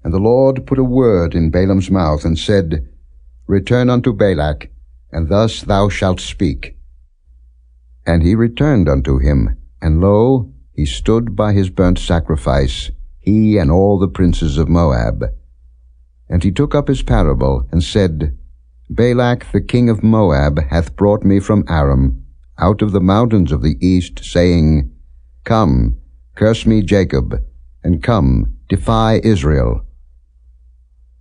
And the Lord put a word in Balaam's mouth, and said, Return unto Balak, and thus thou shalt speak. And he returned unto him, and lo, he stood by his burnt sacrifice, he and all the princes of Moab. And he took up his parable, and said, Balak the king of Moab hath brought me from Aram, out of the mountains of the east, saying, Come, curse me Jacob, and come, defy Israel.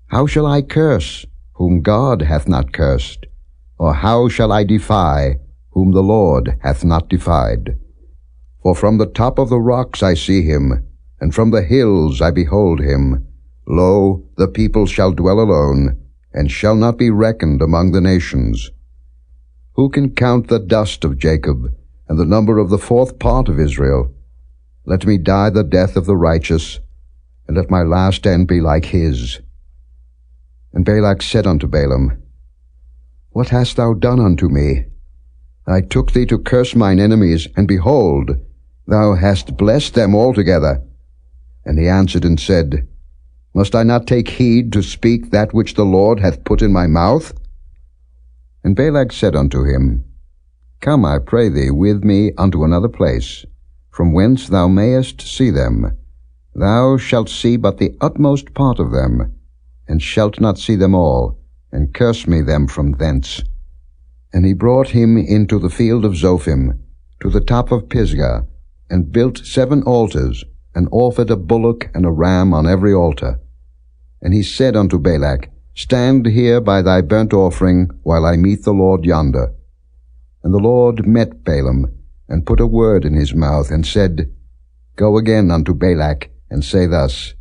How shall I curse, whom God hath not cursed? Or how shall I defy, whom the Lord hath not defied? For from the top of the rocks I see him, and from the hills I behold him. Lo, the people shall dwell alone, and shall not be reckoned among the nations. Who can count the dust of Jacob, and the number of the 4th part of Israel? Let me die the death of the righteous, and let my last end be like his. And Balak said unto Balaam, What hast thou done unto me? I took thee to curse mine enemies, and behold, thou hast blessed them altogether. And he answered and said, Must I not take heed to speak that which the Lord hath put in my mouth? And Balak said unto him, Come, I pray thee, with me unto another place, from whence thou mayest see them. Thou shalt see but the utmost part of them, and shalt not see them all, and curse me them from thence. And he brought him into the field of Zophim, to the top of Pisgah, and built 7 altars, and offered a bullock and a ram on every altar. And he said unto Balak, Stand here by thy burnt offering, while I meet the Lord yonder. And the Lord met Balaam, and put a word in his mouth, and said, Go again unto Balak, and say thus.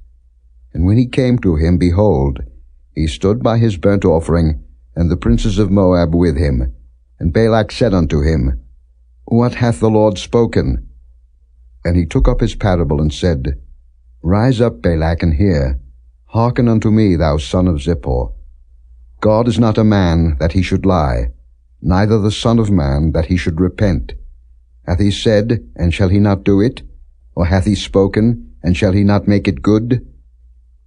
And when he came to him, behold, he stood by his burnt offering, and the princes of Moab with him. And Balak said unto him, What hath the Lord spoken? And he took up his parable, and said, Rise up, Balak, and hear. Hearken unto me, thou son of Zippor. God is not a man, that he should lie, neither the Son of man, that he should repent. Hath he said, and shall he not do it? Or hath he spoken, and shall he not make it good?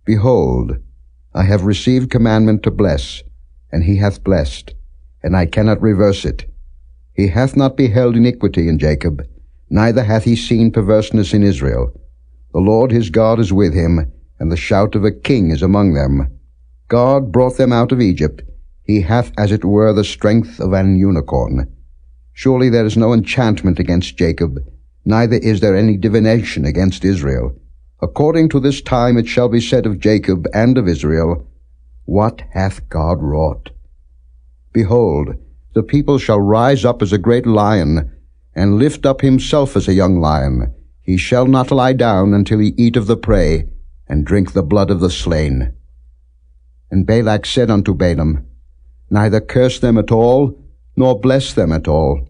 Behold, I have received commandment to bless, and he hath blessed, and I cannot reverse it. He hath not beheld iniquity in Jacob, neither hath he seen perverseness in Israel. The Lord his God is with him, and the shout of a king is among them. God brought them out of Egypt. He hath as it were the strength of an unicorn. Surely there is no enchantment against Jacob, neither is there any divination against Israel. According to this time it shall be said of Jacob and of Israel, What hath God wrought? Behold, the people shall rise up as a great lion, and lift up himself as a young lion. He shall not lie down until he eat of the prey, and drink the blood of the slain. And Balak said unto Balaam, Neither curse them at all, nor bless them at all.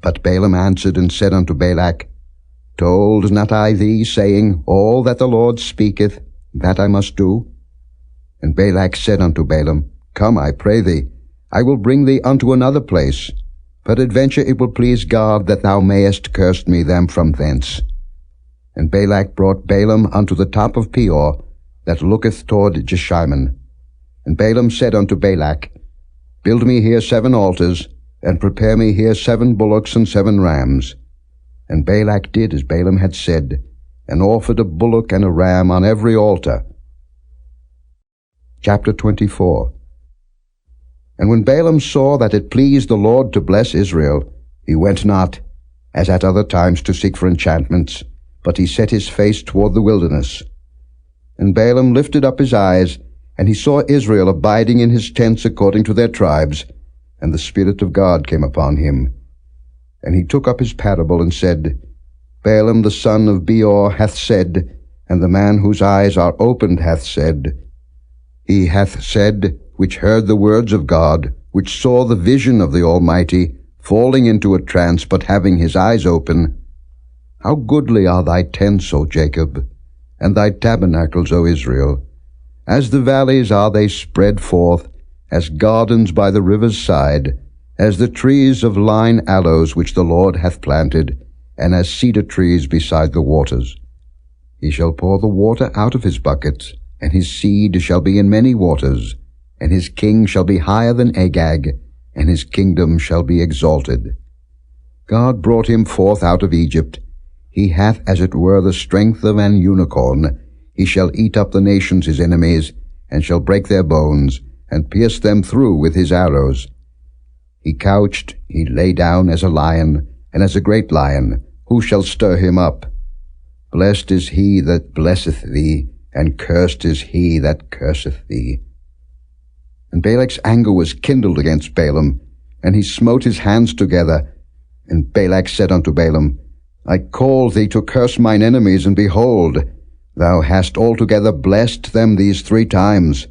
But Balaam answered and said unto Balak, Told not I thee, saying, All that the Lord speaketh, that I must do? And Balak said unto Balaam, Come, I pray thee, I will bring thee unto another place. Peradventure it will please God that thou mayest curse me them from thence. And Balak brought Balaam unto the top of Peor, that looketh toward Jeshimon. And Balaam said unto Balak, Build me here 7 altars, and prepare me here 7 bullocks and 7 rams. And Balak did as Balaam had said, and offered a bullock and a ram on every altar. Chapter 24. And when Balaam saw that it pleased the Lord to bless Israel, he went not, as at other times, to seek for enchantments, but he set his face toward the wilderness. And Balaam lifted up his eyes, and he saw Israel abiding in his tents according to their tribes, and the Spirit of God came upon him. And he took up his parable, and said, Balaam the son of Beor hath said, and the man whose eyes are opened hath said, He hath said, which heard the words of God, which saw the vision of the Almighty, falling into a trance, but having his eyes open, How goodly are thy tents, O Jacob, and thy tabernacles, O Israel! As the valleys are they spread forth, as gardens by the river's side, as the trees of lign aloes which the Lord hath planted, and as cedar trees beside the waters. He shall pour the water out of his buckets, and his seed shall be in many waters, and his king shall be higher than Agag, and his kingdom shall be exalted. God brought him forth out of Egypt. He hath as it were the strength of an unicorn. He shall eat up the nations his enemies, and shall break their bones, and pierce them through with his arrows. He couched, he lay down as a lion, and as a great lion. Who shall stir him up? Blessed is he that blesseth thee, and cursed is he that curseth thee. And Balak's anger was kindled against Balaam, and he smote his hands together. And Balak said unto Balaam, I called thee to curse mine enemies, and behold, thou hast altogether blessed them these 3 times.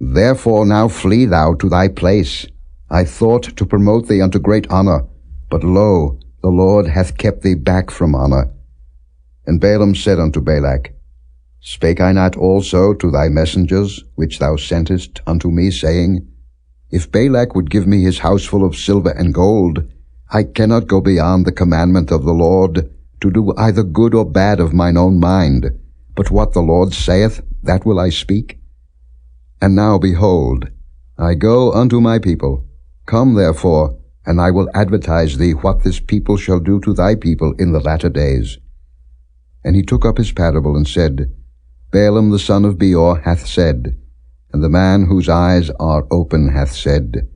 Therefore now flee thou to thy place. I thought to promote thee unto great honor, but lo, the Lord hath kept thee back from honor. And Balaam said unto Balak, Spake I not also to thy messengers, which thou sentest unto me, saying, If Balak would give me his house full of silver and gold, I cannot go beyond the commandment of the Lord, to do either good or bad of mine own mind. But what the Lord saith, that will I speak. And now, behold, I go unto my people. Come therefore, and I will advertise thee what this people shall do to thy people in the latter days. And he took up his parable, and said, Balaam the son of Beor hath said, and the man whose eyes are open hath said.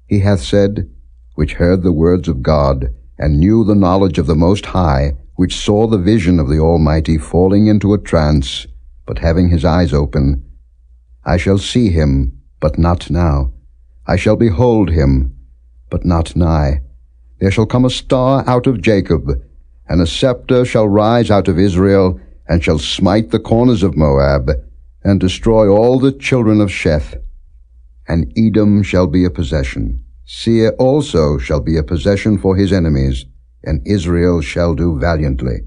He hath said, which heard the words of God, and knew the knowledge of the Most High, which saw the vision of the Almighty falling into a trance, but having his eyes open, I shall see him, but not now. I shall behold him, but not nigh. There shall come a star out of Jacob, and a scepter shall rise out of Israel, and shall smite the corners of Moab, and destroy all the children of Sheth. And Edom shall be a possession. Seir also shall be a possession for his enemies, and Israel shall do valiantly.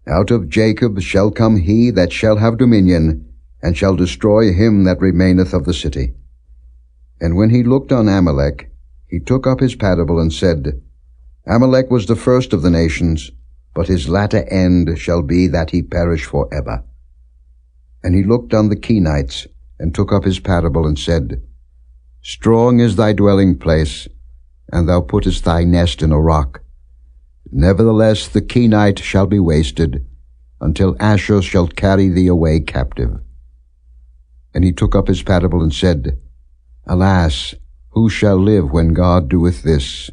Out of Jacob shall come he that shall have dominion, and shall destroy him that remaineth of the city. And when he looked on Amalek, he took up his parable, and said, Amalek was the first of the nations, but his latter end shall be that he perish for ever. And he looked on the Kenites, and took up his parable, and said, Strong is thy dwelling place, and thou puttest thy nest in a rock. Nevertheless the Kenite shall be wasted, until Ashur shall carry thee away captive. And he took up his parable, and said, Alas, who shall live when God doeth this?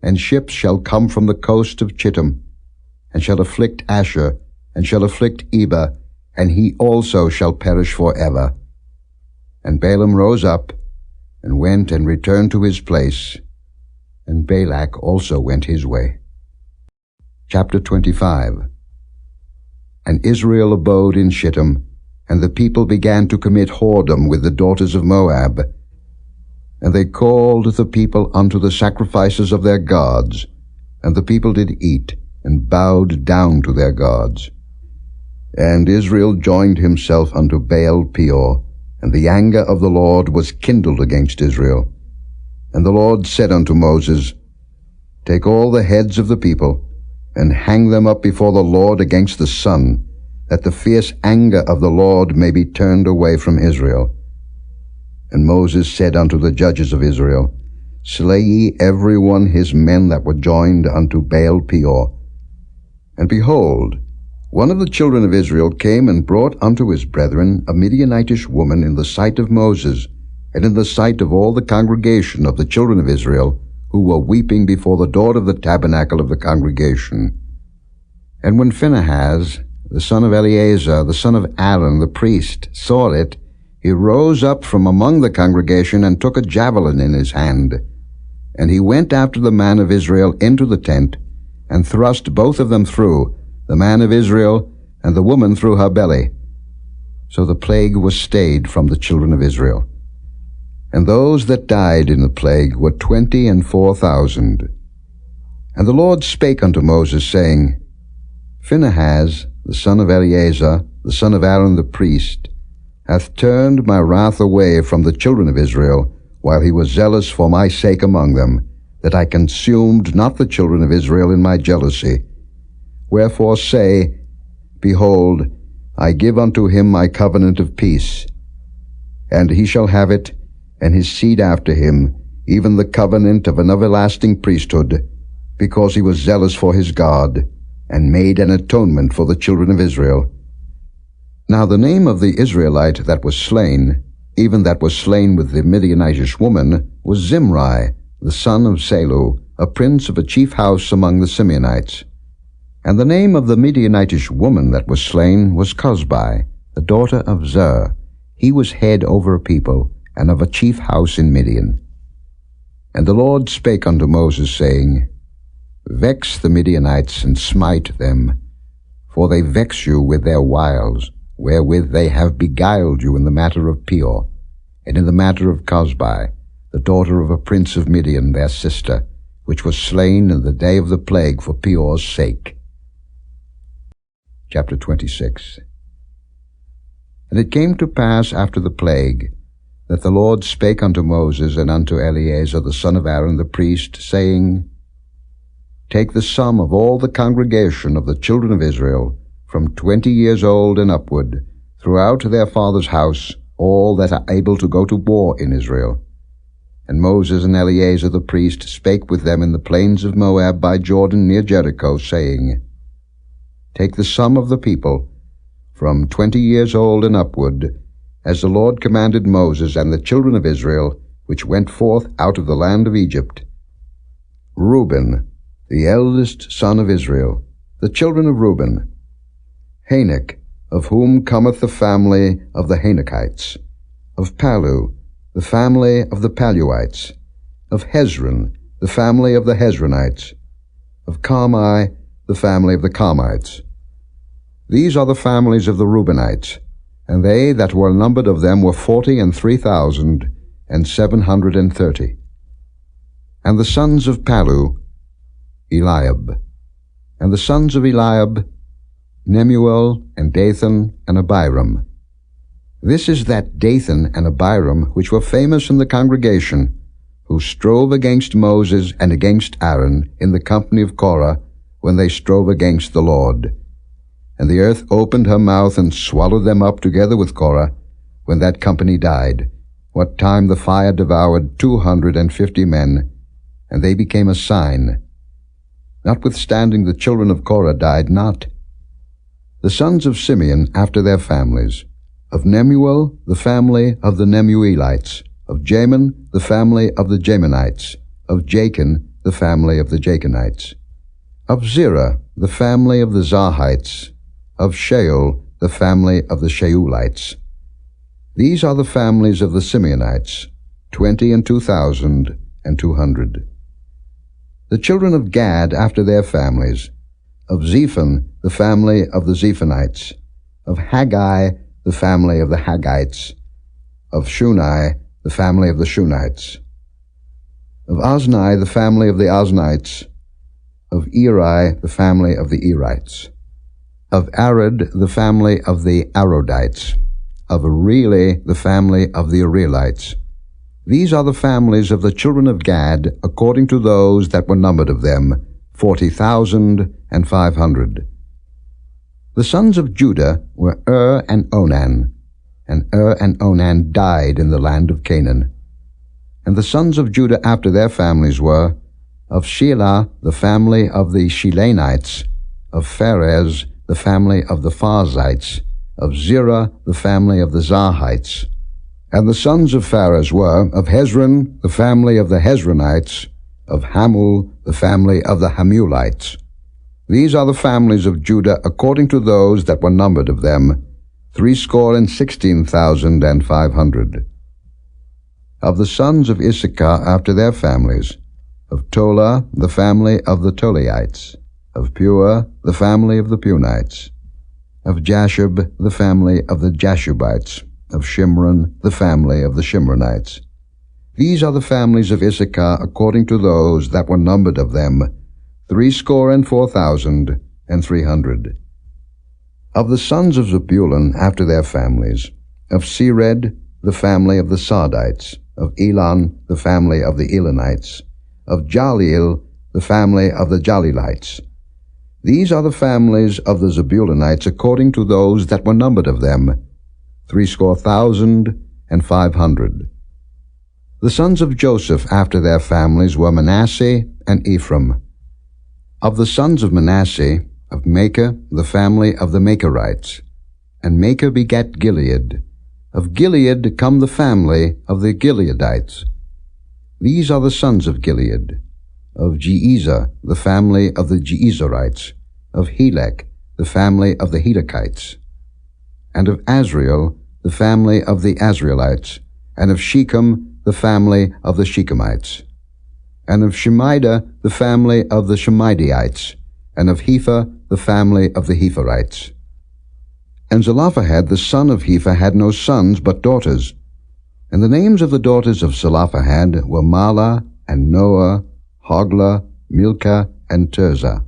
And ships shall come from the coast of Chittim, and shall afflict Ashur, and shall afflict Eber, and he also shall perish for ever. And Balaam rose up, and went and returned to his place, and Balak also went his way. Chapter 25. And Israel abode in Shittim, and the people began to commit whoredom with the daughters of Moab. And they called the people unto the sacrifices of their gods, and the people did eat, and bowed down to their gods. And Israel joined himself unto Baal Peor, and the anger of the Lord was kindled against Israel. And the Lord said unto Moses, Take all the heads of the people, and hang them up before the Lord against the sun, that the fierce anger of the Lord may be turned away from Israel. And Moses said unto the judges of Israel, Slay ye every one his men that were joined unto Baal Peor. And behold, one of the children of Israel came and brought unto his brethren a Midianitish woman in the sight of Moses, and in the sight of all the congregation of the children of Israel, who were weeping before the door of the tabernacle of the congregation. And when Phinehas, the son of Eleazar, the son of Aaron, the priest, saw it, he rose up from among the congregation, and took a javelin in his hand. And he went after the man of Israel into the tent, and thrust both of them through, the man of Israel and the woman through her belly. So the plague was stayed from the children of Israel. And those that died in the plague were 24,000. And the Lord spake unto Moses, saying, Phinehas, the son of Eleazar, the son of Aaron the priest, hath turned my wrath away from the children of Israel, while he was zealous for my sake among them, that I consumed not the children of Israel in my jealousy. Wherefore say, Behold, I give unto him my covenant of peace, and he shall have it, and his seed after him, even the covenant of an everlasting priesthood, because he was zealous for his God, and made an atonement for the children of Israel. Now the name of the Israelite that was slain, even that was slain with the Midianitish woman, was Zimri, the son of Salu, a prince of a chief house among the Simeonites. And the name of the Midianitish woman that was slain was Cozbi, the daughter of Zer. He was head over a people, and of a chief house in Midian. And the Lord spake unto Moses, saying, Vex the Midianites, and smite them, for they vex you with their wiles, wherewith they have beguiled you in the matter of Peor, and in the matter of Cozbi, the daughter of a prince of Midian, their sister, which was slain in the day of the plague for Peor's sake. Chapter 26. And it came to pass after the plague, that the Lord spake unto Moses and unto Eleazar the son of Aaron the priest, saying, Take the sum of all the congregation of the children of Israel, from 20 years old and upward, throughout their father's house, all that are able to go to war in Israel. And Moses and Eleazar the priest spake with them in the plains of Moab by Jordan near Jericho, saying, Take the sum of the people, from 20 years old and upward, as the Lord commanded Moses and the children of Israel, which went forth out of the land of Egypt. Reuben, the eldest son of Israel, the children of Reuben, Hanok, of whom cometh the family of the Hanokites, of Palu, the family of the Paluites, of Hezron, the family of the Hezronites, of Carmi, the family of the Carmites. These are the families of the Reubenites, and they that were numbered of them were 43,730. And the sons of Palu, Eliab. And the sons of Eliab, Nemuel, and Dathan, and Abiram. This is that Dathan and Abiram which were famous in the congregation, who strove against Moses and against Aaron in the company of Korah, when they strove against the Lord. And the earth opened her mouth and swallowed them up together with Korah, when that company died, what time the fire devoured 250 men, and they became a sign. Notwithstanding the children of Korah died not. The sons of Simeon after their families, of Nemuel, the family of the Nemuelites, of Jamin, the family of the Jaminites, of Jachin, the family of the Jachinites, of Zerah, the family of the Zarhites, of Shaul, the family of the Shaulites. These are the families of the Simeonites, 22,200. The children of Gad after their families, of Zephon, the family of the Zephonites, of Haggai, the family of the Haggites, of Shuni, the family of the Shunites, of Ozni, the family of the Oznites, of Eri, the family of the Erites, of Arad, the family of the Arodites, of Areli, the family of the Arelites. These are the families of the children of Gad, according to those that were numbered of them, 40,500. The sons of Judah were and Onan, and and Onan died in the land of Canaan. And the sons of Judah after their families were, of Shelah, the family of the Shilanites, of Pharez, the family of the Pharzites, of Zerah, the family of the Zarhites. And the sons of Pharez were, of Hezron, the family of the Hezronites, of Hamul, the family of the Hamulites. These are the families of Judah according to those that were numbered of them, 16,500. Of the sons of Issachar after their families, of Tola, the family of the Tolaites, of Pua, the family of the Punites, of Jashub, the family of the Jashubites, of Shimron, the family of the Shimronites. These are the families of Issachar according to those that were numbered of them, 64,400, Of the sons of Zebulun after their families, of Sered, the family of the Sardites, of Elon, the family of the Elonites, of Jaleel, the family of the Jaleelites. These are the families of the Zebulunites according to those that were numbered of them, 70,500. The sons of Joseph after their families were Manasseh and Ephraim. Of the sons of Manasseh, of Machir, the family of the Machirites. And Machir begat Gilead. Of Gilead come the family of the Gileadites. These are the sons of Gilead. Of Jeezer, the family of the Jeezerites. Of Helek, the family of the Helekites. And of Azriel, the family of the Azrielites. And of Shechem, the family of the Shechemites. And of Shemida, the family of the Shemidaites. And of Hepher, the family of the Hepherites. And Zelophehad the son of Hepher had no sons but daughters. And the names of the daughters of Zelophehad were Mahlah, and Noah, Hoglah, Milcah, and Tirzah.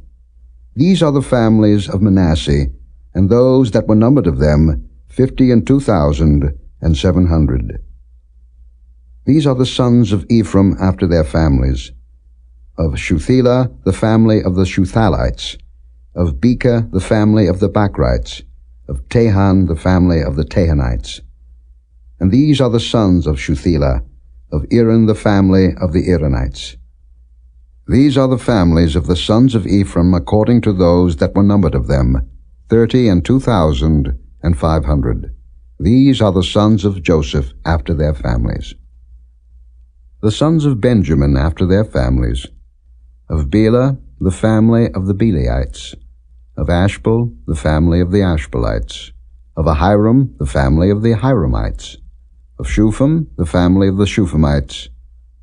These are the families of Manasseh, and those that were numbered of them, 52,700. These are the sons of Ephraim after their families. Of Shuthelah, the family of the Shuthalites. Of Becher, the family of the Bachrites. Of Tahan, the family of the Tahanites. And these are the sons of Shuthelah, of Eran, the family of the Eranites. These are the families of the sons of Ephraim according to those that were numbered of them, 32,500. These are the sons of Joseph after their families. The sons of Benjamin after their families. Of Bela, the family of the Belaites. Of Ashbel, the family of the Ashbelites. Of Ahiram, the family of the Ahiramites. Of Shupham, the family of the Shuphamites.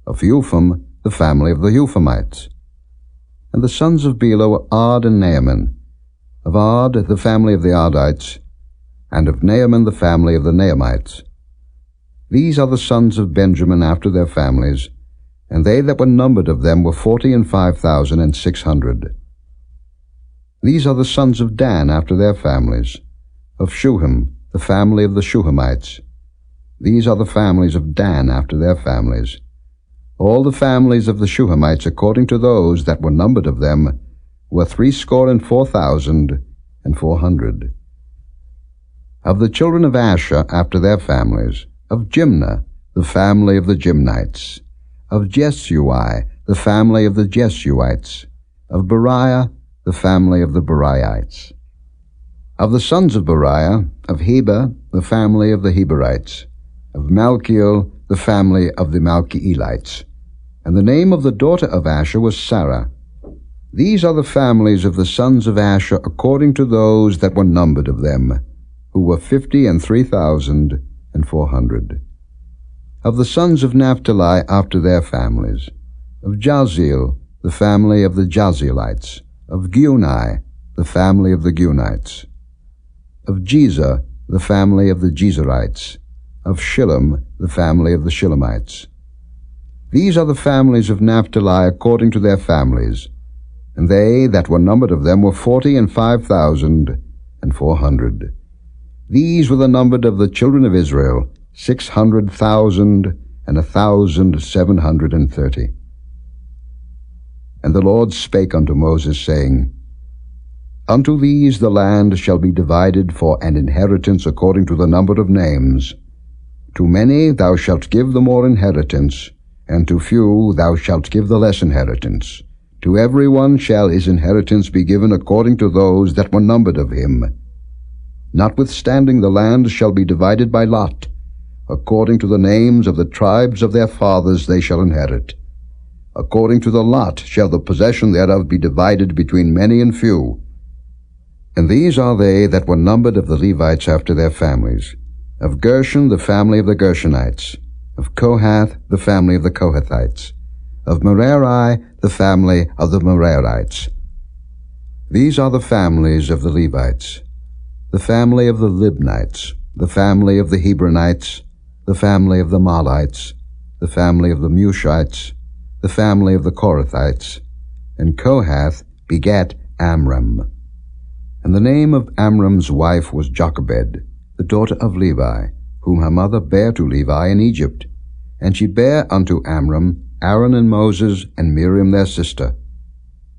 Of Eupham, the family of the Euphamites. And the sons of Bela were Ard and Naaman. Of Ard, the family of the Ardites. And of Naaman, the family of the Naamites. These are the sons of Benjamin after their families, and they that were numbered of them were 45,600. These are the sons of Dan after their families. Of Shuham, the family of the Shuhamites. These are the families of Dan after their families. All the families of the Shuhamites according to those that were numbered of them were 64,400. Of the children of Asher after their families. Of Jimnah, the family of the Jimnites. Of Jesui, the family of the Jesuites. Of Beriah, the family of the Beriites. Of the sons of Beriah, of Heber, the family of the Heberites. Of Malchiel, the family of the Malchielites. And the name of the daughter of Asher was Sarah. These are the families of the sons of Asher according to those that were numbered of them, who were 53,400. Of the sons of Naphtali after their families. Of Jaziel, the family of the Jazielites. Of Guni, the family of the Gunites. Of Jezer, the family of the Jezerites. Of Shillem, the family of the Shillemites. These are the families of Naphtali according to their families, and they that were numbered of them were 45,400. These were the numbered of the children of Israel, 600,1,730. And the Lord spake unto Moses, saying, Unto these the land shall be divided for an inheritance according to the number of names. To many thou shalt give the more inheritance, and to few thou shalt give the less inheritance. To every one shall his inheritance be given according to those that were numbered of him. Notwithstanding the land shall be divided by lot. According to the names of the tribes of their fathers they shall inherit. According to the lot shall the possession thereof be divided between many and few. And these are they that were numbered of the Levites after their families. Of Gershon, the family of the Gershonites. Of Kohath, the family of the Kohathites. Of Merari, the family of the Merarites. These are the families of the Levites. The family of the Libnites, the family of the Hebronites, the family of the Mahlites, the family of the Mushites, the family of the Korathites. And Kohath begat Amram. And the name of Amram's wife was Jochebed, the daughter of Levi, whom her mother bare to Levi in Egypt. And she bare unto Amram Aaron and Moses and Miriam their sister.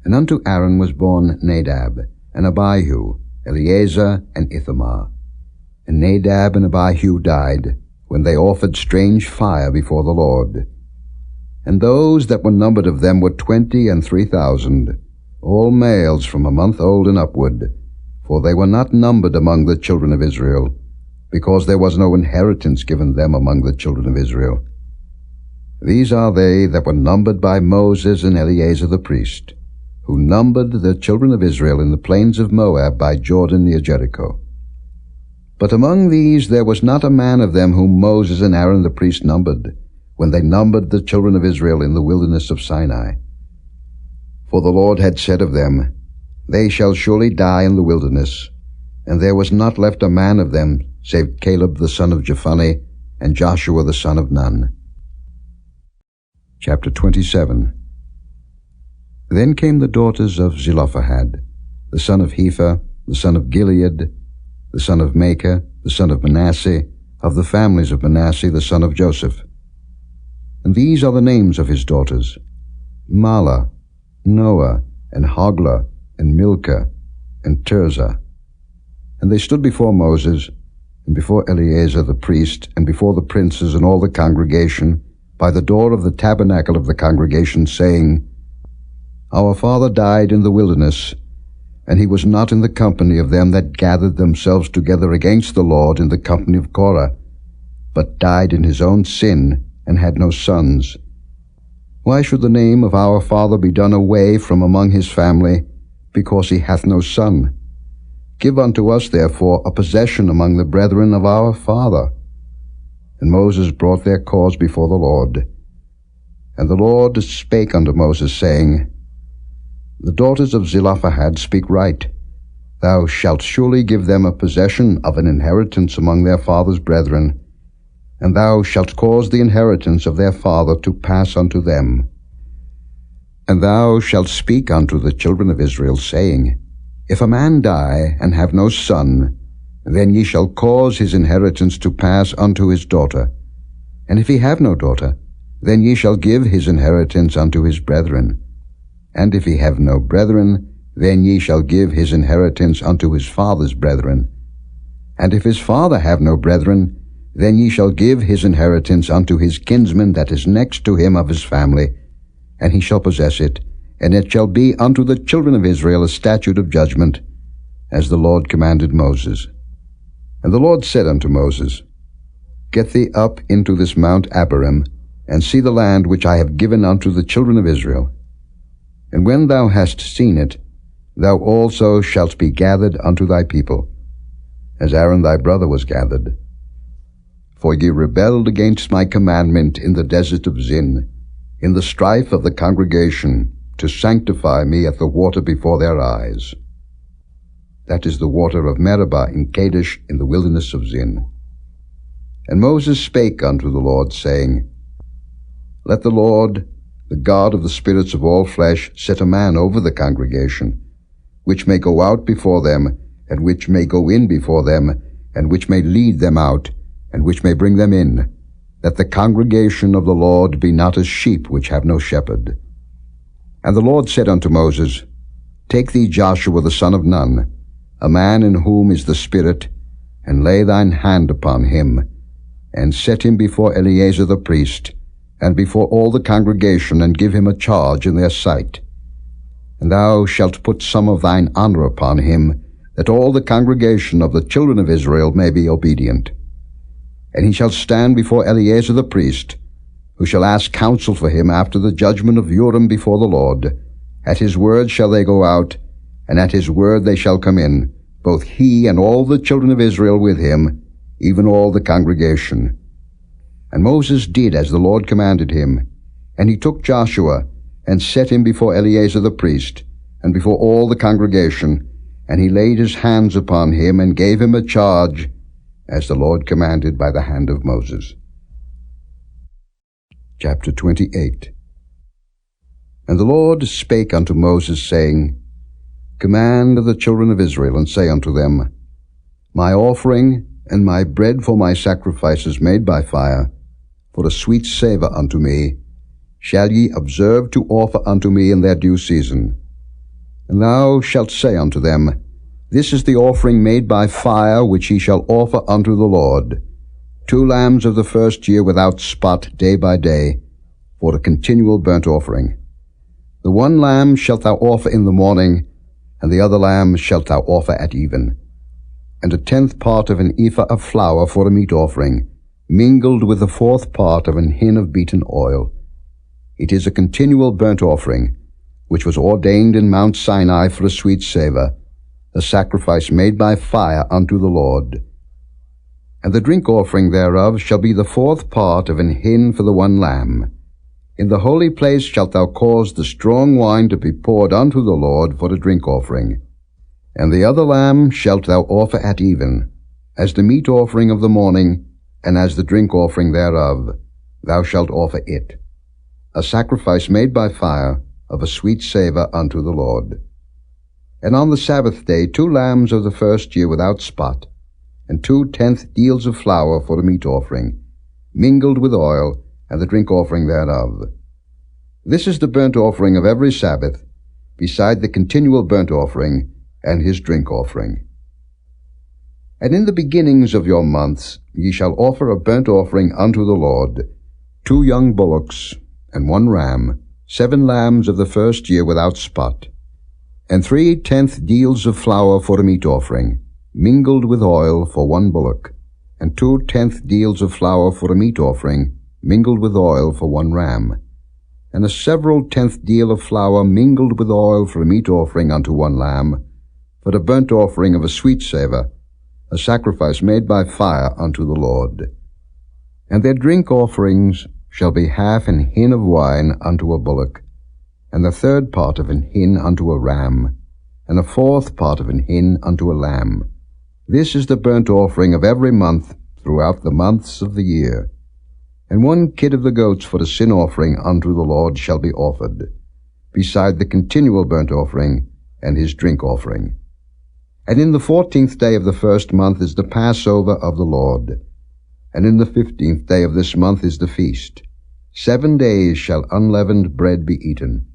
And unto Aaron was born Nadab, and Abihu, Eleazar, and Ithamar. And Nadab and Abihu died, when they offered strange fire before the Lord. And those that were numbered of them were 23,000, all males from a month old and upward, for they were not numbered among the children of Israel, because there was no inheritance given them among the children of Israel. These are they that were numbered by Moses and Eleazar the priest, who numbered the children of Israel in the plains of Moab by Jordan near Jericho. But among these there was not a man of them whom Moses and Aaron the priest numbered, when they numbered the children of Israel in the wilderness of Sinai. For the Lord had said of them, They shall surely die in the wilderness, and there was not left a man of them, save Caleb the son of Jephunneh, and Joshua the son of Nun. Chapter 27. Then came the daughters of Zelophehad, the son of Hepher, the son of Gilead, the son of Machir, the son of Manasseh, of the families of Manasseh, the son of Joseph. And these are the names of his daughters: Mahlah, Noah, and Hoglah, and Milcah, and Tirzah. And they stood before Moses, and before Eleazar the priest, and before the princes and all the congregation, by the door of the tabernacle of the congregation, saying, Our father died in the wilderness, and he was not in the company of them that gathered themselves together against the Lord in the company of Korah, but died in his own sin, and had no sons. Why should the name of our father be done away from among his family, because he hath no son? Give unto us therefore a possession among the brethren of our father. And Moses brought their cause before the Lord. And the Lord spake unto Moses, saying, The daughters of Zelophehad speak right. Thou shalt surely give them a possession of an inheritance among their father's brethren, and thou shalt cause the inheritance of their father to pass unto them. And thou shalt speak unto the children of Israel, saying, If a man die, and have no son, then ye shall cause his inheritance to pass unto his daughter. And if he have no daughter, then ye shall give his inheritance unto his brethren. And if he have no brethren, then ye shall give his inheritance unto his father's brethren. And if his father have no brethren, then ye shall give his inheritance unto his kinsman that is next to him of his family, and he shall possess it, and it shall be unto the children of Israel a statute of judgment, as the Lord commanded Moses. And the Lord said unto Moses, Get thee up into this Mount Abarim, and see the land which I have given unto the children of Israel. And when thou hast seen it, thou also shalt be gathered unto thy people, as Aaron thy brother was gathered. For ye rebelled against my commandment in the desert of Zin, in the strife of the congregation, to sanctify me at the water before their eyes. That is the water of Meribah in Kadesh in the wilderness of Zin. And Moses spake unto the Lord, saying, Let the Lord, the God of the spirits of all flesh, set a man over the congregation, which may go out before them, and which may go in before them, and which may lead them out, and which may bring them in, that the congregation of the Lord be not as sheep which have no shepherd. And the Lord said unto Moses, Take thee Joshua the son of Nun, a man in whom is the Spirit, and lay thine hand upon him, and set him before Eleazar the priest, and before all the congregation, and give him a charge in their sight. And thou shalt put some of thine honor upon him, that all the congregation of the children of Israel may be obedient. And he shall stand before Eleazar the priest, who shall ask counsel for him after the judgment of Urim before the Lord. At his word shall they go out, and at his word they shall come in, both he and all the children of Israel with him, even all the congregation. And Moses did as the Lord commanded him, and he took Joshua, and set him before Eleazar the priest, and before all the congregation, and he laid his hands upon him, and gave him a charge, as the Lord commanded by the hand of Moses. Chapter 28. And the Lord spake unto Moses, saying, Command the children of Israel, and say unto them, My offering and my bread for my sacrifices made by fire, for a sweet savour unto me, shall ye observe to offer unto me in their due season. And thou shalt say unto them, This is the offering made by fire, which ye shall offer unto the Lord, 2 lambs of the first year without spot day by day, for a continual burnt offering. The 1 lamb shalt thou offer in the morning, and the other lamb shalt thou offer at even. And 1/10 part of an ephah of flour for a meat offering, mingled with the 4th part of an hin of beaten oil. It is a continual burnt offering, which was ordained in Mount Sinai for a sweet savour, a sacrifice made by fire unto the Lord. And the drink offering thereof shall be the 4th part of an hin for the 1 lamb. In the holy place shalt thou cause the strong wine to be poured unto the Lord for a drink offering. And the other lamb shalt thou offer at even, as the meat offering of the morning, and as the drink offering thereof, thou shalt offer it, a sacrifice made by fire, of a sweet savour unto the Lord. And on the Sabbath day 2 lambs of the first year without spot, and 2/10 deals of flour for a meat offering, mingled with oil, and the drink offering thereof. This is the burnt offering of every Sabbath, beside the continual burnt offering, and his drink offering. And in the beginnings of your months ye shall offer a burnt offering unto the Lord, 2 young bullocks, and 1 ram, 7 lambs of the first year without spot, and 3/10 deals of flour for a meat offering, mingled with oil for 1 bullock, and 2/10 deals of flour for a meat offering, mingled with oil for 1 ram, and a several 10th deal of flour mingled with oil for a meat offering unto 1 lamb, for a burnt offering of a sweet savour, a sacrifice made by fire unto the Lord. And their drink offerings shall be 1/2 an hin of wine unto a bullock, and the 3rd part of an hin unto a ram, and a 4th part of an hin unto a lamb. This is the burnt offering of every month throughout the months of the year. And 1 kid of the goats for a sin offering unto the Lord shall be offered, beside the continual burnt offering and his drink offering. And in the 14th day of the 1st month is the Passover of the Lord, and in the 15th day of this month is the feast. 7 days shall unleavened bread be eaten.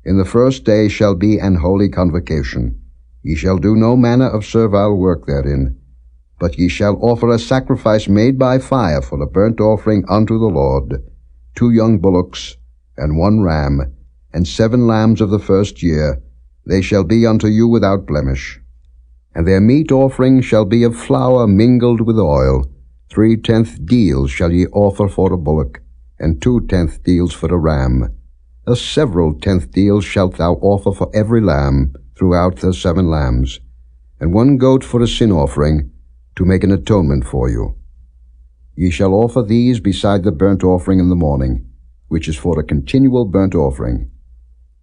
In the 1st day shall be an holy convocation. Ye shall do no manner of servile work therein, but ye shall offer a sacrifice made by fire for a burnt offering unto the Lord, 2 young bullocks, and 1 ram, and 7 lambs of the first year. They shall be unto you without blemish. And their meat offering shall be of flour mingled with oil. 3/10 deals shall ye offer for a bullock, and 2/10 deals for a ram. A several 10th deals shalt thou offer for every lamb throughout the 7 lambs, and 1 goat for a sin offering, to make an atonement for you. Ye shall offer these beside the burnt offering in the morning, which is for a continual burnt offering.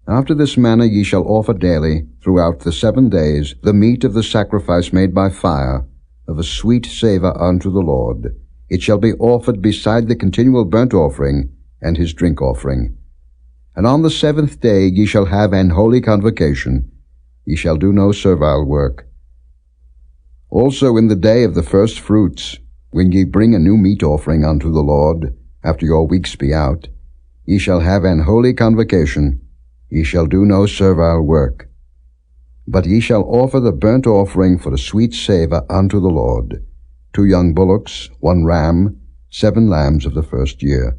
After this manner ye shall offer daily, throughout the 7 days, the meat of the sacrifice made by fire, of a sweet savour unto the Lord. It shall be offered beside the continual burnt offering, and his drink offering. And on the 7th day ye shall have an holy convocation. Ye shall do no servile work. Also in the day of the first fruits, when ye bring a new meat offering unto the Lord, after your weeks be out, ye shall have an holy convocation. Ye shall do no servile work. But ye shall offer the burnt offering for a sweet savour unto the Lord, 2 young bullocks, 1 ram, 7 lambs of the first year.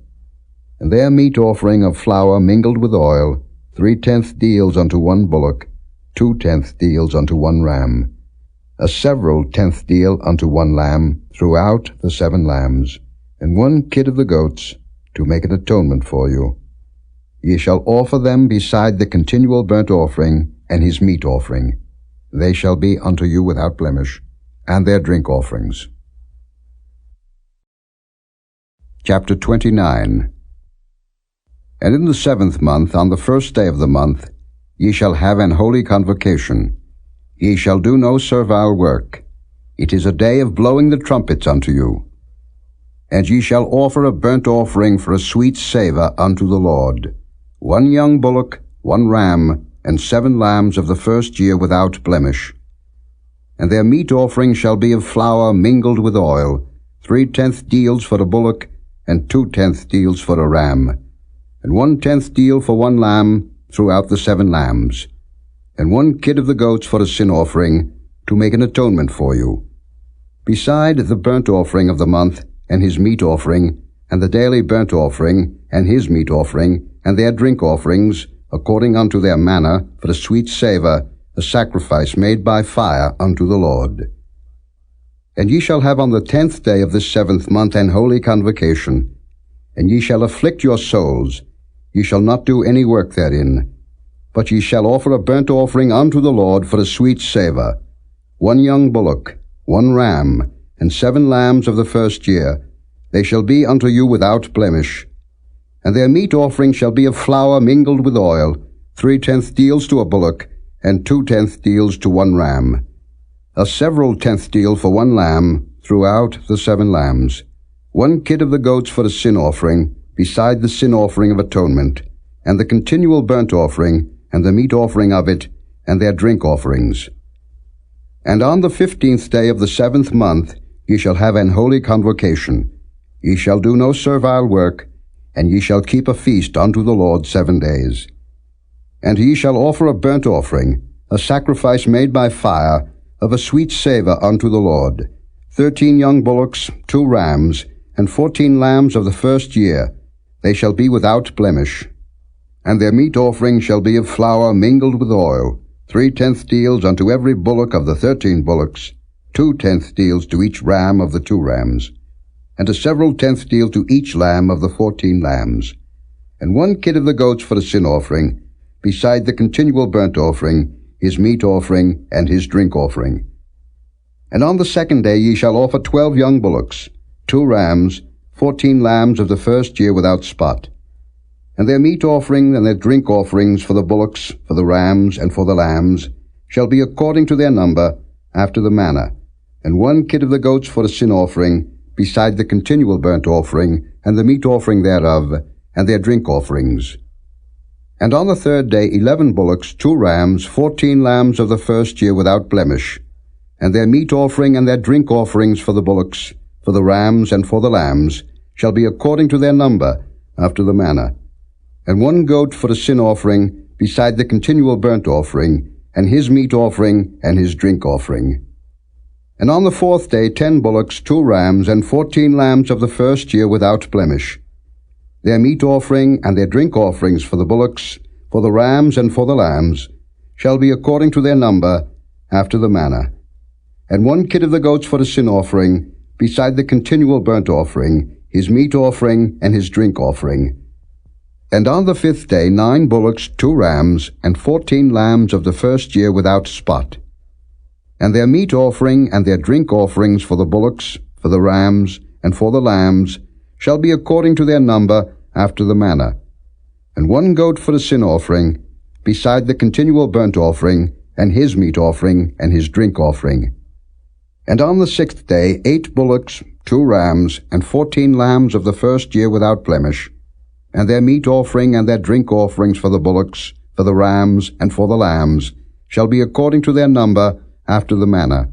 And their meat offering of flour mingled with oil, 3/10 deals unto 1 bullock, 2/10 deals unto 1 ram, a several 10th deal unto 1 lamb throughout the 7 lambs, and 1 kid of the goats, to make an atonement for you. Ye shall offer them beside the continual burnt offering and his meat offering. They shall be unto you without blemish, and their drink offerings. Chapter 29. And in the 7th month, on the 1st day of the month, ye shall have an holy convocation. Ye shall do no servile work. It is a day of blowing the trumpets unto you. And ye shall offer a burnt offering for a sweet savour unto the Lord, 1 young bullock, 1 ram, and 7 lambs of the first year without blemish. And their meat offering shall be of flour mingled with oil, 3/10 deals for a bullock, and 2/10 deals for a ram, and 1/10 deal for 1 lamb throughout the 7 lambs, and 1 kid of the goats for a sin offering, to make an atonement for you. Beside the burnt offering of the month, and his meat offering, and the daily burnt offering, and his meat offering, and their drink offerings, according unto their manner, for a sweet savour, a sacrifice made by fire unto the Lord. And ye shall have on the 10th day of this 7th month an holy convocation, and ye shall afflict your souls. Ye shall not do any work therein, but ye shall offer a burnt offering unto the Lord for a sweet savour, 1 young bullock, 1 ram, and 7 lambs of the first year. They shall be unto you without blemish. And their meat offering shall be of flour mingled with oil, 3/10 deals to a bullock, and 2/10 deals to 1 ram, a several 10th deal for 1 lamb throughout the 7 lambs, 1 kid of the goats for a sin offering, beside the sin offering of atonement, and the continual burnt offering, and the meat offering of it, and their drink offerings. And on the 15th day of the 7th month ye shall have an holy convocation. Ye shall do no servile work, and ye shall keep a feast unto the Lord 7 days. And ye shall offer a burnt offering, a sacrifice made by fire, of a sweet savour unto the Lord, 13 young bullocks, 2 rams, and 14 lambs of the first year. They shall be without blemish. And their meat offering shall be of flour mingled with oil, 3/10 deals unto every bullock of the 13 bullocks, 2/10 deals to each ram of the 2 rams, and a several 10th deal to each lamb of the 14 lambs, and 1 kid of the goats for a sin offering, beside the continual burnt offering, his meat offering, and his drink offering. And on the 2nd day ye shall offer 12 young bullocks, 2 rams, 14 lambs of the first year without spot. And their meat offering and their drink offerings for the bullocks, for the rams, and for the lambs, shall be according to their number, after the manner, and 1 kid of the goats for a sin offering, beside the continual burnt offering, and the meat offering thereof, and their drink offerings. And on the 3rd day 11 bullocks, 2 rams, 14 lambs of the first year without blemish, and their meat offering and their drink offerings for the bullocks, for the rams, and for the lambs, shall be according to their number, after the manner, and 1 goat for a sin offering, beside the continual burnt offering, and his meat offering, and his drink offering. And on the 4th day 10 bullocks, 2 rams, and 14 lambs of the first year without blemish. Their meat offering and their drink offerings for the bullocks, for the rams, and for the lambs, shall be according to their number, after the manner. And 1 kid of the goats for a sin offering, beside the continual burnt offering, his meat offering, and his drink offering. And on the 5th day 9 bullocks, 2 rams, and 14 lambs of the first year without spot. And their meat offering and their drink offerings for the bullocks, for the rams, and for the lambs, shall be according to their number, after the manner. And 1 goat for a sin offering, beside the continual burnt offering, and his meat offering, and his drink offering. And on the 6th day 8 bullocks, 2 rams, and 14 lambs of the first year without blemish, and their meat offering and their drink offerings for the bullocks, for the rams, and for the lambs, shall be according to their number, after the manner.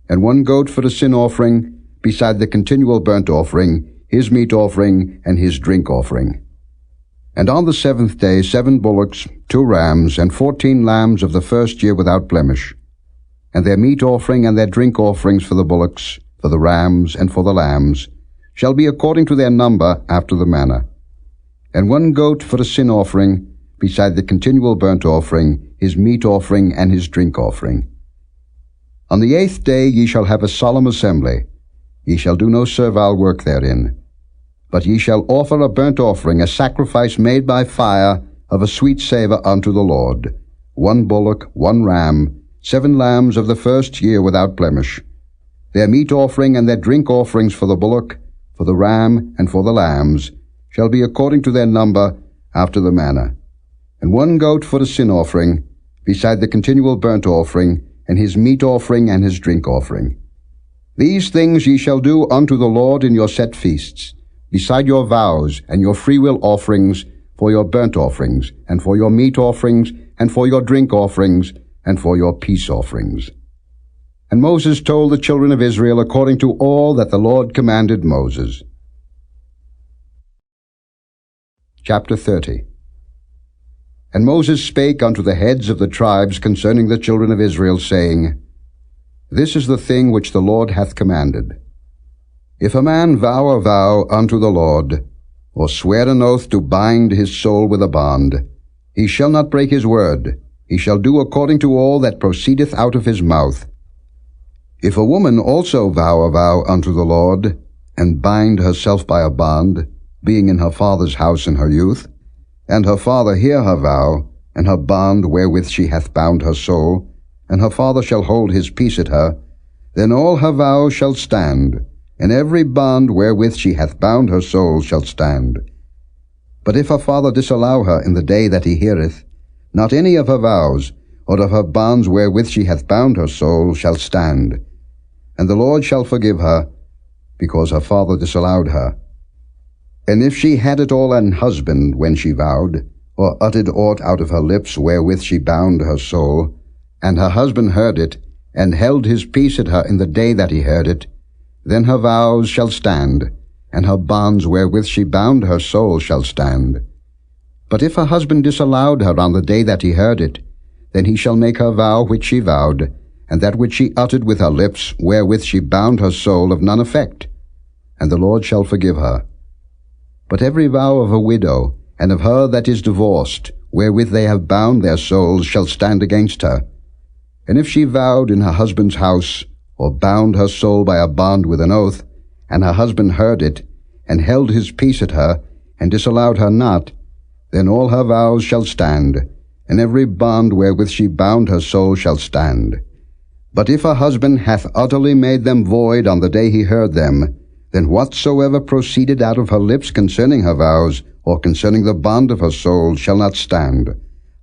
And 1 goat for a sin offering, beside the continual burnt offering, his meat offering, and his drink offering. And on the 7th day 7 bullocks, 2 rams, and 14 lambs of the first year without blemish, and their meat offering and their drink offerings for the bullocks, for the rams, and for the lambs, shall be according to their number, after the manner. And 1 goat for a sin offering, beside the continual burnt offering, his meat offering, and his drink offering. On the 8th day ye shall have a solemn assembly. Ye shall do no servile work therein. But ye shall offer a burnt offering, a sacrifice made by fire, of a sweet savour unto the Lord, 1 bullock, 1 ram, 7 lambs of the first year without blemish. Their meat offering and their drink offerings for the bullock, for the ram, and for the lambs, shall be according to their number, after the manner. And 1 goat for a sin offering, beside the continual burnt offering, and his meat offering, and his drink offering. These things ye shall do unto the Lord in your set feasts, beside your vows and your freewill offerings, for your burnt offerings, and for your meat offerings, and for your drink offerings, and for your peace offerings. And Moses told the children of Israel according to all that the Lord commanded Moses. Chapter 30. And Moses spake unto the heads of the tribes concerning the children of Israel, saying, This is the thing which the Lord hath commanded. If a man vow a vow unto the Lord, or swear an oath to bind his soul with a bond, he shall not break his word. He shall do according to all that proceedeth out of his mouth. If a woman also vow a vow unto the Lord, and bind herself by a bond, being in her father's house in her youth, and her father hear her vow, and her bond wherewith she hath bound her soul, and her father shall hold his peace at her, then all her vows shall stand, and every bond wherewith she hath bound her soul shall stand. But if her father disallow her in the day that he heareth, not any of her vows, or of her bonds wherewith she hath bound her soul, shall stand. And the Lord shall forgive her, because her father disallowed her. And if she had at all an husband when she vowed, or uttered aught out of her lips wherewith she bound her soul, and her husband heard it, and held his peace at her in the day that he heard it, then her vows shall stand, and her bonds wherewith she bound her soul shall stand. But if her husband disallowed her on the day that he heard it, then he shall make her vow which she vowed, and that which she uttered with her lips, wherewith she bound her soul, of none effect, and the Lord shall forgive her. But every vow of a widow, and of her that is divorced, wherewith they have bound their souls, shall stand against her. And if she vowed in her husband's house, or bound her soul by a bond with an oath, and her husband heard it, and held his peace at her, and disallowed her not, then all her vows shall stand, and every bond wherewith she bound her soul shall stand. But if her husband hath utterly made them void on the day he heard them, then whatsoever proceeded out of her lips concerning her vows, or concerning the bond of her soul, shall not stand.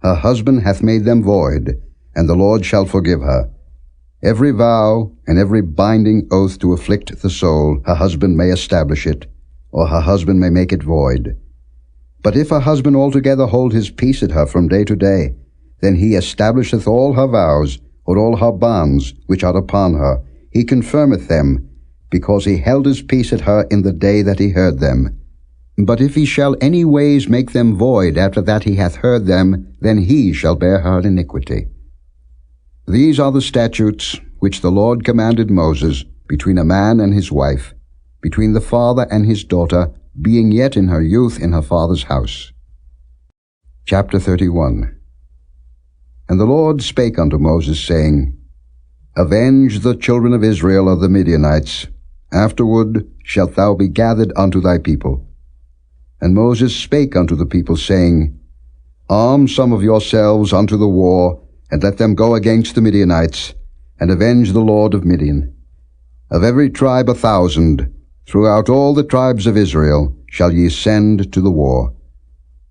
Her husband hath made them void, and the Lord shall forgive her. Every vow and every binding oath to afflict the soul, her husband may establish it, or her husband may make it void. But if her husband altogether hold his peace at her from day to day, then he establisheth all her vows, or all her bonds which are upon her. He confirmeth them, because he held his peace at her in the day that he heard them. But if he shall any ways make them void after that he hath heard them, then he shall bear her iniquity. These are the statutes which the Lord commanded Moses between a man and his wife, between the father and his daughter, being yet in her youth in her father's house. Chapter 31. And the Lord spake unto Moses, saying, Avenge the children of Israel of the Midianites. Afterward shalt thou be gathered unto thy people. And Moses spake unto the people, saying, Arm some of yourselves unto the war, and let them go against the Midianites, and avenge the Lord of Midian. Of every tribe 1,000, throughout all the tribes of Israel, shall ye send to the war.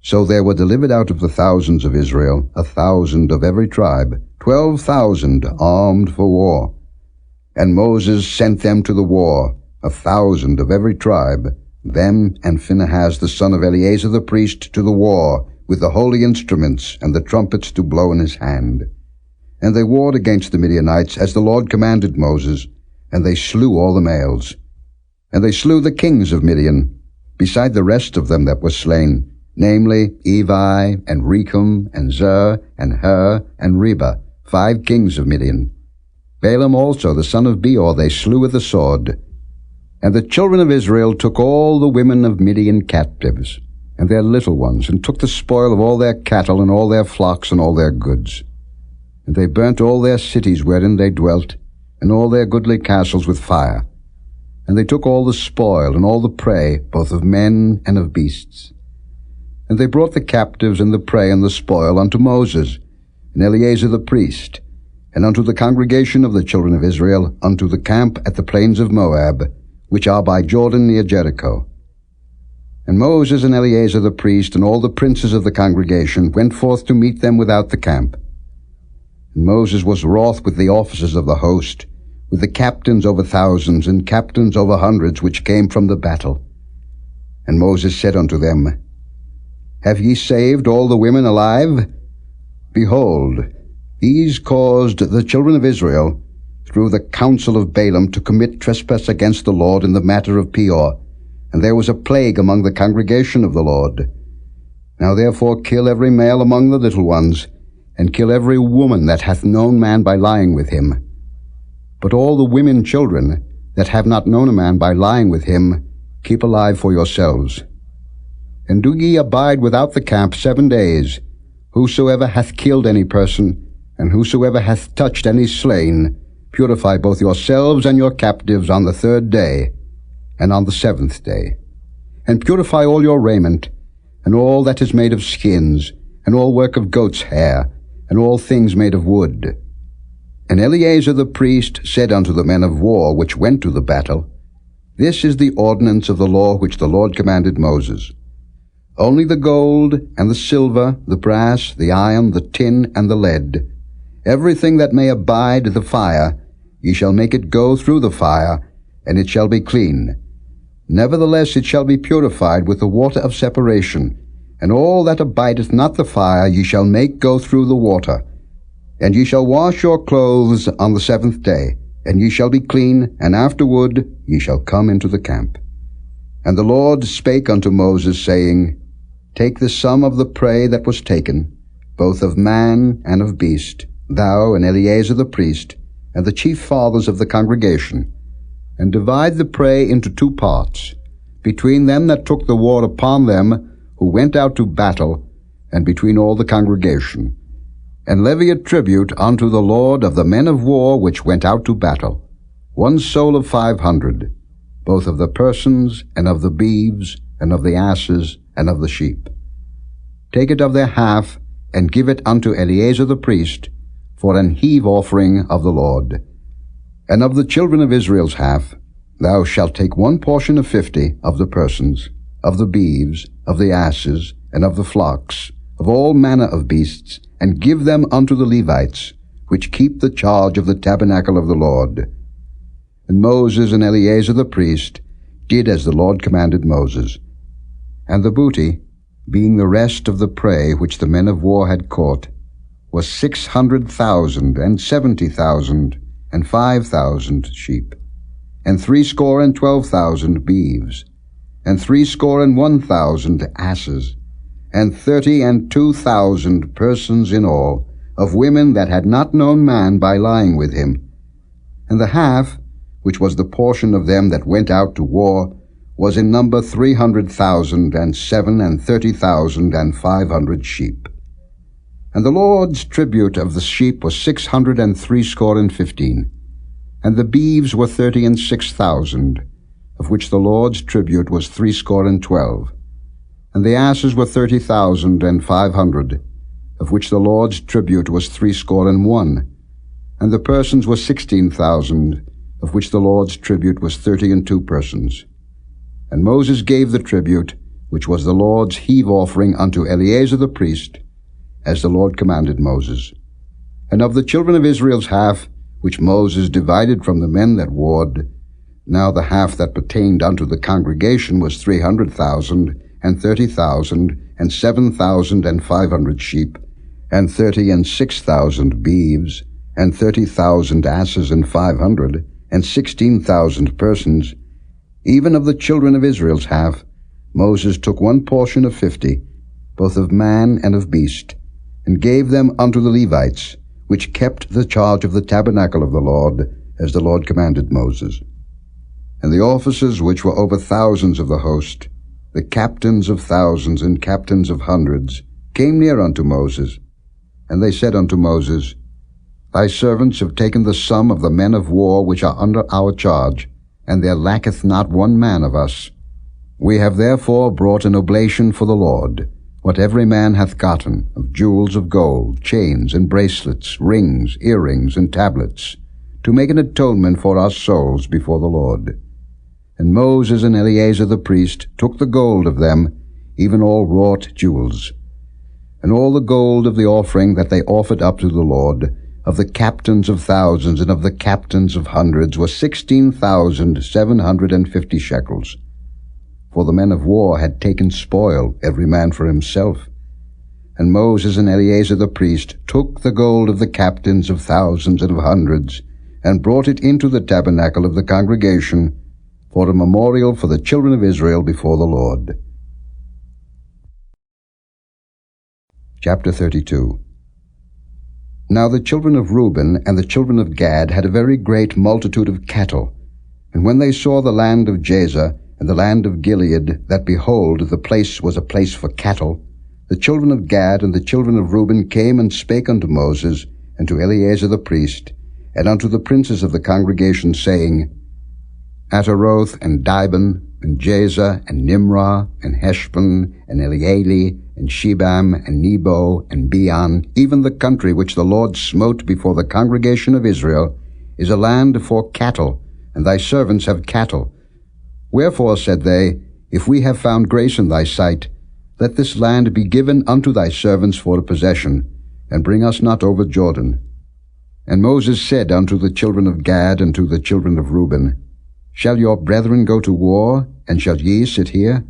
So there were delivered out of the thousands of Israel 1,000 of every tribe, 12,000 armed for war. And Moses sent them to the war, 1,000 of every tribe, them and Phinehas the son of Eleazar the priest to the war, with the holy instruments and the trumpets to blow in his hand. And they warred against the Midianites, as the Lord commanded Moses, and they slew all the males. And they slew the kings of Midian, beside the rest of them that were slain, namely Evi, and Rechum, and Zer, and Hur, and Reba, 5 kings of Midian. Balaam also the son of Beor they slew with the sword. And the children of Israel took all the women of Midian captives, and their little ones, and took the spoil of all their cattle, and all their flocks, and all their goods. And they burnt all their cities wherein they dwelt, and all their goodly castles with fire. And they took all the spoil, and all the prey, both of men and of beasts. And they brought the captives, and the prey, and the spoil unto Moses, and Eleazar the priest, and unto the congregation of the children of Israel, unto the camp at the plains of Moab, which are by Jordan near Jericho. And Moses and Eleazar the priest, and all the princes of the congregation, went forth to meet them without the camp. And Moses was wroth with the officers of the host, with the captains over thousands, and captains over hundreds, which came from the battle. And Moses said unto them, Have ye saved all the women alive? Behold, these caused the children of Israel, through the counsel of Balaam, to commit trespass against the Lord in the matter of Peor, and there was a plague among the congregation of the Lord. Now therefore kill every male among the little ones, and kill every woman that hath known man by lying with him. But all the women children that have not known a man by lying with him, keep alive for yourselves. And do ye abide without the camp 7 days. Whosoever hath killed any person, and whosoever hath touched any slain, purify both yourselves and your captives on the 3rd day, and on the 7th day. And purify all your raiment, and all that is made of skins, and all work of goat's hair, and all things made of wood. And Eleazar the priest said unto the men of war which went to the battle, This is the ordinance of the law which the Lord commanded Moses. Only the gold, and the silver, the brass, the iron, the tin, and the lead, everything that may abide the fire, ye shall make it go through the fire, and it shall be clean. Nevertheless it shall be purified with the water of separation, and all that abideth not the fire ye shall make go through the water. And ye shall wash your clothes on the 7th day, and ye shall be clean, and afterward ye shall come into the camp. And the Lord spake unto Moses, saying, Take the sum of the prey that was taken, both of man and of beast, thou and Eleazar the priest, and the chief fathers of the congregation, and divide the prey into 2 parts, between them that took the war upon them who went out to battle, and between all the congregation. And levy a tribute unto the Lord of the men of war which went out to battle, 1 soul of 500, both of the persons, and of the beeves, and of the asses, and of the sheep. Take it of their half, and give it unto Eleazar the priest, for an heave offering of the Lord. And of the children of Israel's half, thou shalt take 1 portion of 50 of the persons, of the beeves, of the asses, and of the flocks, of all manner of beasts, and give them unto the Levites, which keep the charge of the tabernacle of the Lord. And Moses and Eleazar the priest did as the Lord commanded Moses. And the booty, being the rest of the prey which the men of war had caught, was 600,000, and 70,000, and 5,000 sheep, and threescore and 12,000 beeves, and 1,000 asses, and 32,000 persons in all, of women that had not known man by lying with him. And the half, which was the portion of them that went out to war, was in number 300,000, and 37,500 sheep. And the Lord's tribute of the sheep was 615, and the beeves were 36,000, of which the Lord's tribute was 12. And the asses were 30,500, of which the Lord's tribute was 61. And the persons were 16,000, of which the Lord's tribute was 32 persons. And Moses gave the tribute, which was the Lord's heave offering, unto Eleazar the priest, as the Lord commanded Moses. And of the children of Israel's half, which Moses divided from the men that warred, now the half that pertained unto the congregation was 300,000, and 30,000, and 7,500 sheep, and 36,000 beeves, and 30,000 asses, and 500, and 16,000 persons. Even of the children of Israel's half, Moses took 1 portion of 50, both of man and of beast, and gave them unto the Levites, which kept the charge of the tabernacle of the Lord, as the Lord commanded Moses. And the officers which were over thousands of the host, the captains of thousands and captains of hundreds, came near unto Moses. And they said unto Moses, Thy servants have taken the sum of the men of war which are under our charge, and there lacketh not 1 man of us. We have therefore brought an oblation for the Lord, what every man hath gotten, of jewels of gold, chains and bracelets, rings, earrings, and tablets, to make an atonement for our souls before the Lord. And Moses and Eleazar the priest took the gold of them, even all wrought jewels. And all the gold of the offering that they offered up to the Lord, of the captains of thousands and of the captains of hundreds, was 16,750 shekels. for the men of war had taken spoil, every man for himself. And Moses and Eleazar the priest took the gold of the captains of thousands and of hundreds, and brought it into the tabernacle of the congregation, for a memorial for the children of Israel before the Lord. Chapter 32. Now the children of Reuben and the children of Gad had a very great multitude of cattle. And when they saw the land of Jazer and the land of Gilead, that behold, the place was a place for cattle, the children of Gad and the children of Reuben came and spake unto Moses and to Eleazar the priest, and unto the princes of the congregation, saying, Ataroth and Dibon, and Jazer, and Nimrah, and Heshbon, and Elealeh, and Shebam, and Nebo, and Beon, even the country which the Lord smote before the congregation of Israel, is a land for cattle, and thy servants have cattle. Wherefore, said they, if we have found grace in thy sight, let this land be given unto thy servants for a possession, and bring us not over Jordan. And Moses said unto the children of Gad and to the children of Reuben, Shall your brethren go to war, and shall ye sit here?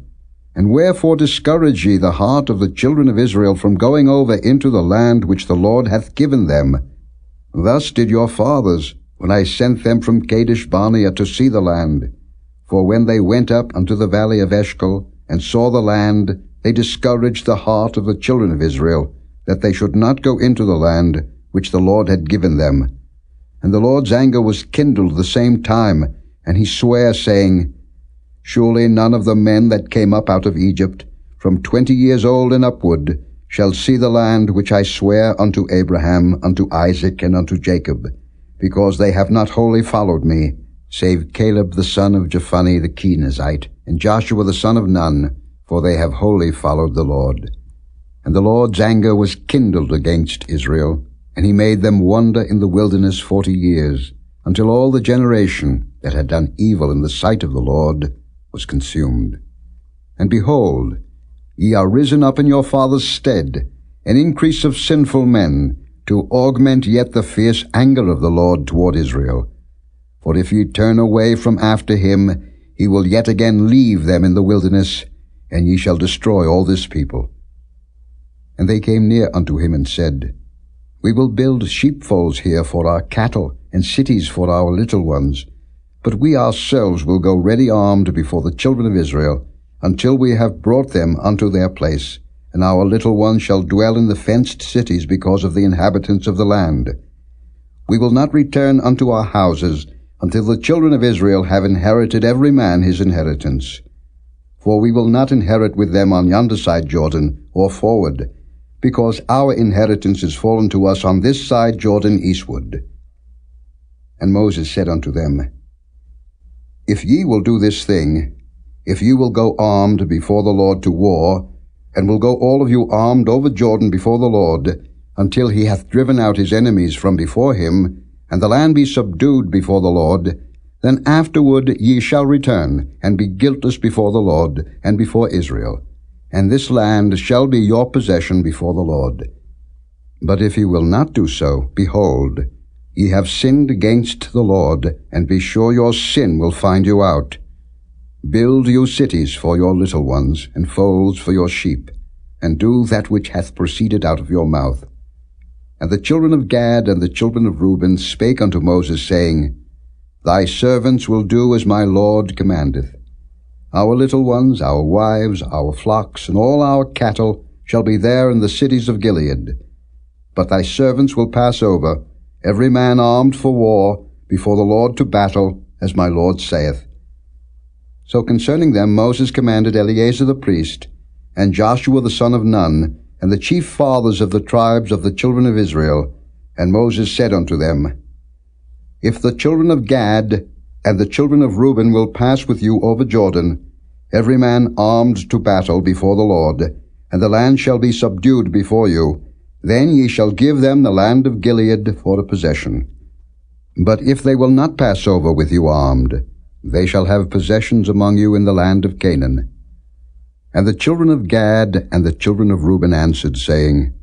And wherefore discourage ye the heart of the children of Israel from going over into the land which the Lord hath given them? Thus did your fathers, when I sent them from Kadesh Barnea to see the land. For when they went up unto the valley of Eshcol, and saw the land, they discouraged the heart of the children of Israel, that they should not go into the land which the Lord had given them. And the Lord's anger was kindled the same time, and he sware, saying, Surely none of the men that came up out of Egypt, from 20 years old and upward, shall see the land which I swear unto Abraham, unto Isaac, and unto Jacob, because they have not wholly followed me, save Caleb the son of Jephunneh the Kenizzite, and Joshua the son of Nun, for they have wholly followed the Lord. And the Lord's anger was kindled against Israel, and he made them wander in the wilderness 40 years, until all the generation that had done evil in the sight of the Lord was consumed. And behold, ye are risen up in your father's stead, an increase of sinful men, to augment yet the fierce anger of the Lord toward Israel. For if ye turn away from after him, he will yet again leave them in the wilderness, and ye shall destroy all this people. And they came near unto him and said, We will build sheepfolds here for our cattle, and cities for our little ones. But we ourselves will go ready armed before the children of Israel, until we have brought them unto their place, and our little ones shall dwell in the fenced cities because of the inhabitants of the land. We will not return unto our houses, until the children of Israel have inherited every man his inheritance. For we will not inherit with them on yonder side Jordan, or forward, because our inheritance is fallen to us on this side Jordan eastward. And Moses said unto them, If ye will do this thing, if ye will go armed before the Lord to war, and will go all of you armed over Jordan before the Lord, until he hath driven out his enemies from before him, and the land be subdued before the Lord, then afterward ye shall return, and be guiltless before the Lord, and before Israel. And this land shall be your possession before the Lord. But if ye will not do so, behold, ye have sinned against the Lord, and be sure your sin will find you out. Build you cities for your little ones, and folds for your sheep, and do that which hath proceeded out of your mouth. And the children of Gad and the children of Reuben spake unto Moses, saying, Thy servants will do as my Lord commandeth. Our little ones, our wives, our flocks, and all our cattle shall be there in the cities of Gilead. But thy servants will pass over, every man armed for war, before the Lord to battle, as my Lord saith. So concerning them Moses commanded Eleazar the priest, and Joshua the son of Nun, and the chief fathers of the tribes of the children of Israel. And Moses said unto them, If the children of Gad and the children of Reuben will pass with you over Jordan, every man armed to battle before the Lord, and the land shall be subdued before you, then ye shall give them the land of Gilead for a possession. But if they will not pass over with you armed, they shall have possessions among you in the land of Canaan. And the children of Gad and the children of Reuben answered, saying,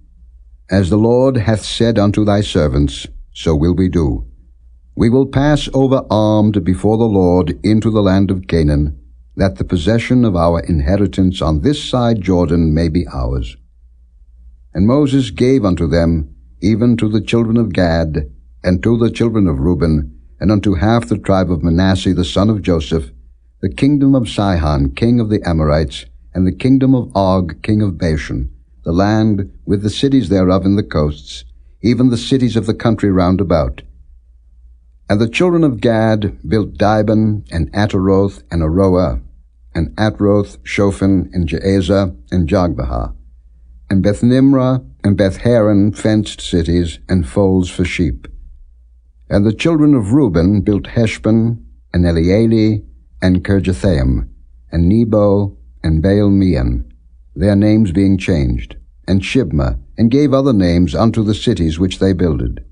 As the Lord hath said unto thy servants, so will we do. We will pass over armed before the Lord into the land of Canaan, that the possession of our inheritance on this side Jordan may be ours. And Moses gave unto them, even to the children of Gad, and to the children of Reuben, and unto half the tribe of Manasseh the son of Joseph, the kingdom of Sihon king of the Amorites, and the kingdom of Og king of Bashan, the land with the cities thereof in the coasts, even the cities of the country round about. And the children of Gad built Dibon, and Ataroth, and Aroah, and Atroth, Shophan, and Jaazah, and Jogbehah, and Beth-nimrah, and Beth-haran, fenced cities, and folds for sheep. And the children of Reuben built Heshbon, and Elealeh, and Kirjathaim, and Nebo, and Baal-meon, their names being changed, and Shibmah, and gave other names unto the cities which they builded.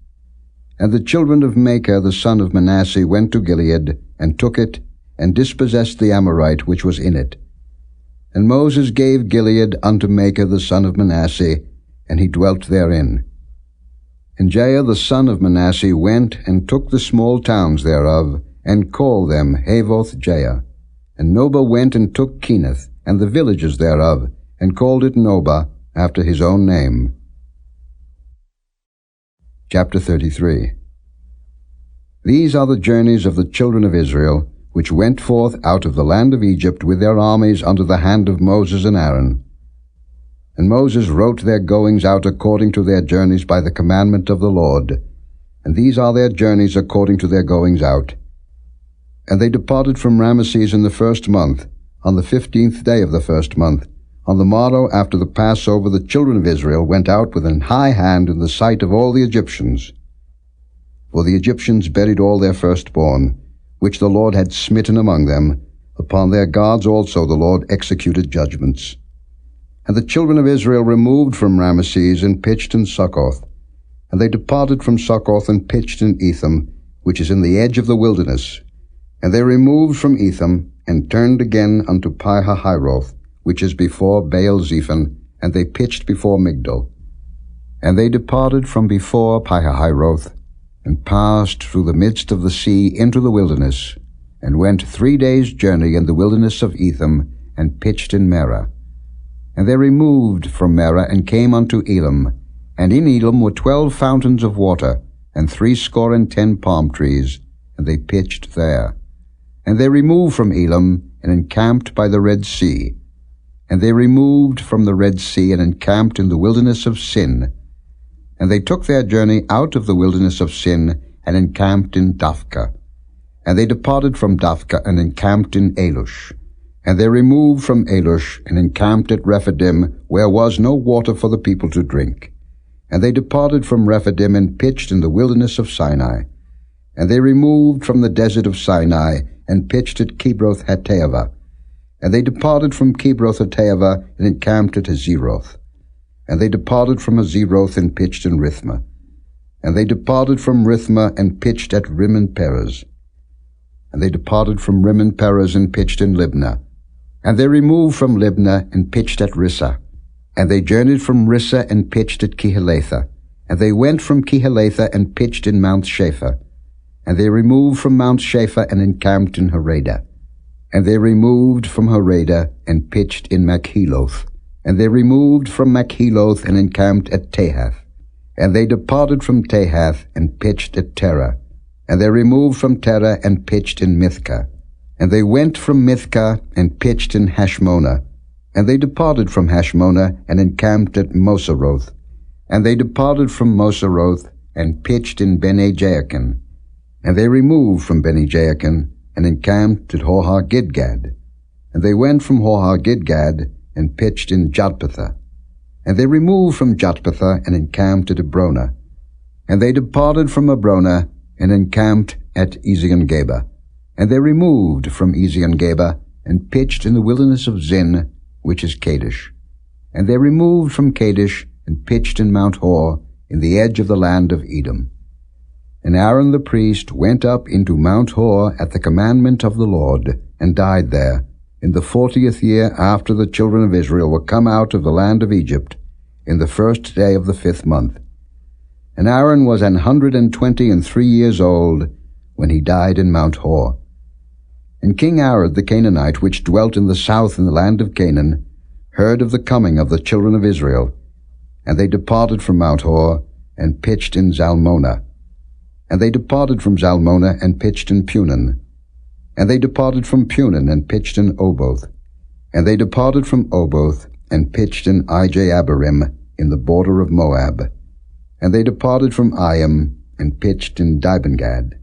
And the children of Machir the son of Manasseh went to Gilead, and took it, and dispossessed the Amorite which was in it. And Moses gave Gilead unto Machir the son of Manasseh, and he dwelt therein. And Jair the son of Manasseh went and took the small towns thereof, and called them Havoth-jair. And Nobah went and took Kenath, and the villages thereof, and called it Nobah, after his own name. Chapter 33. These are the journeys of the children of Israel, which went forth out of the land of Egypt with their armies under the hand of Moses and Aaron. And Moses wrote their goings out according to their journeys by the commandment of the Lord. And these are their journeys according to their goings out. And they departed from Ramesses in the 1st month, on the 15th day of the 1st month. On the morrow after the Passover the children of Israel went out with an high hand in the sight of all the Egyptians. For the Egyptians buried all their firstborn, which the Lord had smitten among them. Upon their gods also the Lord executed judgments. And the children of Israel removed from Ramesses and pitched in Succoth. And they departed from Succoth and pitched in Etham, which is in the edge of the wilderness. And they removed from Etham, and turned again unto Pi-hahiroth, which is before Baal-zephon, and they pitched before Migdol. And they departed from before Pi-hahiroth, and passed through the midst of the sea into the wilderness, and went 3 days' journey in the wilderness of Etham, and pitched in Merah. And they removed from Merah, and came unto Elam. And in Elam were 12 fountains of water, and 70 palm trees, and they pitched there. And they removed from Elam, and encamped by the Red Sea. And they removed from the Red Sea, and encamped in the wilderness of Sin. And they took their journey out of the wilderness of Sin, and encamped in Daphka. And they departed from Daphka, and encamped in Alush. And they removed from Alush, and encamped at Rephidim, where was no water for the people to drink. And they departed from Rephidim, and pitched in the wilderness of Sinai. And they removed from the desert of Sinai, and pitched at Kibroth-hattaavah. And they departed from Kibroth-hattaavah, and encamped at Hazeroth. And they departed from Hazeroth, and pitched in Rithmah. And they departed from Rithmah, and pitched at Rimmon-Perez. And they departed from Rimmon-Perez, and pitched in Libnah. And they removed from Libnah, and pitched at Rissah. And they journeyed from Rissah, and pitched at Kehelatha. And they went from Kehelatha, and pitched in Mount Shapha. And they removed from Mount Shapha, and encamped in Harada. And they removed from Harada, and pitched in Makheloth. And they removed from Makheloth, and encamped at Tahath. And they departed from Tahath, and pitched at Terah. And they removed from Terah, and pitched in Mithkah. And they went from Mithkah, and pitched in Hashmonah. And they departed from Hashmonah, and encamped at Moseroth. And they departed from Moseroth, and pitched in Bene-Jaakan. And they removed from Bene-Jaakan, and encamped at Horhah-Gidgad. And they went from Horhah-Gidgad, and pitched in Jotbathah. And they removed from Jotbathah, and encamped at Abrona. And they departed from Abrona, and encamped at Ezion-Geber. And they removed from Ezion-Geber, and pitched in the wilderness of Zin, which is Kadesh. And they removed from Kadesh, and pitched in Mount Hor, in the edge of the land of Edom. And Aaron the priest went up into Mount Hor at the commandment of the Lord, and died there, in the 40th year after the children of Israel were come out of the land of Egypt, in the 1st day of the 5th month. And Aaron was 123 years old when he died in Mount Hor. And King Arad the Canaanite, which dwelt in the south in the land of Canaan, heard of the coming of the children of Israel. And they departed from Mount Hor, and pitched in Zalmonah. And they departed from Zalmonah, and pitched in Punon. And they departed from Punon, and pitched in Oboth. And they departed from Oboth, and pitched in Ijeabarim, in the border of Moab. And they departed from Iam, and pitched in Dibengad.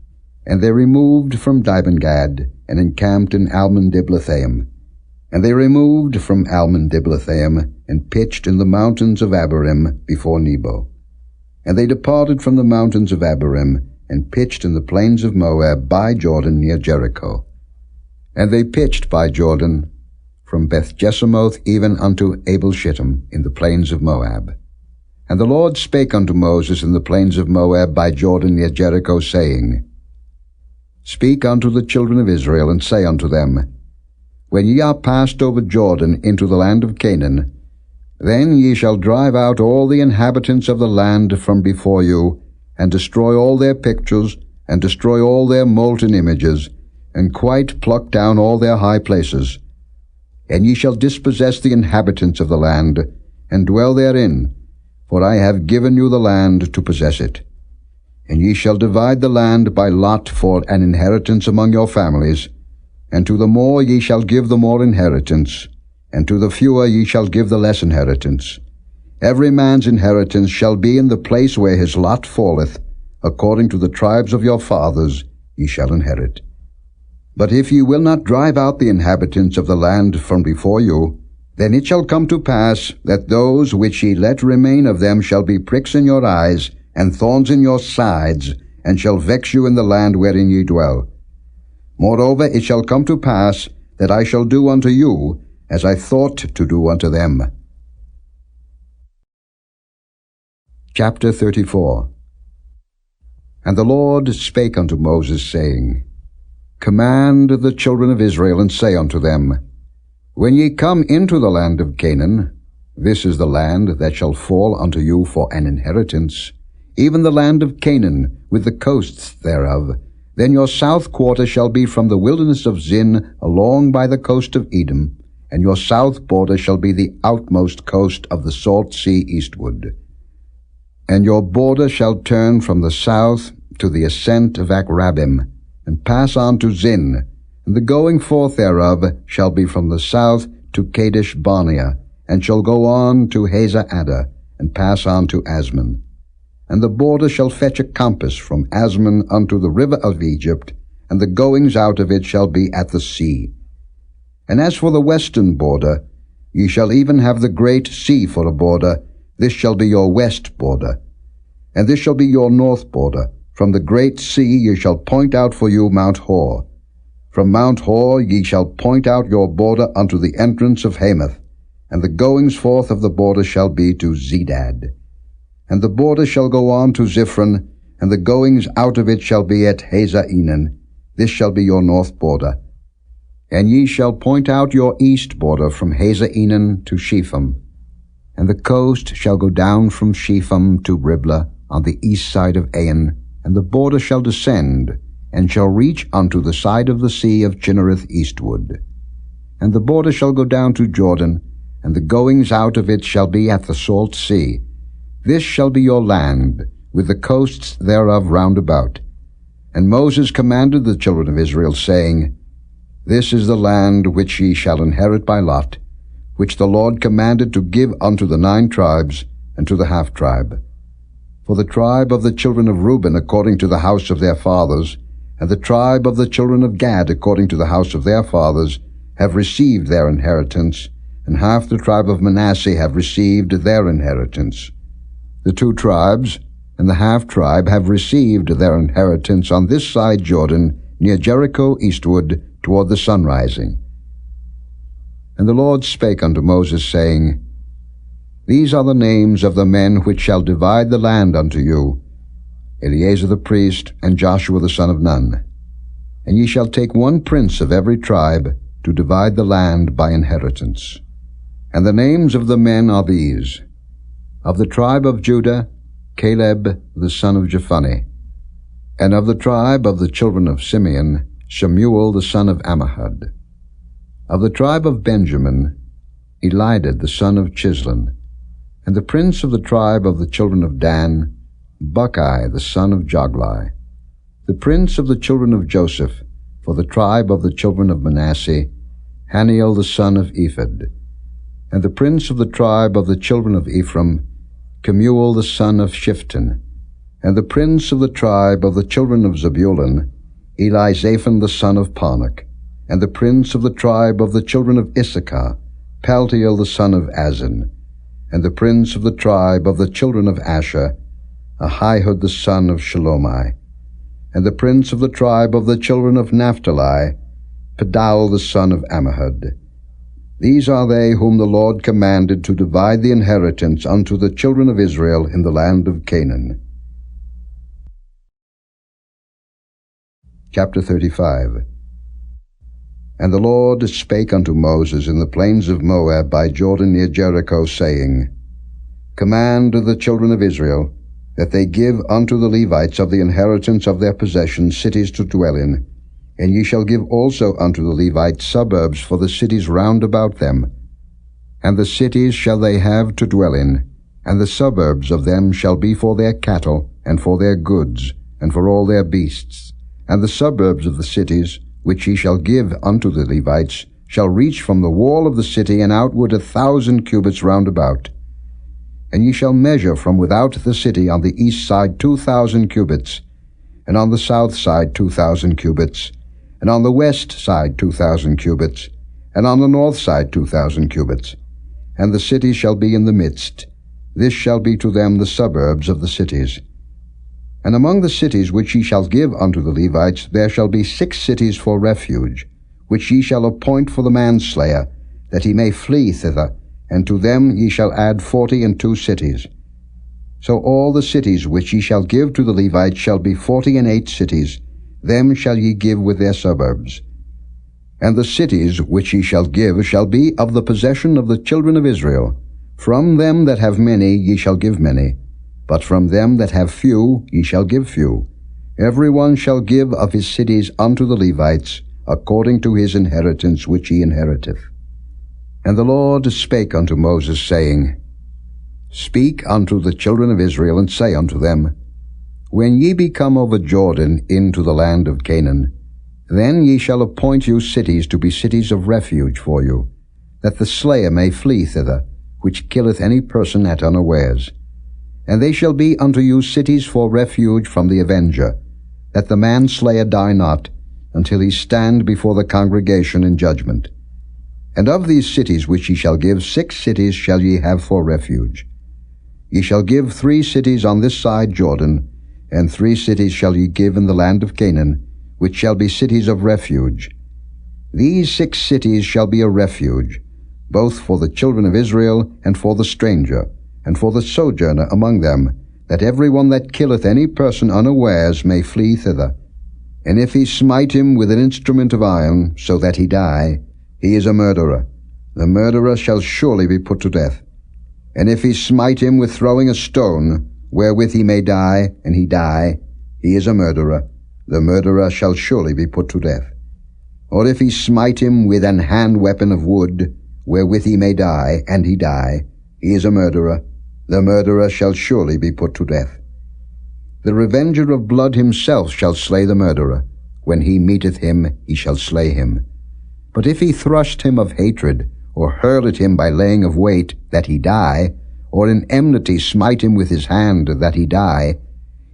And they removed from Dibengad, and encamped in Almon-Diblathaim. And they removed from Almon-Diblathaim, and pitched in the mountains of Abarim before Nebo. And they departed from the mountains of Abarim, and pitched in the plains of Moab by Jordan near Jericho. And they pitched by Jordan, from Beth-Jesimoth even unto Abel-Shittim in the plains of Moab. And the Lord spake unto Moses in the plains of Moab by Jordan near Jericho, saying, Speak unto the children of Israel, and say unto them, When ye are passed over Jordan into the land of Canaan, then ye shall drive out all the inhabitants of the land from before you, and destroy all their pictures, and destroy all their molten images, and quite pluck down all their high places. And ye shall dispossess the inhabitants of the land, and dwell therein, for I have given you the land to possess it. And ye shall divide the land by lot for an inheritance among your families, and to the more ye shall give the more inheritance, and to the fewer ye shall give the less inheritance. Every man's inheritance shall be in the place where his lot falleth, according to the tribes of your fathers ye shall inherit. But if ye will not drive out the inhabitants of the land from before you, then it shall come to pass that those which ye let remain of them shall be pricks in your eyes, and thorns in your sides, and shall vex you in the land wherein ye dwell. Moreover, it shall come to pass that I shall do unto you as I thought to do unto them. Chapter 34. And the Lord spake unto Moses, saying, Command the children of Israel, and say unto them, When ye come into the land of Canaan, this is the land that shall fall unto you for an inheritance, even the land of Canaan, with the coasts thereof. Then your south quarter shall be from the wilderness of Zin along by the coast of Edom, and your south border shall be the outmost coast of the salt sea eastward. And your border shall turn from the south to the ascent of Akrabbim, and pass on to Zin, and the going forth thereof shall be from the south to Kadesh Barnea, and shall go on to Hazar Adda, and pass on to Asmon. And the border shall fetch a compass from Asmon unto the river of Egypt, and the goings out of it shall be at the sea. And as for the western border, ye shall even have the great sea for a border. This shall be your west border. And this shall be your north border. From the great sea ye shall point out for you Mount Hor. From Mount Hor ye shall point out your border unto the entrance of Hamath, and the goings forth of the border shall be to Zedad. And the border shall go on to Ziphron, and the goings out of it shall be at Hazar Enan. This shall be your north border. And ye shall point out your east border from Hazar Enan to Shepham. And the coast shall go down from Shepham to Riblah on the east side of Ain, and the border shall descend, and shall reach unto the side of the sea of Chinnereth eastward. And the border shall go down to Jordan, and the goings out of it shall be at the salt sea. This shall be your land, with the coasts thereof round about. And Moses commanded the children of Israel, saying, This is the land which ye shall inherit by lot, which the Lord commanded to give unto the 9 tribes, and to the half-tribe. For the tribe of the children of Reuben according to the house of their fathers, and the tribe of the children of Gad according to the house of their fathers, have received their inheritance, and half the tribe of Manasseh have received their inheritance. The 2 tribes and the half-tribe have received their inheritance on this side Jordan, near Jericho eastward, toward the sunrising. And the Lord spake unto Moses, saying, These are the names of the men which shall divide the land unto you, Eleazar the priest, and Joshua the son of Nun. And ye shall take 1 prince of every tribe, to divide the land by inheritance. And the names of the men are these: of the tribe of Judah, Caleb the son of Jephunneh. And of the tribe of the children of Simeon, Shemuel the son of Ammihud. Of the tribe of Benjamin, Elidad the son of Chislon. And the prince of the tribe of the children of Dan, Buckai the son of Jogli. The prince of the children of Joseph, for the tribe of the children of Manasseh, Haniel the son of Ephod. And the prince of the tribe of the children of Ephraim, Kemuel the son of Shifton. And the prince of the tribe of the children of Zebulun, Elizaphan the son of Parnach. And the prince of the tribe of the children of Issachar, Paltiel the son of Azan. And the prince of the tribe of the children of Asher, Ahihud the son of Shalomai. And the prince of the tribe of the children of Naphtali, Pedal the son of Ammihud. These are they whom the Lord commanded to divide the inheritance unto the children of Israel in the land of Canaan. Chapter 35. And the Lord spake unto Moses in the plains of Moab by Jordan near Jericho, saying, Command the children of Israel, that they give unto the Levites of the inheritance of their possessions cities to dwell in, and ye shall give also unto the Levites suburbs for the cities round about them. And the cities shall they have to dwell in, and the suburbs of them shall be for their cattle, and for their goods, and for all their beasts. And the suburbs of the cities, which ye shall give unto the Levites, shall reach from the wall of the city and outward 1,000 cubits round about. And ye shall measure from without the city on the east side 2,000 cubits, and on the south side 2,000 cubits, and on the west side 2,000 cubits, and on the north side 2,000 cubits. And the city shall be in the midst. This shall be to them the suburbs of the cities. And among the cities which ye shall give unto the Levites there shall be 6 cities for refuge, which ye shall appoint for the manslayer, that he may flee thither, and to them ye shall add 42 cities. So all the cities which ye shall give to the Levites shall be 48 cities, them shall ye give with their suburbs. And the cities which ye shall give shall be of the possession of the children of Israel. From them that have many ye shall give many, but from them that have few ye shall give few. Every one shall give of his cities unto the Levites, according to his inheritance which he inheriteth. And the Lord spake unto Moses, saying, Speak unto the children of Israel, and say unto them, When ye be come over Jordan into the land of Canaan, then ye shall appoint you cities to be cities of refuge for you, that the slayer may flee thither, which killeth any person at unawares. And they shall be unto you cities for refuge from the avenger, that the manslayer die not, until he stand before the congregation in judgment. And of these cities which ye shall give, 6 cities shall ye have for refuge. Ye shall give 3 cities on this side Jordan, and 3 cities shall ye give in the land of Canaan, which shall be cities of refuge. These 6 cities shall be a refuge, both for the children of Israel, and for the stranger, and for the sojourner among them, that every one that killeth any person unawares may flee thither. And if he smite him with an instrument of iron, so that he die, he is a murderer. The murderer shall surely be put to death. And if he smite him with throwing a stone, wherewith he may die, and he die, he is a murderer. The murderer shall surely be put to death. Or if he smite him with an hand weapon of wood, wherewith he may die, and he die, he is a murderer. The murderer shall surely be put to death. The revenger of blood himself shall slay the murderer. When he meeteth him, he shall slay him. But if he thrust him of hatred, or hurl at him by laying of weight, that he die, or in enmity smite him with his hand, that he die,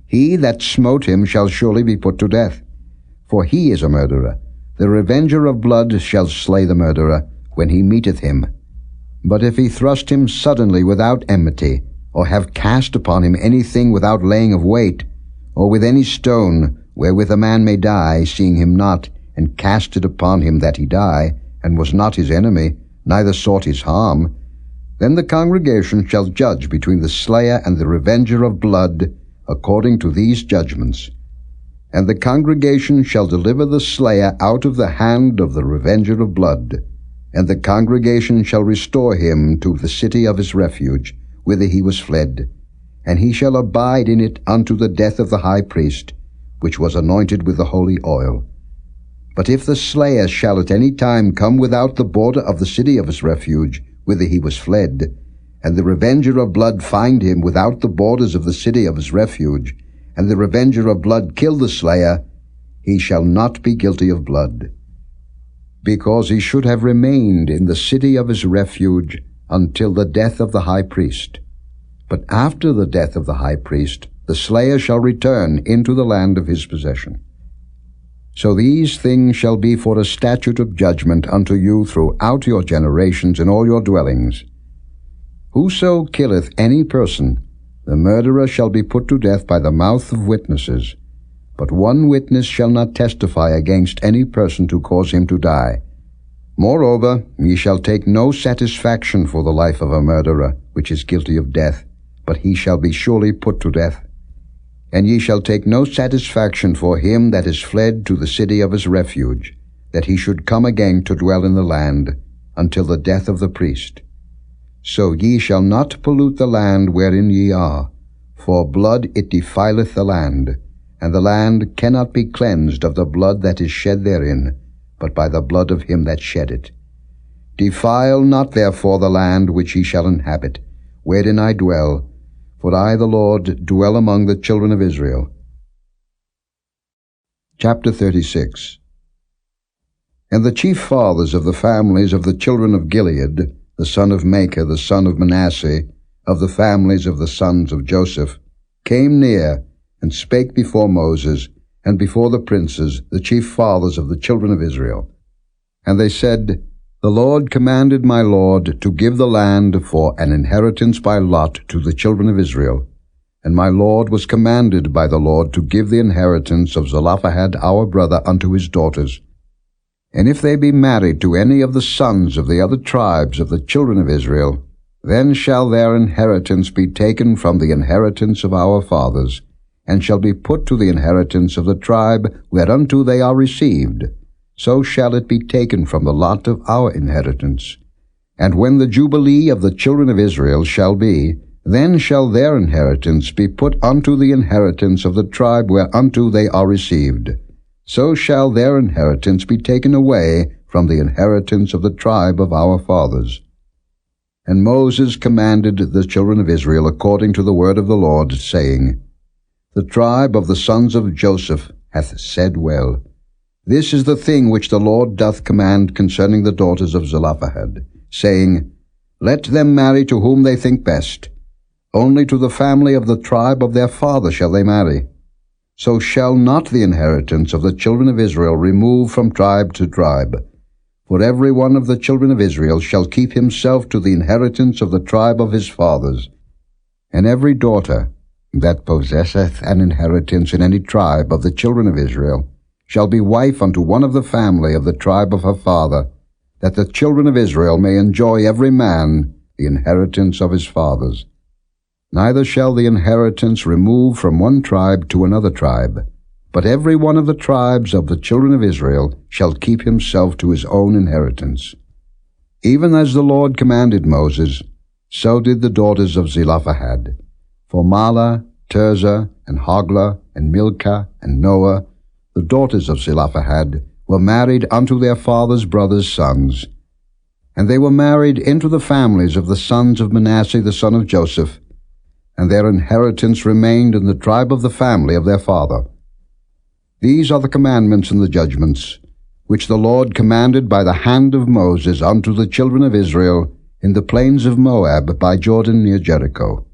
he that smote him shall surely be put to death. For he is a murderer. The revenger of blood shall slay the murderer, when he meeteth him. But if he thrust him suddenly without enmity, or have cast upon him anything without laying of weight, or with any stone, wherewith a man may die, seeing him not, and cast it upon him that he die, and was not his enemy, neither sought his harm, then the congregation shall judge between the slayer and the revenger of blood, according to these judgments. And the congregation shall deliver the slayer out of the hand of the revenger of blood, and the congregation shall restore him to the city of his refuge, whither he was fled, and he shall abide in it unto the death of the high priest, which was anointed with the holy oil. But if the slayer shall at any time come without the border of the city of his refuge, whither he was fled, and the revenger of blood find him without the borders of the city of his refuge, and the revenger of blood kill the slayer, he shall not be guilty of blood, because he should have remained in the city of his refuge until the death of the high priest. But after the death of the high priest, the slayer shall return into the land of his possession. So these things shall be for a statute of judgment unto you throughout your generations in all your dwellings. Whoso killeth any person, the murderer shall be put to death by the mouth of witnesses. But one witness shall not testify against any person to cause him to die. Moreover, ye shall take no satisfaction for the life of a murderer, which is guilty of death, but he shall be surely put to death. And ye shall take no satisfaction for him that is fled to the city of his refuge, that he should come again to dwell in the land, until the death of the priest. So ye shall not pollute the land wherein ye are, for blood it defileth the land, and the land cannot be cleansed of the blood that is shed therein, but by the blood of him that shed it. Defile not therefore the land which ye shall inhabit, wherein I dwell, for I the Lord dwell among the children of Israel. Chapter 36. And the chief fathers of the families of the children of Gilead, the son of Machir, the son of Manasseh, of the families of the sons of Joseph, came near, and spake before Moses, and before the princes, the chief fathers of the children of Israel. And they said, The Lord commanded my Lord to give the land for an inheritance by lot to the children of Israel. And my Lord was commanded by the Lord to give the inheritance of Zelophehad our brother unto his daughters. And if they be married to any of the sons of the other tribes of the children of Israel, then shall their inheritance be taken from the inheritance of our fathers, and shall be put to the inheritance of the tribe whereunto they are received. So shall it be taken from the lot of our inheritance. And when the Jubilee of the children of Israel shall be, then shall their inheritance be put unto the inheritance of the tribe whereunto they are received. So shall their inheritance be taken away from the inheritance of the tribe of our fathers. And Moses commanded the children of Israel according to the word of the Lord, saying, The tribe of the sons of Joseph hath said well. This is the thing which the Lord doth command concerning the daughters of Zelophehad, saying, Let them marry to whom they think best. Only to the family of the tribe of their father shall they marry. So shall not the inheritance of the children of Israel remove from tribe to tribe. For every one of the children of Israel shall keep himself to the inheritance of the tribe of his fathers. And every daughter that possesseth an inheritance in any tribe of the children of Israel shall be wife unto one of the family of the tribe of her father, that the children of Israel may enjoy every man the inheritance of his fathers. Neither shall the inheritance remove from one tribe to another tribe, but every one of the tribes of the children of Israel shall keep himself to his own inheritance. Even as the Lord commanded Moses, so did the daughters of Zelophehad. For Mahlah, Tirzah, and Hoglah, and Milcah, and Noah, the daughters of Zelophehad, were married unto their father's brothers' sons. And they were married into the families of the sons of Manasseh the son of Joseph, and their inheritance remained in the tribe of the family of their father. These are the commandments and the judgments, which the Lord commanded by the hand of Moses unto the children of Israel in the plains of Moab by Jordan near Jericho.